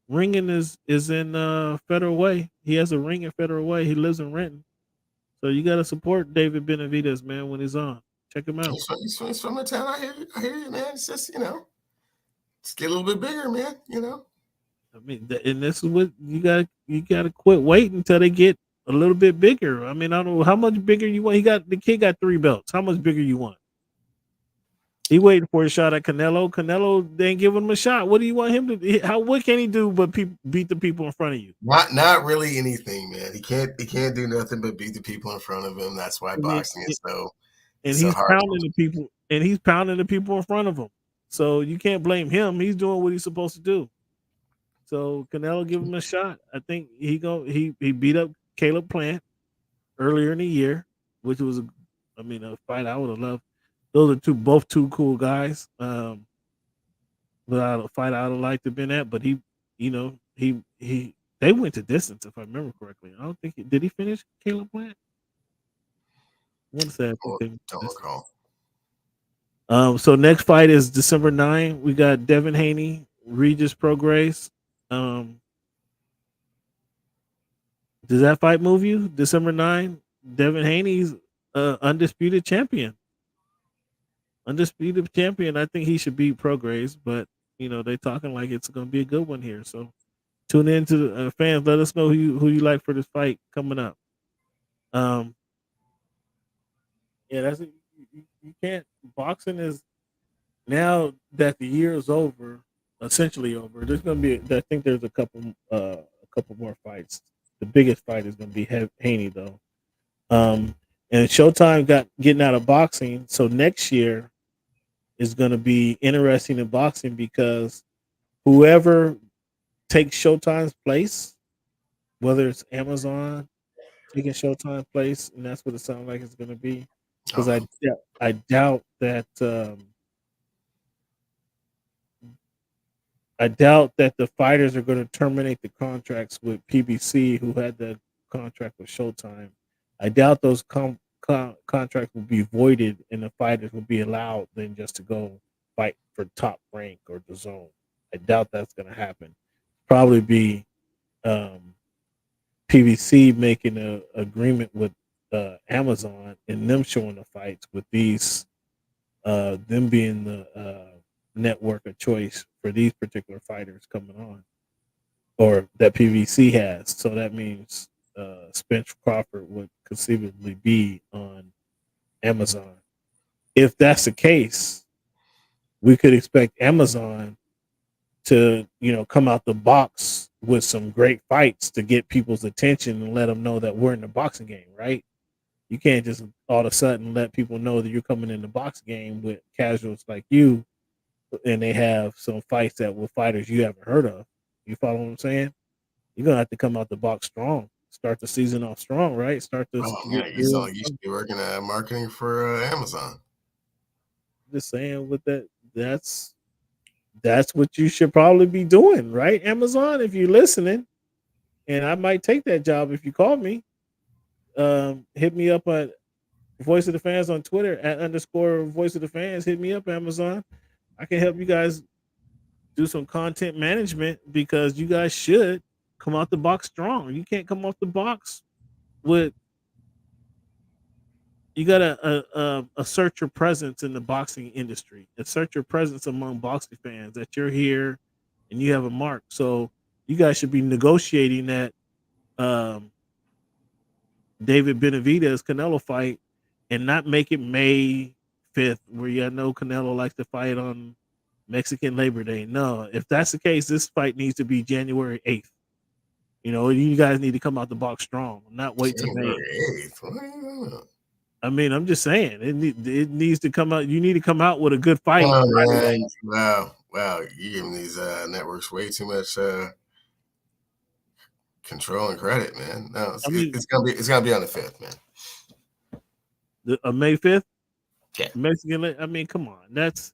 Speaker 1: ringing is in Federal Way. He has a ring in Federal Way. He lives in Renton. So you got to support David Benavidez, man, when he's on. Check him out.
Speaker 9: He's from the town. I hear you, man. It's just, just get a little bit bigger, man,
Speaker 1: I mean, and this is what you got to quit waiting until they get a little bit bigger. I mean, I don't know how much bigger you want. The kid got 3 belts. How much bigger you want? He waiting for a shot at Canelo. Canelo, they ain't giving him a shot. What do you want him to do? What can he do but beat the people in front of you?
Speaker 9: Not really anything, man. He can't do nothing but beat the people in front of him. That's why boxing is so. And
Speaker 1: he's pounding the people. And he's pounding the people in front of him. So you can't blame him. He's doing what he's supposed to do. So Canelo give him a shot. I think he beat up Caleb Plant earlier in the year, which was a fight I would have loved. Those are both two cool guys. Without a fight I would have liked to have been at, but they went to distance if I remember correctly. I don't think did he finish Caleb Plant?
Speaker 9: Don't recall.
Speaker 1: So next fight is December 9. We got Devin Haney, Regis Prograis. Does that fight move you? December 9, Devin Haney's undisputed champion. I think he should beat Prograis, but they talking like it's going to be a good one here. So tune in to the fans. Let us know who you like for this fight coming up. You can't. Boxing is now that the year is over, essentially over. There's going to be. I think there's a couple more fights. The biggest fight is going to be Haney though. And Showtime getting out of boxing, so next year is going to be interesting in boxing because whoever takes Showtime's place, whether it's Amazon taking Showtime's place, and that's what it sounds like it's going to be. Because I doubt that the fighters are going to terminate the contracts with PBC, who had the contract with Showtime. I doubt those contracts will be voided and the fighters will be allowed then just to go fight for Top Rank or DAZN. I doubt that's going to happen. probably be PVC making an agreement with Amazon and them showing the fights with these, them being the network of choice for these particular fighters coming on, or that PVC has. So that means Spencer Crawford would conceivably be on Amazon. If that's the case, we could expect Amazon to, come out the box with some great fights to get people's attention and let them know that we're in the boxing game, right? You can't just all of a sudden let people know that you're coming in the boxing game with casuals like you, and they have some fights that with fighters you haven't heard of. You follow what I'm saying? You're gonna have to come out the box strong. Start the season off strong, right? Start this.
Speaker 9: You sound like you should be working at marketing for Amazon.
Speaker 1: Just saying, with that's what you should probably be doing, right? Amazon, if you're listening, and I might take that job if you call me. Hit me up at Voice of the Fans on Twitter at _ Voice of the Fans. Hit me up, Amazon. I can help you guys do some content management, because you guys should come out the box strong. You can't come off the box with, you gotta assert your presence in the boxing industry, assert your presence among boxing fans that you're here and you have a mark. So you guys should be negotiating that David Benavidez Canelo fight and not make it May 5th, where you know Canelo likes to fight on Mexican Labor Day. No, if that's the case, this fight needs to be January 8th. You guys need to come out the box strong, not wait till May. I mean, I'm just saying it needs to come out. You need to come out with a good fight.
Speaker 9: Wow, you're giving these networks way too much control and credit, man. No, it's gonna be on the 5th, man.
Speaker 1: May 5th.
Speaker 9: Yeah,
Speaker 1: Mexican. I mean, come on, that's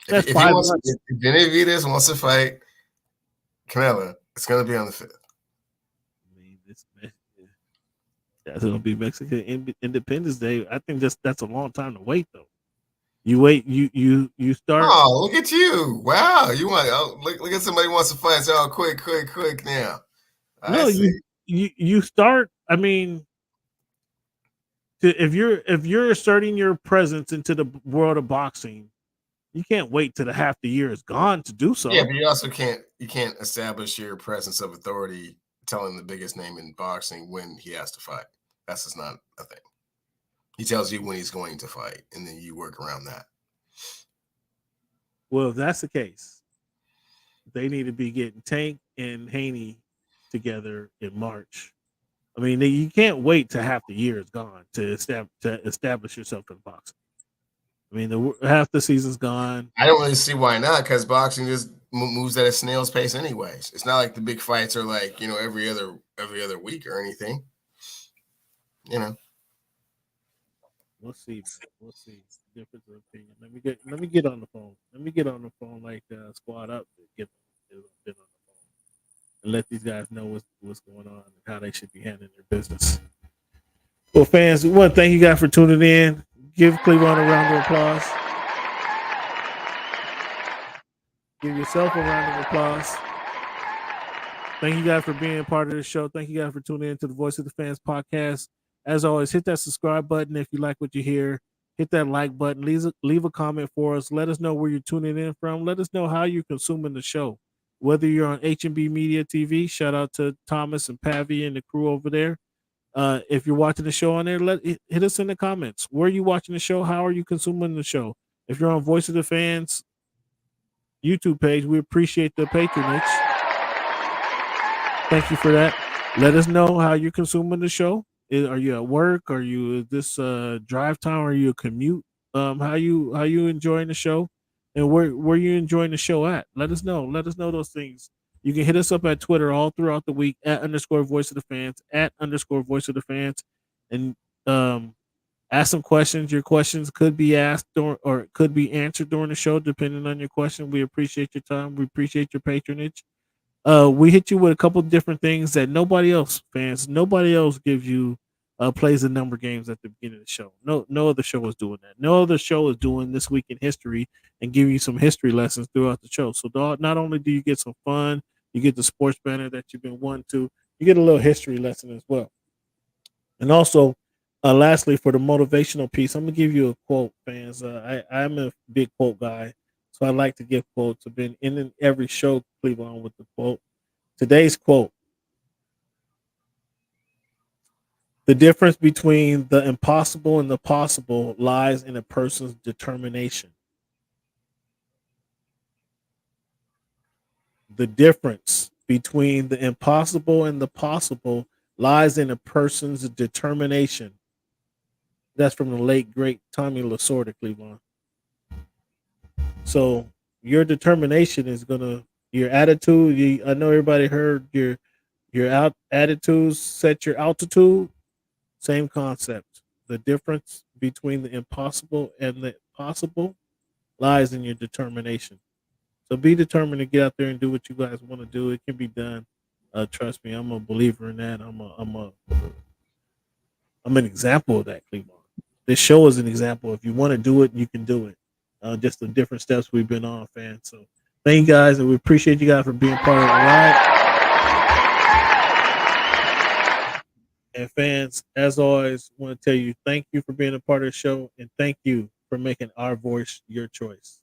Speaker 9: if Benavidez wants to fight Canelo, it's gonna be on the 5th.
Speaker 1: That's gonna be Mexican Independence Day. I think that's a long time to wait, though. You wait. You start.
Speaker 9: Oh, look at you! Wow, you want look at somebody who wants to fight. So quick now.
Speaker 1: No, you start. I mean, if you're asserting your presence into the world of boxing, you can't wait till half the year is gone to do so.
Speaker 9: Yeah, but you also can't establish your presence of authority telling the biggest name in boxing when he has to fight. That's just not a thing. He tells you when he's going to fight, and then you work around that.
Speaker 1: Well, if that's the case, they need to be getting Tank and Haney together in March. I mean, you can't wait till half the year is gone to establish yourself in boxing. I mean, half the season's gone.
Speaker 9: I don't really see why not, because boxing just moves at a snail's pace anyways. It's not like the big fights are like, every other week or anything.
Speaker 1: We'll see. Difference of opinion. Let me get on the phone. Like Squad Up to get on the phone and let these guys know what's going on and how they should be handling their business. Well, fans, we want to thank you guys for tuning in. Give Cleveland a round of applause. Give yourself a round of applause. Thank you guys for being a part of the show. Thank you guys for tuning in to the Voice of the Fans podcast. As always, hit that subscribe button if you like what you hear. Hit that like button. Leave a comment for us. Let us know where you're tuning in from. Let us know how you're consuming the show. Whether you're on H&B Media TV, shout out to Thomas and Pavi and the crew over there. If you're watching the show on there, hit us in the comments. Where are you watching the show? How are you consuming the show? If you're on Voice of the Fans YouTube page, we appreciate the patronage. Thank you for that. Let us know how you're consuming the show. Are you at work? Are you this drive time? Are you a commute? How you enjoying the show? And where you enjoying the show at? Let us know. Let us know those things. You can hit us up at Twitter all throughout the week at _Voice of the Fans, at _Voice of the Fans, and ask some questions. Your questions could be asked or could be answered during the show, depending on your question. We appreciate your time. We appreciate your patronage. We hit you with a couple different things that nobody else gives you, plays the number games at the beginning of the show. No other show is doing that. No other show is doing This Week in History and giving you some history lessons throughout the show. So not only do you get some fun, You get the sports banner that you've been wanting to. You get a little history lesson as well. And also, lastly, for the motivational piece, I'm gonna give you a quote, fans. I'm a big quote guy, so I like to give quotes. I've been in every show, Cleveland, with the quote. Today's quote: "The difference between the impossible and the possible lies in a person's determination." The difference between the impossible and the possible lies in a person's determination. That's from the late, great Tommy Lasorda, Cleveland. So your determination is your attitude. I know everybody heard your attitudes set your altitude. Same concept. The difference between the impossible and the possible lies in your determination. So be determined to get out there and do what you guys want to do. It can be done. Trust me, I'm a believer in that. I'm an example of that, Cleveland. This show is an example. If you want to do it, you can do it. Just the different steps we've been on, fans. So thank you guys, and we appreciate you guys for being part of the ride. And fans, as always, want to tell you thank you for being a part of the show, and thank you for making our voice your choice.